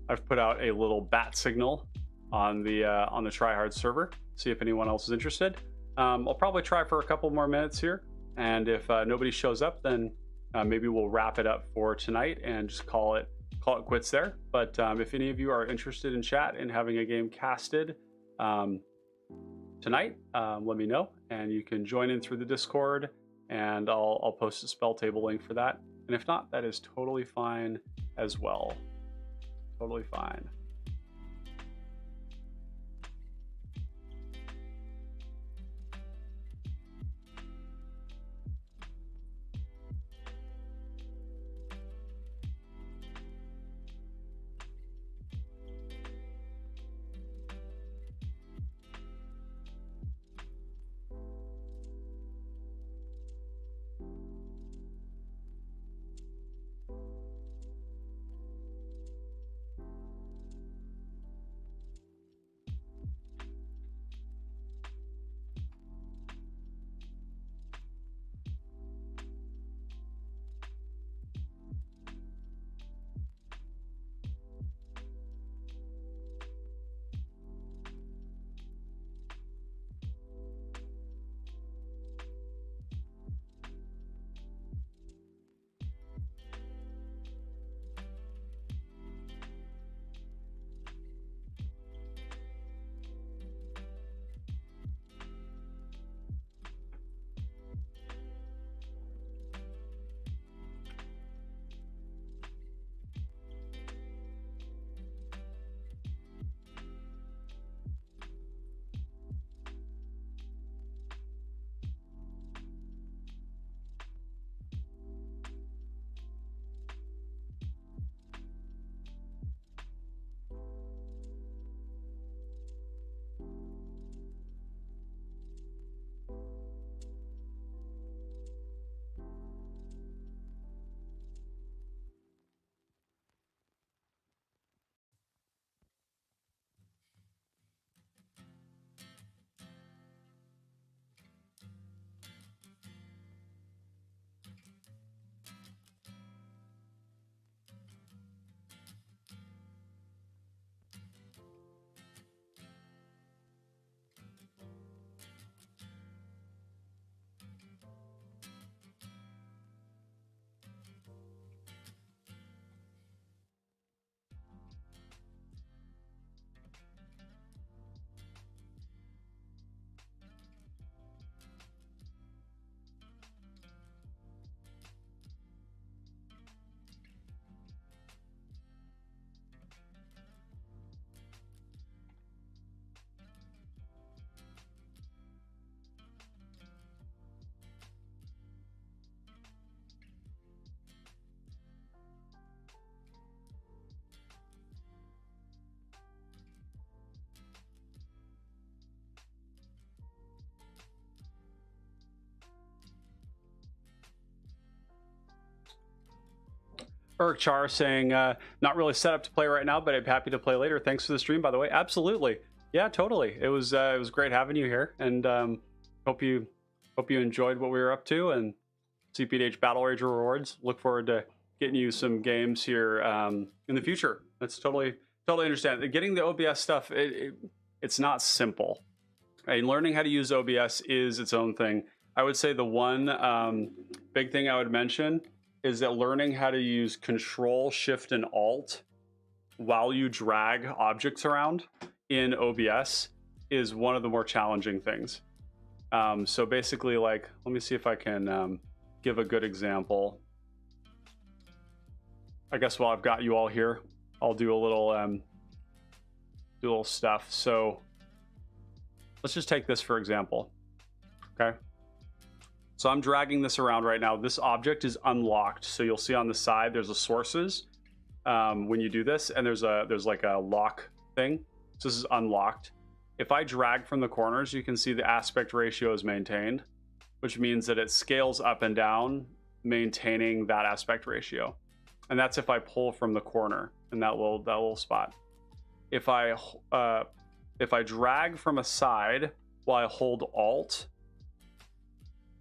I've put out a little bat signal on the tryhard server. See if anyone else is interested. I'll probably try for a couple more minutes here, and if nobody shows up, then maybe we'll wrap it up for tonight and just call it quits there. But if any of you are interested in chat and having a game casted, tonight, let me know, and you can join in through the Discord, and I'll post a spell table link for that. And if not, that is totally fine as well. Totally fine. Eric Char saying, not really set up to play right now, but I'm happy to play later. Thanks for the stream, by the way. Absolutely. Yeah, totally. It was great having you here, and hope you enjoyed what we were up to, and cPDH Battlerager rewards. Look forward to getting you some games here in the future. That's totally understand. Getting the OBS stuff, it's not simple. And learning how to use OBS is its own thing. I would say the one big thing I would mention is that learning how to use Control, Shift, and Alt while you drag objects around in OBS is one of the more challenging things. So basically, like, let me see if I can give a good example. I guess while I've got you all here, I'll do a little stuff. So let's just take this for example. Okay. So I'm dragging this around right now. This object is unlocked. So you'll see on the side, there's a sources when you do this, and there's like a lock thing. So this is unlocked. If I drag from the corners, you can see the aspect ratio is maintained, which means that it scales up and down, maintaining that aspect ratio. And that's if I pull from the corner in that little spot. If I drag from a side while I hold Alt,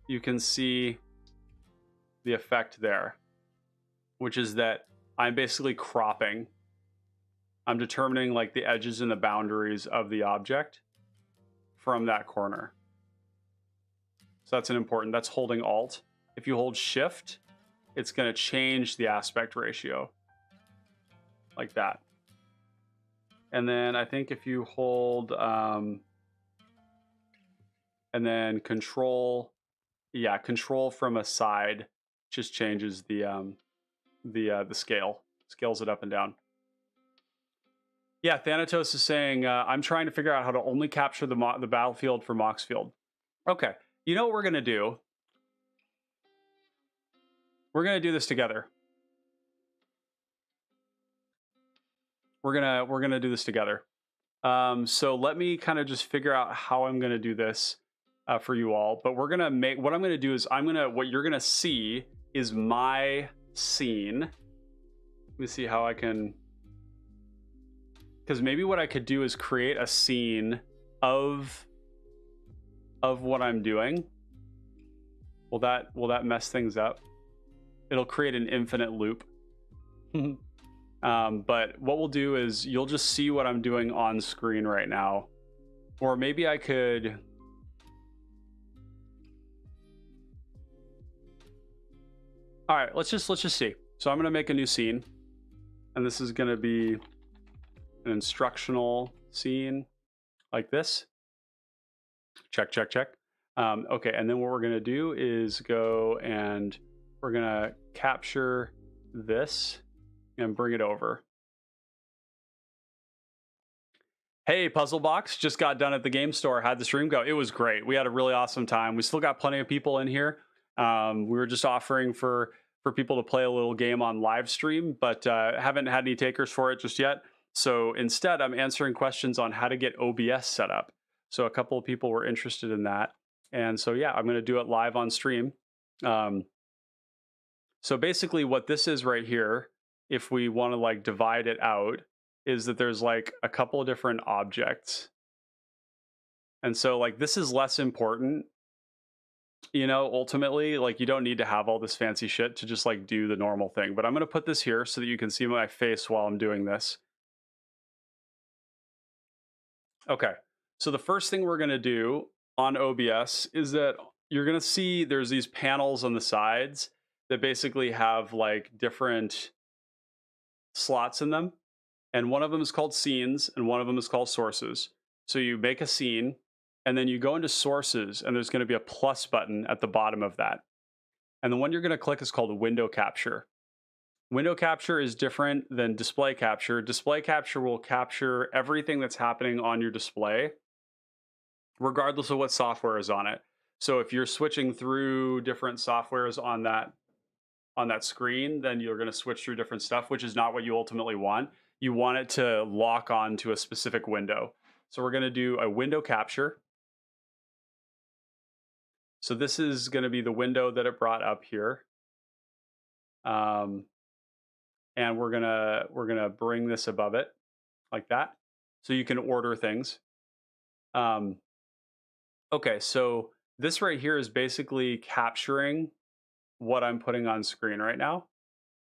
you can see the effect there, which is that I'm basically cropping. I'm determining like the edges and the boundaries of the object from that corner. So that's that's holding Alt. If you hold Shift, it's going to change the aspect ratio like that. And then I think if you hold and then control, yeah, control from a side just changes the scale, scales it up and down. Yeah, Thanatos is saying, I'm trying to figure out how to only capture the battlefield for Moxfield. Okay, you know what we're gonna do? We're gonna do this together. We're gonna do this together. So let me kind of just figure out how I'm gonna do this for you all. But we're gonna make, what I'm gonna do is what you're gonna see is my scene. Let me see how I can, because maybe what I could do is create a scene of what I'm doing. Will that mess things up? It'll create an infinite loop. But what we'll do is you'll just see what I'm doing on screen right now. Or maybe I could... All right, let's just see. So I'm going to make a new scene. And this is going to be an instructional scene like this. Check, check, check. Okay, and then what we're going to do is go and we're going to capture this and bring it over. Hey, Puzzle Box, just got done at the game store. How'd the stream go? It was great. We had a really awesome time. We still got plenty of people in here. We were just offering for people to play a little game on live stream, but haven't had any takers for it just yet. So instead, I'm answering questions on how to get OBS set up. So a couple of people were interested in that. And so, yeah, I'm going to do it live on stream. So basically what this is right here, if we want to like divide it out, is that there's like a couple of different objects. And so like this is less important, you know, ultimately, like you don't need to have all this fancy shit to just like do the normal thing. But I'm going to put this here so that you can see my face while I'm doing this. Okay, so the first thing we're going to do on OBS is that you're going to see there's these panels on the sides that basically have like different slots in them. And one of them is called scenes and one of them is called sources. So you make a scene and then you go into sources and there's going to be a plus button at the bottom of that. And the one you're going to click is called window capture. Window capture is different than display capture. Display capture will capture everything that's happening on your display, regardless of what software is on it. So if you're switching through different softwares on that screen, then you're going to switch through different stuff, which is not what you ultimately want. You want it to lock on to a specific window. So we're going to do a window capture. So this is going to be the window that it brought up here. And we're gonna bring this above it like that. So you can order things. Okay, so this right here is basically capturing what I'm putting on screen right now.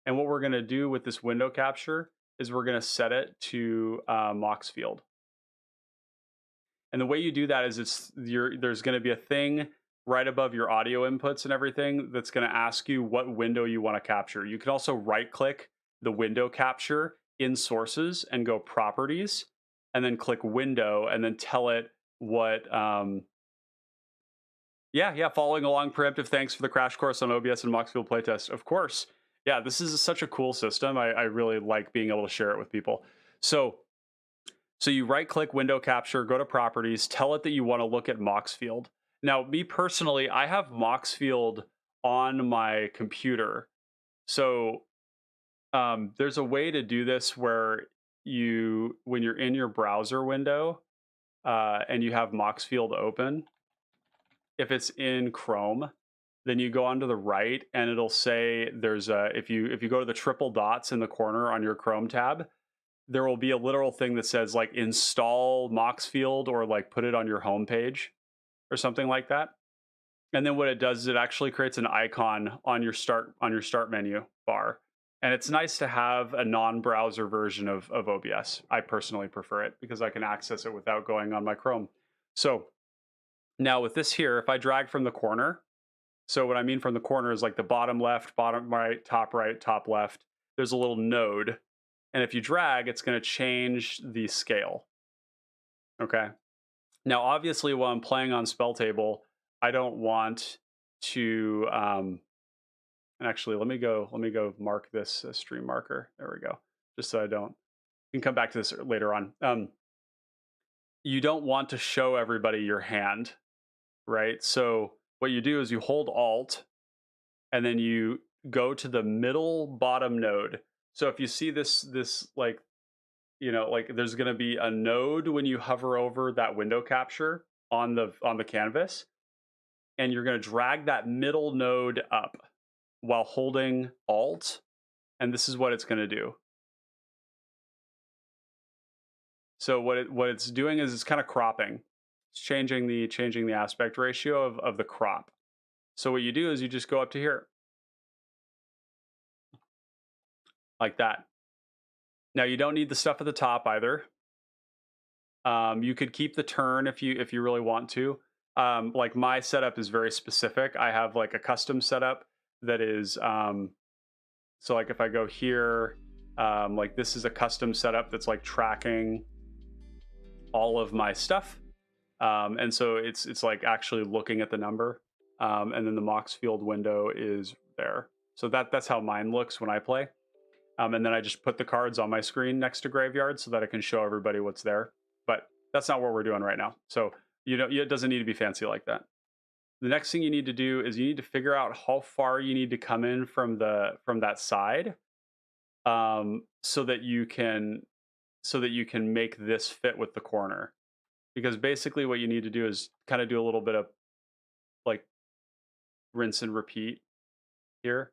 And what we're gonna do with this window capture is we're gonna set it to Moxfield. And the way you do that is there's gonna be a thing right above your audio inputs and everything that's gonna ask you what window you wanna capture. You can also right click the window capture in sources and go properties and then click window and then tell it what following along preemptive, thanks for the crash course on OBS and Moxfield playtest. Of course. Yeah, this is such a cool system. I really like being able to share it with people. So you right click window capture, go to properties, tell it that you want to look at Moxfield. Now, me personally, I have Moxfield on my computer. So there's a way to do this where when you're in your browser window and you have Moxfield open, if it's in Chrome, then you go onto the right and it'll say there's if you go to the triple dots in the corner on your Chrome tab, there will be a literal thing that says like install Moxfield or like put it on your home page or something like that. And then what it does is it actually creates an icon on your start menu bar. And it's nice to have a non-browser version of OBS. I personally prefer it because I can access it without going on my Chrome. So now with this here, if I drag from the corner, so what I mean from the corner is like the bottom left, bottom right, top left, there's a little node. And if you drag, it's going to change the scale. Okay. Now, obviously, while I'm playing on spell table, I don't want to. And actually, let me go mark this stream marker. There we go. Just so I don't. We can come back to this later on. You don't want to show everybody your hand, right? So what you do is you hold Alt, and then you go to the middle bottom node. So if you see this like like there's going to be a node when you hover over that window capture on the canvas, and you're going to drag that middle node up while holding Alt, and this is what it's going to do. So what it's doing is it's kind of cropping. It's changing the aspect ratio of the crop. So what you do is you just go up to here like that. Now you don't need the stuff at the top either. You could keep the turn if you really want to. Like my setup is very specific. I have like a custom setup that is so like if I go here, like this is a custom setup that's like tracking all of my stuff. And so it's like actually looking at the number. And then the Mox field window is there. So that's how mine looks when I play. And then I just put the cards on my screen next to graveyard so that I can show everybody what's there. But that's not what we're doing right now. So it doesn't need to be fancy like that. The next thing you need to do is you need to figure out how far you need to come in from that side, so that you can make this fit with the corner. Because basically what you need to do is kind of do a little bit of like rinse and repeat here.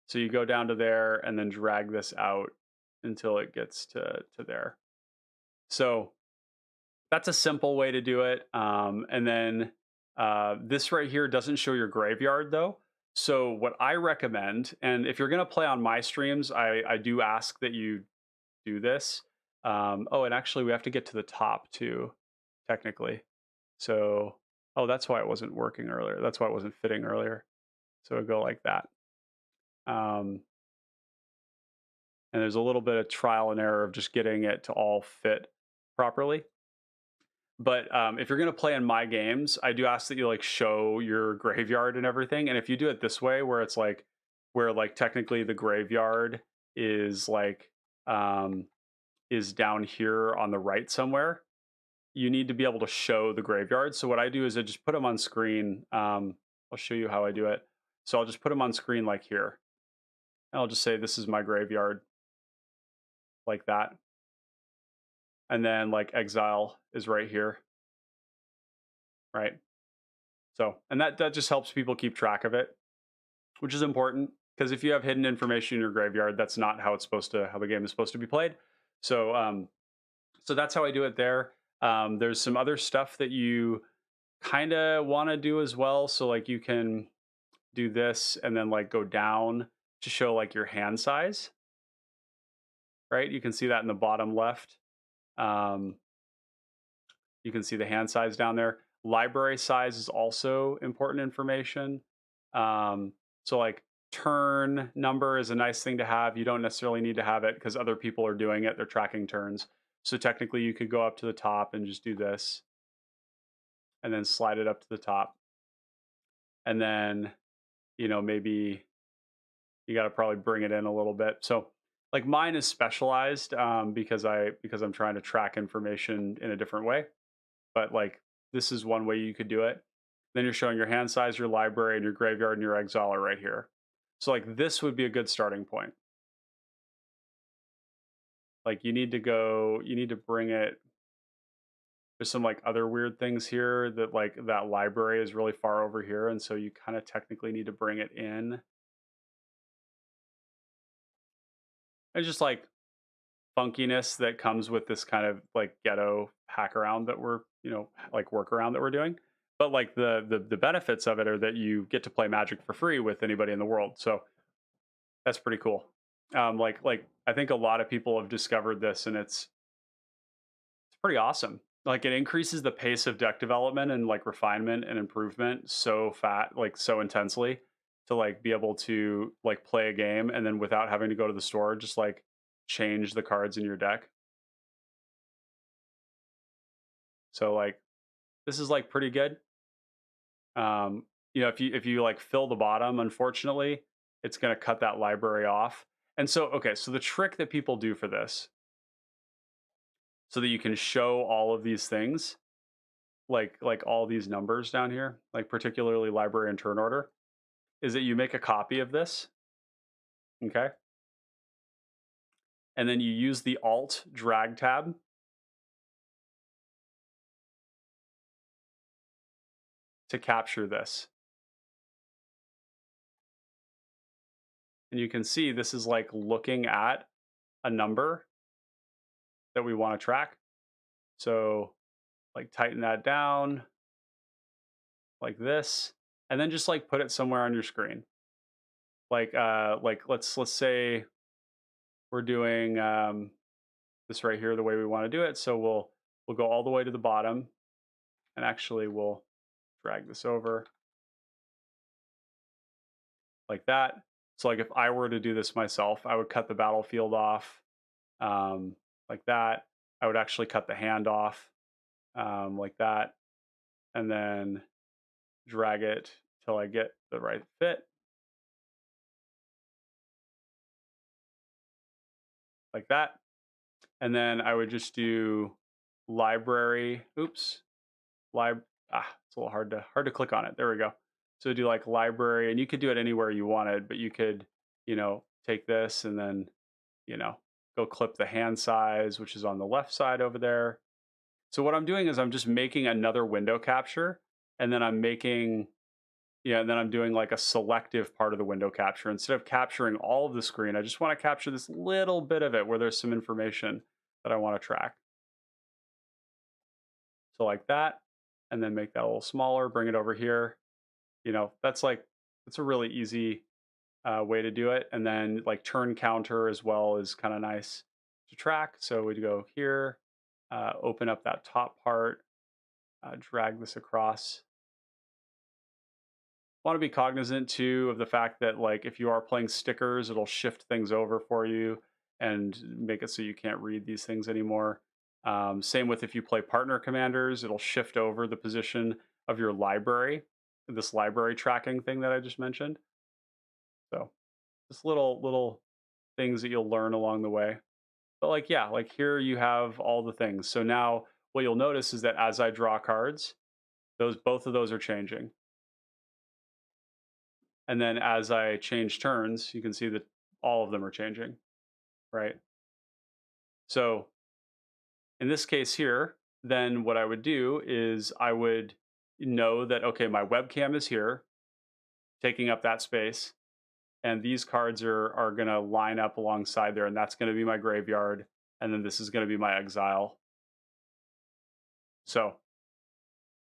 So you go down to there and then drag this out until it gets to there. So that's a simple way to do it. And then this right here doesn't show your graveyard though. So what I recommend, and if you're going to play on my streams, I do ask that you do this. Oh, and actually we have to get to the top too, technically. So, oh, that's why it wasn't working earlier. That's why it wasn't fitting earlier. So it'll go like that. And there's a little bit of trial and error of just getting it to all fit properly. But if you're going to play in my games, I do ask that you like show your graveyard and everything. And if you do it this way, where it's like, where like technically the graveyard is like, is down here on the right somewhere, you need to be able to show the graveyard. So what I do is I just put them on screen. I'll show you how I do it. So I'll just put them on screen like here. And I'll just say, this is my graveyard, like that. And then like exile is right here. Right. So, and that just helps people keep track of it, which is important, because if you have hidden information in your graveyard, that's not how the game is supposed to be played. So, so that's how I do it there. There's some other stuff that you kind of want to do as well. So like you can do this and then like go down to show like your hand size, right? You can see that in the bottom left. You can see the hand size down there. Library size is also important information. So like turn number is a nice thing to have. You don't necessarily need to have it because other people are doing it. They're tracking turns. So technically you could go up to the top and just do this and then slide it up to the top. And then, maybe you got to probably bring it in a little bit. So like mine is specialized because I'm trying to track information in a different way. But like this is one way you could do it. Then you're showing your hand size, your library, and your graveyard and your exile are right here. So like this would be a good starting point. Like you need to bring it. There's some like other weird things here that like that library is really far over here. And so you kind of technically need to bring it in. It's just like funkiness that comes with this kind of like ghetto hack around that we're like workaround that we're doing. But like the benefits of it are that you get to play Magic for free with anybody in the world. So that's pretty cool. Like I think a lot of people have discovered this, and it's pretty awesome. Like it increases the pace of deck development and like refinement and improvement so intensely, to like be able to like play a game and then without having to go to the store, just like change the cards in your deck. So like This is like pretty good. You know, if you like fill the bottom, unfortunately, it's going to cut that library off. And so, okay, so the trick that people do for this, so that you can show all of these things, like all these numbers down here, like particularly library and turn order, is that you make a copy of this, okay, and then you use the Alt drag tab to capture this. And you can see this is like looking at a number that we want to track. So like tighten that down like this, and then just like put it somewhere on your screen. Like let's say we're doing this right here the way we want to do it. So we'll go all the way to the bottom, and actually we'll drag this over like that. So like if I were to do this myself, I would cut the battlefield off like that. I would actually cut the hand off like that, and then drag it till I get the right fit like that. And then I would just do library. Oops, it's a little hard to click on it. There we go. So do like library, and you could do it anywhere you wanted, but you could, you know, take this and then, you know, go clip the hand size, which is on the left side over there. So what I'm doing is I'm just making another window capture, and then I'm making, yeah, and then I'm doing like a selective part of the window capture. Instead of capturing all of the screen, I just want to capture this little bit of it where there's some information that I want to track. So like that, and then make that a little smaller, bring it over here. You know, that's a really easy way to do it. And then like turn counter as well is kind of nice to track. So we'd go here, open up that top part, drag this across. Want to be cognizant too of the fact that like if you are playing stickers, it'll shift things over for you and make it so you can't read these things anymore. Same with if you play partner commanders, it'll shift over the position of your library, this library tracking thing that I just mentioned. So just little things that you'll learn along the way. But like, yeah, like here you have all the things. So now what you'll notice is that as I draw cards, both of those are changing. And then as I change turns, you can see that all of them are changing, right? So in this case here, then what I would do is I would know that, okay, my webcam is here, taking up that space, and these cards are going to line up alongside there, and that's going to be my graveyard, and then this is going to be my exile. So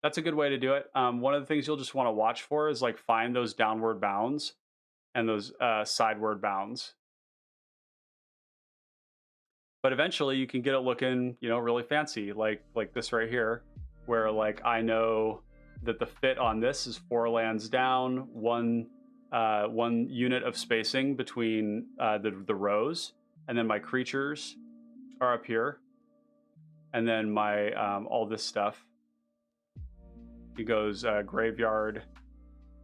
that's a good way to do it. One of the things you'll just want to watch for is like find those downward bounds and those sideward bounds. But eventually you can get it looking, you know, really fancy, like this right here, where like I know that the fit on this is 4 lands down, one unit of spacing between the rows, and then my creatures are up here, and then my all this stuff. It goes graveyard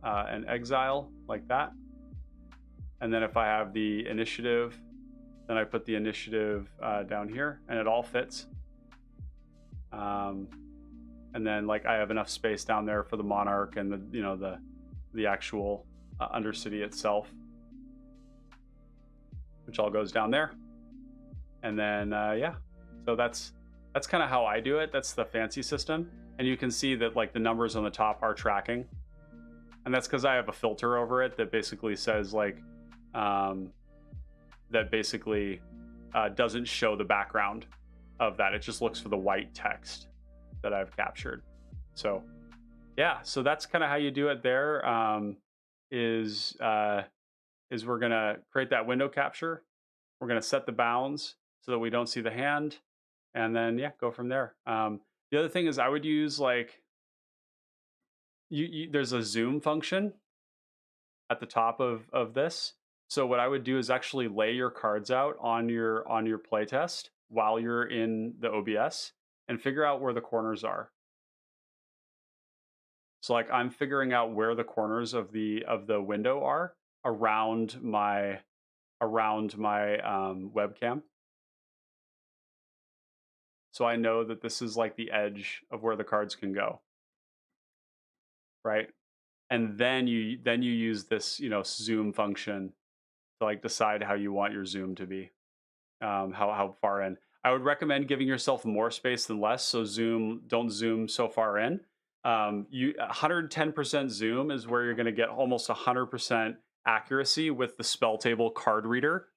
and exile like that, and then if I have the initiative, then I put the initiative down here, and it all fits. And then like I have enough space down there for the monarch and the actual undercity itself, which all goes down there. And then yeah, so that's kind of how I do it. That's the fancy system, and you can see that like the numbers on the top are tracking, and that's because I have a filter over it that basically says like that basically doesn't show the background of that. It just looks for the white text that I've captured. So yeah, so that's kind of how you do it there. Is we're gonna create that window capture. We're gonna set the bounds so that we don't see the hand, and then yeah, go from there. The other thing is I would use like there's a zoom function at the top of this. So what I would do is actually lay your cards out on your playtest while you're in the OBS and figure out where the corners are. So like I'm figuring out where the corners of the window are around my webcam. So I know that this is like the edge of where the cards can go, right? And then you use this, zoom function to like decide how you want your zoom to be, how far in. I would recommend giving yourself more space than less. So don't zoom so far in. You 110% zoom is where you're going to get almost 100% accuracy with the spell table card reader,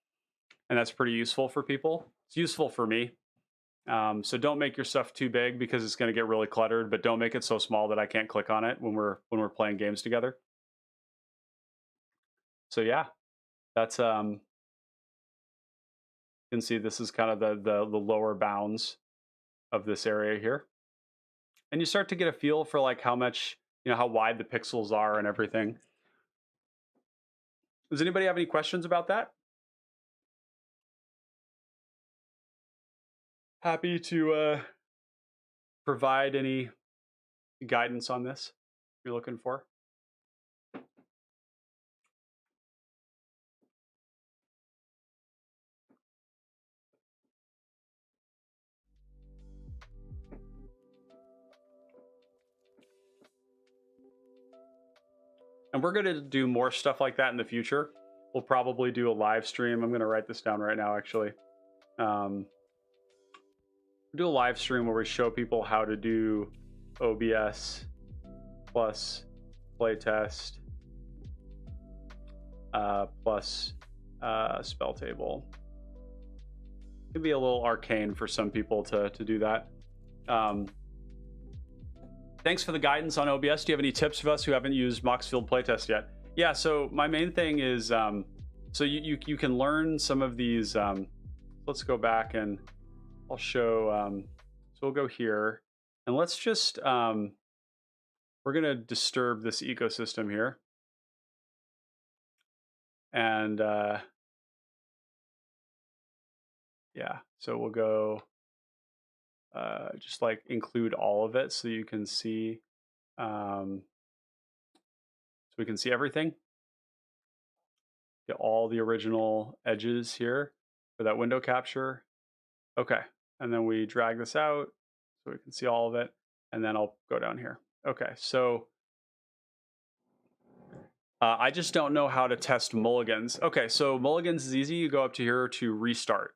and that's pretty useful for people. It's useful for me. So don't make your stuff too big because it's going to get really cluttered, but don't make it so small that I can't click on it when we're playing games together. So yeah, that's you can see this is kind of the lower bounds of this area here. And you start to get a feel for like how much, how wide the pixels are and everything. Does anybody have any questions about that? Happy to provide any guidance on this you're looking for. And we're going to do more stuff like that in the future. We'll probably do a live stream. I'm going to write this down right now, actually. We'll do a live stream where we show people how to do OBS plus playtest plus spell table. It can be a little arcane for some people to do that. Thanks for the guidance on OBS. Do you have any tips for us who haven't used Moxfield playtest yet? Yeah, so my main thing is, so you can learn some of these. Let's go back and I'll show. So we'll go here and let's just, we're going to disturb this ecosystem here. And yeah, so we'll go just like include all of it so you can see. So we can see everything. Get all the original edges here for that window capture. Okay, and then we drag this out so we can see all of it. And then I'll go down here. Okay, so I just don't know how to test mulligans. Okay, so mulligans is easy. You go up to here to restart.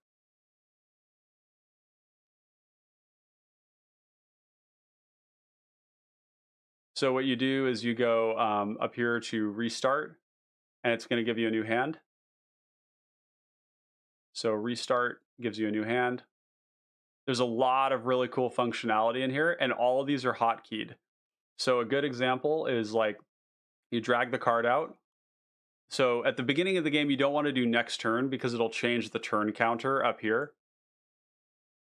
So what you do is you go up here to restart, and it's going to give you a new hand. So restart gives you a new hand. There's a lot of really cool functionality in here, and all of these are hotkeyed. So a good example is like you drag the card out. So at the beginning of the game, you don't want to do next turn because it'll change the turn counter up here.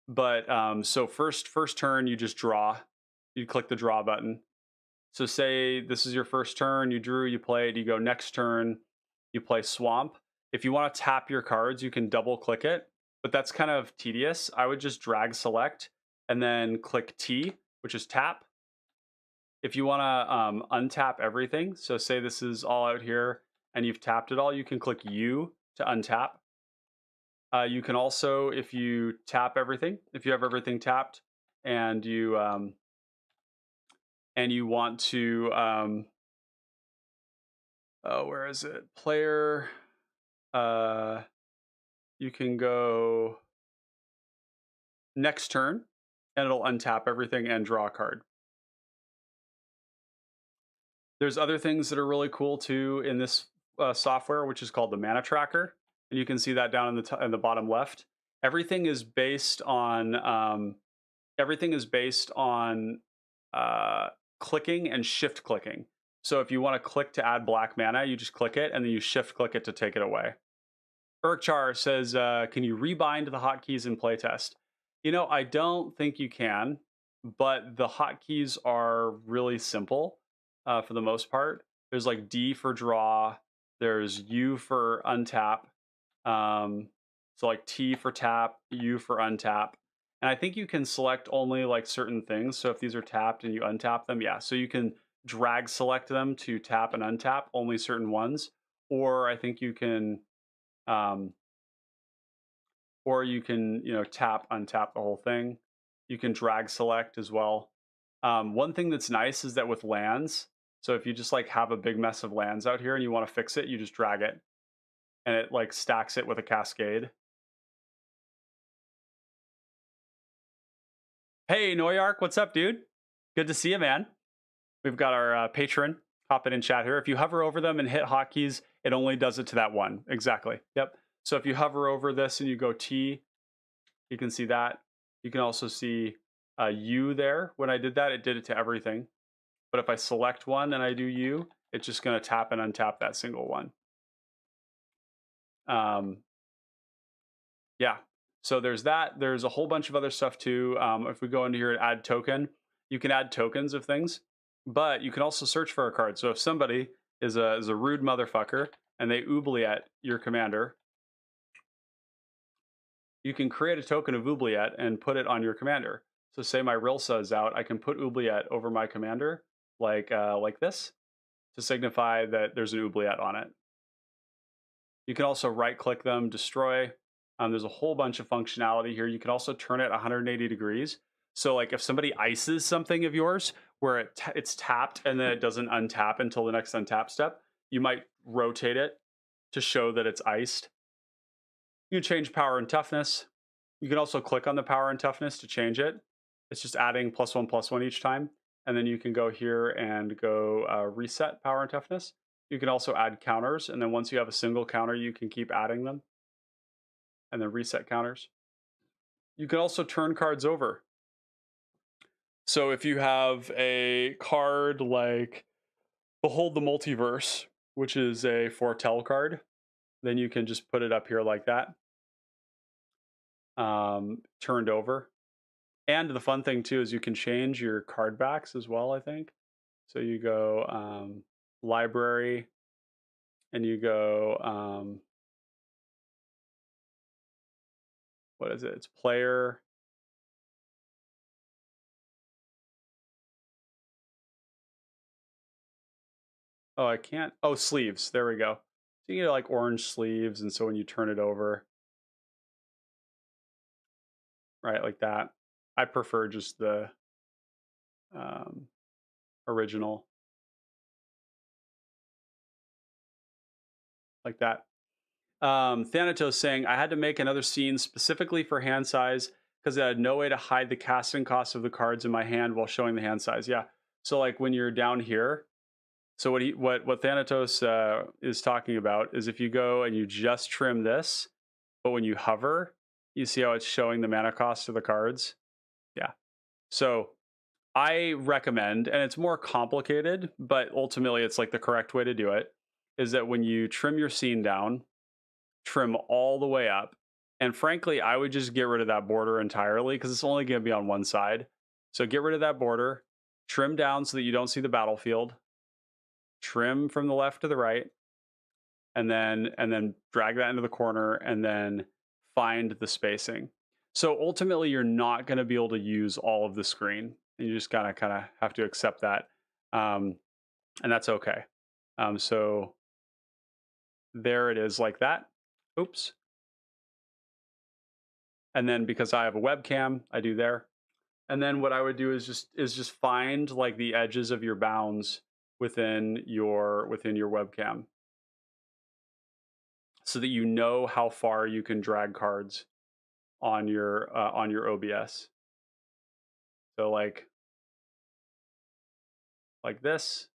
But so first turn, you just draw. You click the draw button. So say this is your first turn, you drew, you played, you go next turn, you play swamp. If you want to tap your cards, you can double click it, but that's kind of tedious. I would just drag select and then click T, which is tap. If you want to untap everything, so say this is all out here and you've tapped it all, you can click U to untap. You can also, if you tap everything, if you have everything tapped and you want to, where is it? Player, you can go next turn and it'll untap everything and draw a card. There's other things that are really cool too in this software, which is called the mana tracker. And you can see that down in the bottom left. Everything is based on clicking and shift clicking. So if you want to click to add black mana, you just click it and then you shift click it to take it away. Urkchar says, can you rebind the hotkeys in playtest? I don't think you can, but the hotkeys are really simple for the most part. There's like D for draw, there's U for untap, so like T for tap, U for untap. And I think you can select only like certain things. So if these are tapped and you untap them, yeah. So you can drag select them to tap and untap only certain ones, or I think you can, um, or you can, tap, untap the whole thing. You can drag select as well. One thing that's nice is that with lands, so if you just like have a big mess of lands out here and you want to fix it, you just drag it and it like stacks it with a cascade. Hey, Noyark, what's up, dude? Good to see you, man. We've got our patron hopping in chat here. If you hover over them and hit hotkeys, it only does it to that one. Exactly. Yep. So if you hover over this and you go T, you can see that. You can also see U there. When I did that, it did it to everything. But if I select one and I do U, it's just going to tap and untap that single one. Yeah. So there's that. There's a whole bunch of other stuff too. If we go into here and add token, you can add tokens of things, but you can also search for a card. So if somebody is a rude motherfucker and they oubliette your commander, you can create a token of oubliette and put it on your commander. So say my Rilsa is out, I can put oubliette over my commander like this to signify that there's an oubliette on it. You can also right click them, destroy. There's a whole bunch of functionality here. You can also turn it 180 degrees. So like if somebody ices something of yours where it's tapped and then it doesn't untap until the next untap step, you might rotate it to show that it's iced. You can change power and toughness. You can also click on the power and toughness to change it. It's just adding +1/+1 each time. And then you can go here and go reset power and toughness. You can also add counters. And then once you have a single counter, you can keep adding them and then reset counters. You can also turn cards over. So if you have a card like Behold the Multiverse, which is a foretell card, then you can just put it up here like that, turned over. And the fun thing too is you can change your card backs as well, I think. So you go library and you go, what is it? It's player. Oh, I can't. Oh, sleeves. There we go. So you get like orange sleeves. And so when you turn it over, right, like that, I prefer just the original, like that. Thanatos saying, I had to make another scene specifically for hand size because I had no way to hide the casting cost of the cards in my hand while showing the hand size. Yeah. So like when you're down here, so what Thanatos is talking about is if you go and you just trim this, but when you hover, you see how it's showing the mana cost of the cards. Yeah. So I recommend, and it's more complicated, but ultimately it's like the correct way to do it, is that when you trim your scene down, trim all the way up. And frankly, I would just get rid of that border entirely because it's only going to be on one side. So get rid of that border, trim down so that you don't see the battlefield, trim from the left to the right, and then drag that into the corner and then find the spacing. So ultimately, you're not going to be able to use all of the screen. You just kind of have to accept that, and that's okay. So there it is, like that. Oops. And then because I have a webcam, I do there. And then what I would do is just find like the edges of your bounds within your webcam so that you know how far you can drag cards on your OBS. So like this.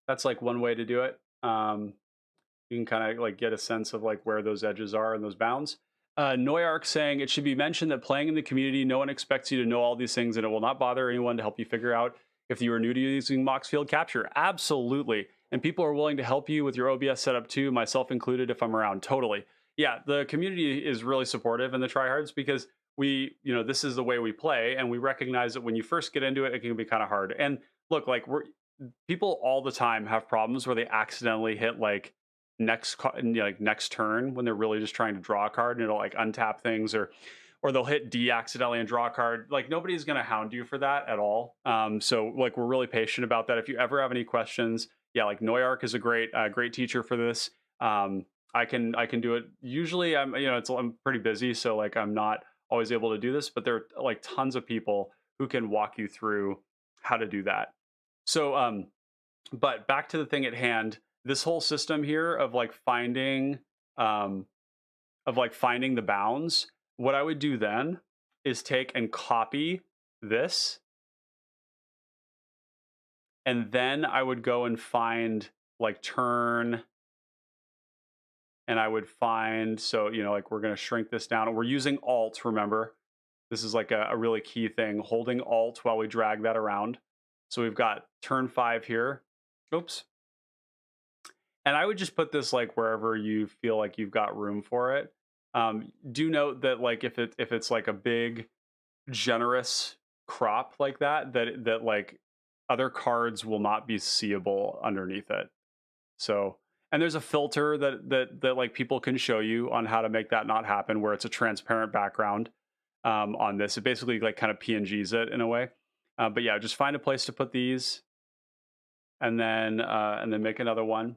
That's like one way to do it. You can kind of like get a sense of like where those edges are and those bounds. Noyark saying it should be mentioned that playing in the community, no one expects you to know all these things, and it will not bother anyone to help you figure out if you are new to using Mox Field Capture. Absolutely. And people are willing to help you with your OBS setup too, myself included, if I'm around. Totally. Yeah, the community is really supportive in the tryhards because this is the way we play, and we recognize that when you first get into it, it can be kind of hard. And look, like people all the time have problems where they accidentally hit like next turn when they're really just trying to draw a card and it'll like untap things, or or they'll hit D accidentally and draw a card. Like nobody's going to hound you for that at all. So like we're really patient about that. If you ever have any questions, yeah, like Neuark is a great teacher for this. I can do it. Usually I'm pretty busy, so like I'm not always able to do this, but there are like tons of people who can walk you through how to do that. So but back to the thing at hand, this whole system here um of like finding the bounds, what I would do then is take and copy this, and then I would go and find like turn, and I would find, so like we're going to shrink this down, and we're using alt, remember. This is like a really key thing, holding alt while we drag that around. So we've got turn 5 here. Oops. And I would just put this like wherever you feel like you've got room for it. Do note that like if it's like a big generous crop like that like other cards will not be seeable underneath it. So, and there's a filter that like people can show you on how to make that not happen, where it's a transparent background on this. It basically like kind of PNGs it in a way. But yeah, just find a place to put these, and then make another one.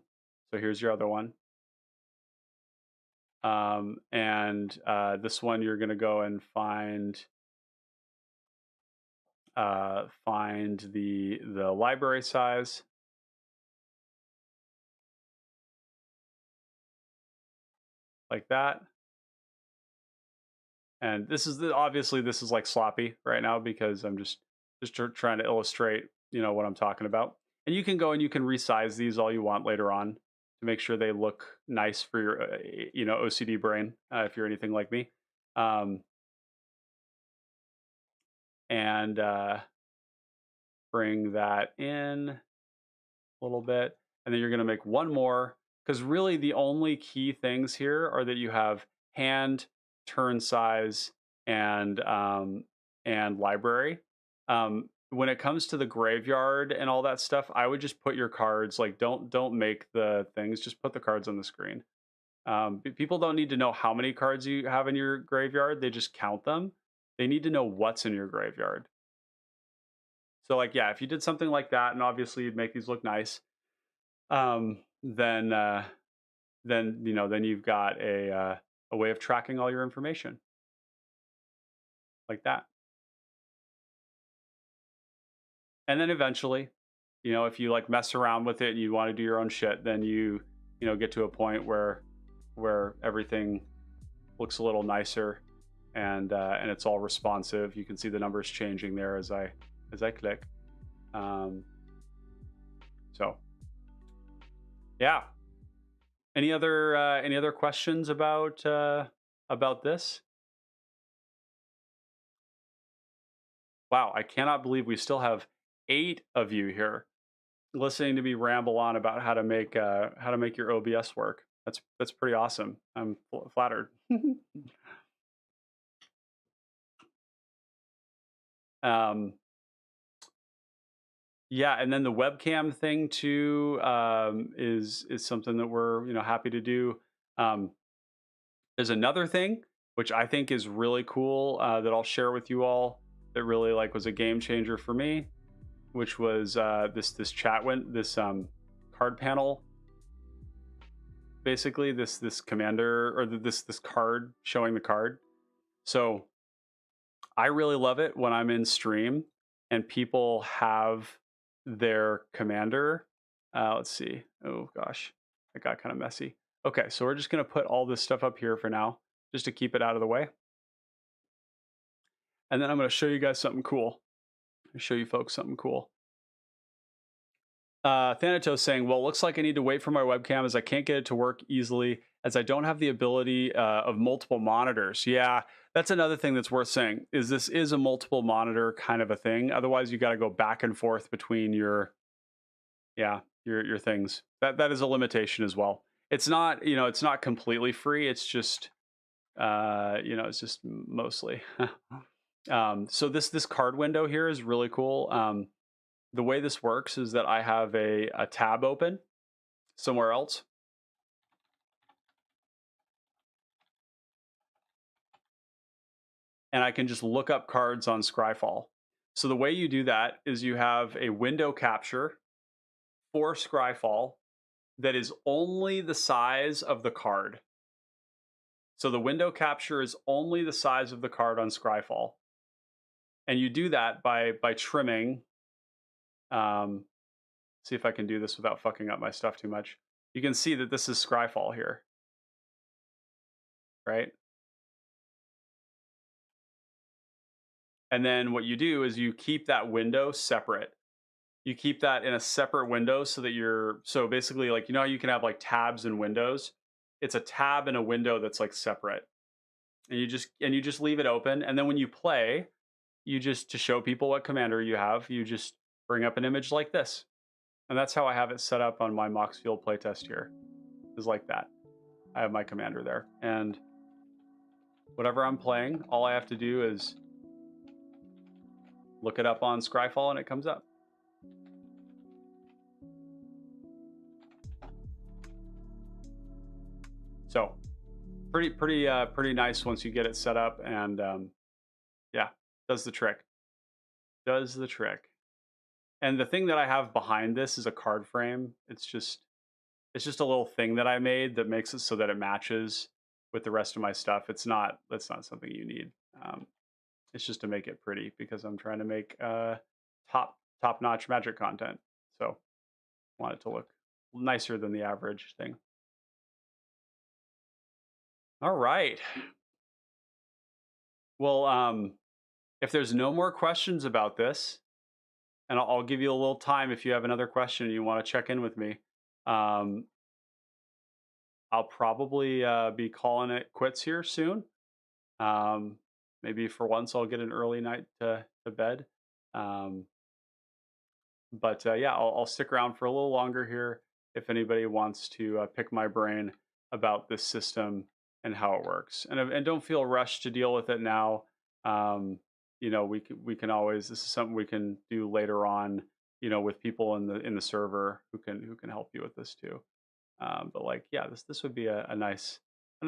So here's your other one. And this one you're going to go and find the library size, like that. And this is obviously this is like sloppy right now because I'm just trying to illustrate what I'm talking about. And you can go and you can resize these all you want later on to make sure they look nice for your OCD brain, if you're anything like me. And bring that in a little bit, and then you're going to make one more, because really the only key things here are that you have hand, turn size, and library. When it comes to the graveyard and all that stuff, I would just put your cards, like don't make the things, just put the cards on the screen. People don't need to know how many cards you have in your graveyard, they just count them. They need to know what's in your graveyard. So like, yeah, if you did something like that, and obviously you'd make these look nice, then then you've got a way of tracking all your information like that. And then eventually, if you like mess around with it and you want to do your own shit, then you get to a point where everything looks a little nicer, and it's all responsive. You can see the numbers changing there as I click. So yeah. Any other questions about this? Wow, I cannot believe we still have 8 of you here listening to me ramble on about how to make your OBS work. That's pretty awesome. I'm flattered. Yeah, and then the webcam thing too, is something that we're happy to do. There's another thing which I think is really cool, that I'll share with you all, that really like was a game changer for me, which was this card panel. Basically, this commander, or this card showing the card. So I really love it when I'm in stream and people have their commander. Let's see. Oh gosh, it got kind of messy. Okay, so we're just going to put all this stuff up here for now, just to keep it out of the way. And then I'm going to show you guys something cool. Show you folks something cool. Thanatos saying, well, looks like I need to wait for my webcam as I can't get it to work easily as I don't have the ability of multiple monitors. Yeah, that's another thing that's worth saying, is this is a multiple monitor kind of a thing. Otherwise, you got to go back and forth between your things. That is a limitation as well. It's not, it's not completely free. It's just, it's just mostly. So this card window here is really cool. The way this works is that I have a tab open somewhere else. and I can just look up cards on Scryfall. So the way you do that is you have a window capture for Scryfall that is only the size of the card. So the window capture is only the size of the card on Scryfall. And you do that by trimming. See if I can do this without fucking up my stuff too much. You can see that this is Scryfall here, right? And then what you do is you keep that window separate. You keep that in a separate window so that so basically, like, you know how you can have like tabs and windows? It's a tab and a window that's like separate. And you just leave it open. And then when you play, to show people what commander you have, you just bring up an image like this. And that's how I have it set up on my Moxfield playtest here. Is like that. I have my commander there. And whatever I'm playing, all I have to do is look it up on Scryfall and it comes up. So pretty nice once you get it set up, and yeah, does the trick. Does the trick. And the thing that I have behind this is a card frame. It's just a little thing that I made that makes it so that it matches with the rest of my stuff. That's not something you need. It's just to make it pretty because I'm trying to make top-notch Magic content. So I want it to look nicer than the average thing. All right. Well, if there's no more questions about this, and I'll give you a little time if you have another question and you want to check in with me. I'll probably be calling it quits here soon. Maybe for once I'll get an early night to bed. But yeah, I'll stick around for a little longer here if anybody wants to pick my brain about this system and how it works. And don't feel rushed to deal with it now. You know, we can always, this is something we can do later on, you know, with people in the server who can help you with this too. But like, yeah, this would be a nice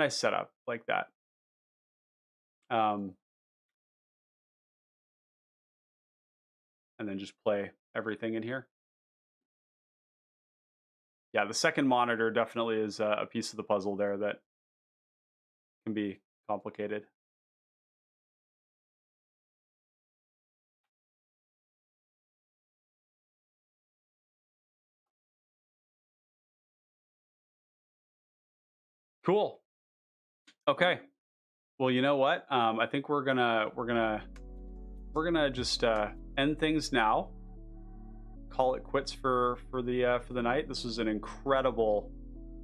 setup like that. And then just play everything in here. Yeah, the second monitor definitely is a piece of the puzzle there that can be complicated. Cool. Okay. Well, you know what? I think we're gonna just end things now. Call it quits for the night. This was an incredible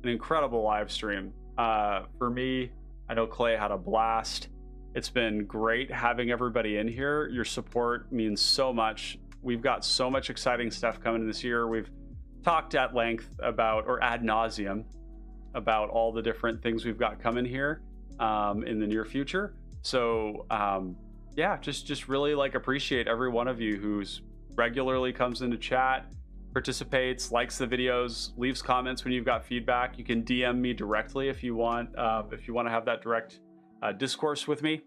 live stream. For me, I know Clay had a blast. It's been great having everybody in here. Your support means so much. We've got so much exciting stuff coming this year. We've talked at length about, or ad nauseum, about all the different things we've got coming here in the near future. So yeah, just really like appreciate every one of you who's regularly comes into chat, participates, likes the videos, leaves comments when you've got feedback. You can DM me directly if you want to have that direct discourse with me.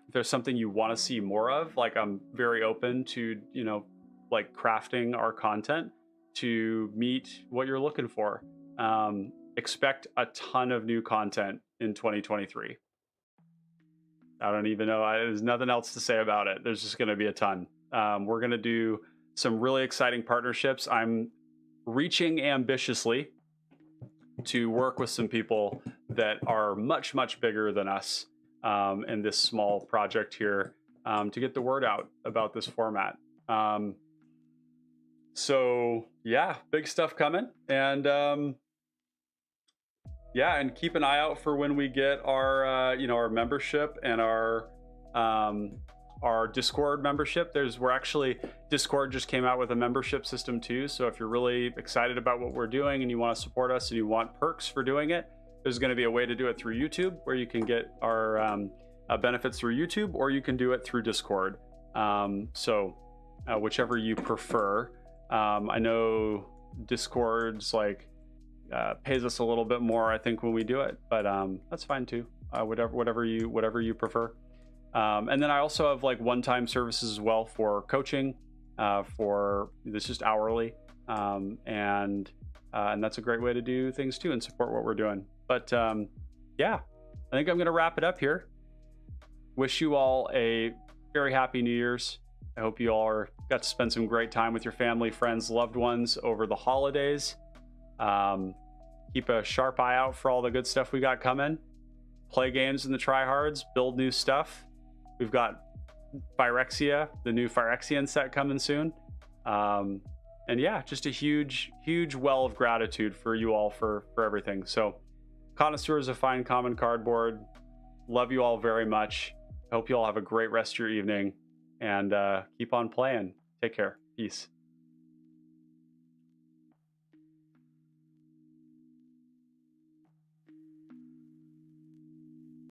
If there's something you want to see more of, like, I'm very open to, you know, like crafting our content to meet what you're looking for. Expect a ton of new content in 2023. I don't even know. There's nothing else to say about it. There's just going to be a ton. We're going to do some really exciting partnerships. I'm reaching ambitiously to work with some people that are much, much bigger than us in this small project here to get the word out about this format. So yeah, big stuff coming. And yeah, and keep an eye out for when we get our our membership and our Discord membership. Discord just came out with a membership system too. So if you're really excited about what we're doing and you want to support us and you want perks for doing it, there's going to be a way to do it through YouTube, where you can get our benefits through YouTube, or you can do it through Discord. So whichever you prefer. I know Discord's like pays us a little bit more, I think, when we do it, but that's fine too. Whatever you prefer. And then I also have like one-time services as well for coaching, for this just hourly, and that's a great way to do things too and support what we're doing. But yeah, I think I'm going to wrap it up here. Wish you all a very happy New Year's. I hope you all got to spend some great time with your family, friends, loved ones over the holidays. Keep a sharp eye out for all the good stuff we got coming. Play games in the tryhards, build new stuff. We've got Phyrexia, the new Phyrexian set coming soon. And yeah, just a huge well of gratitude for you all for everything. So, connoisseurs of fine common cardboard, love you all very much. Hope you all have a great rest of your evening, and keep on playing. Take care. Peace.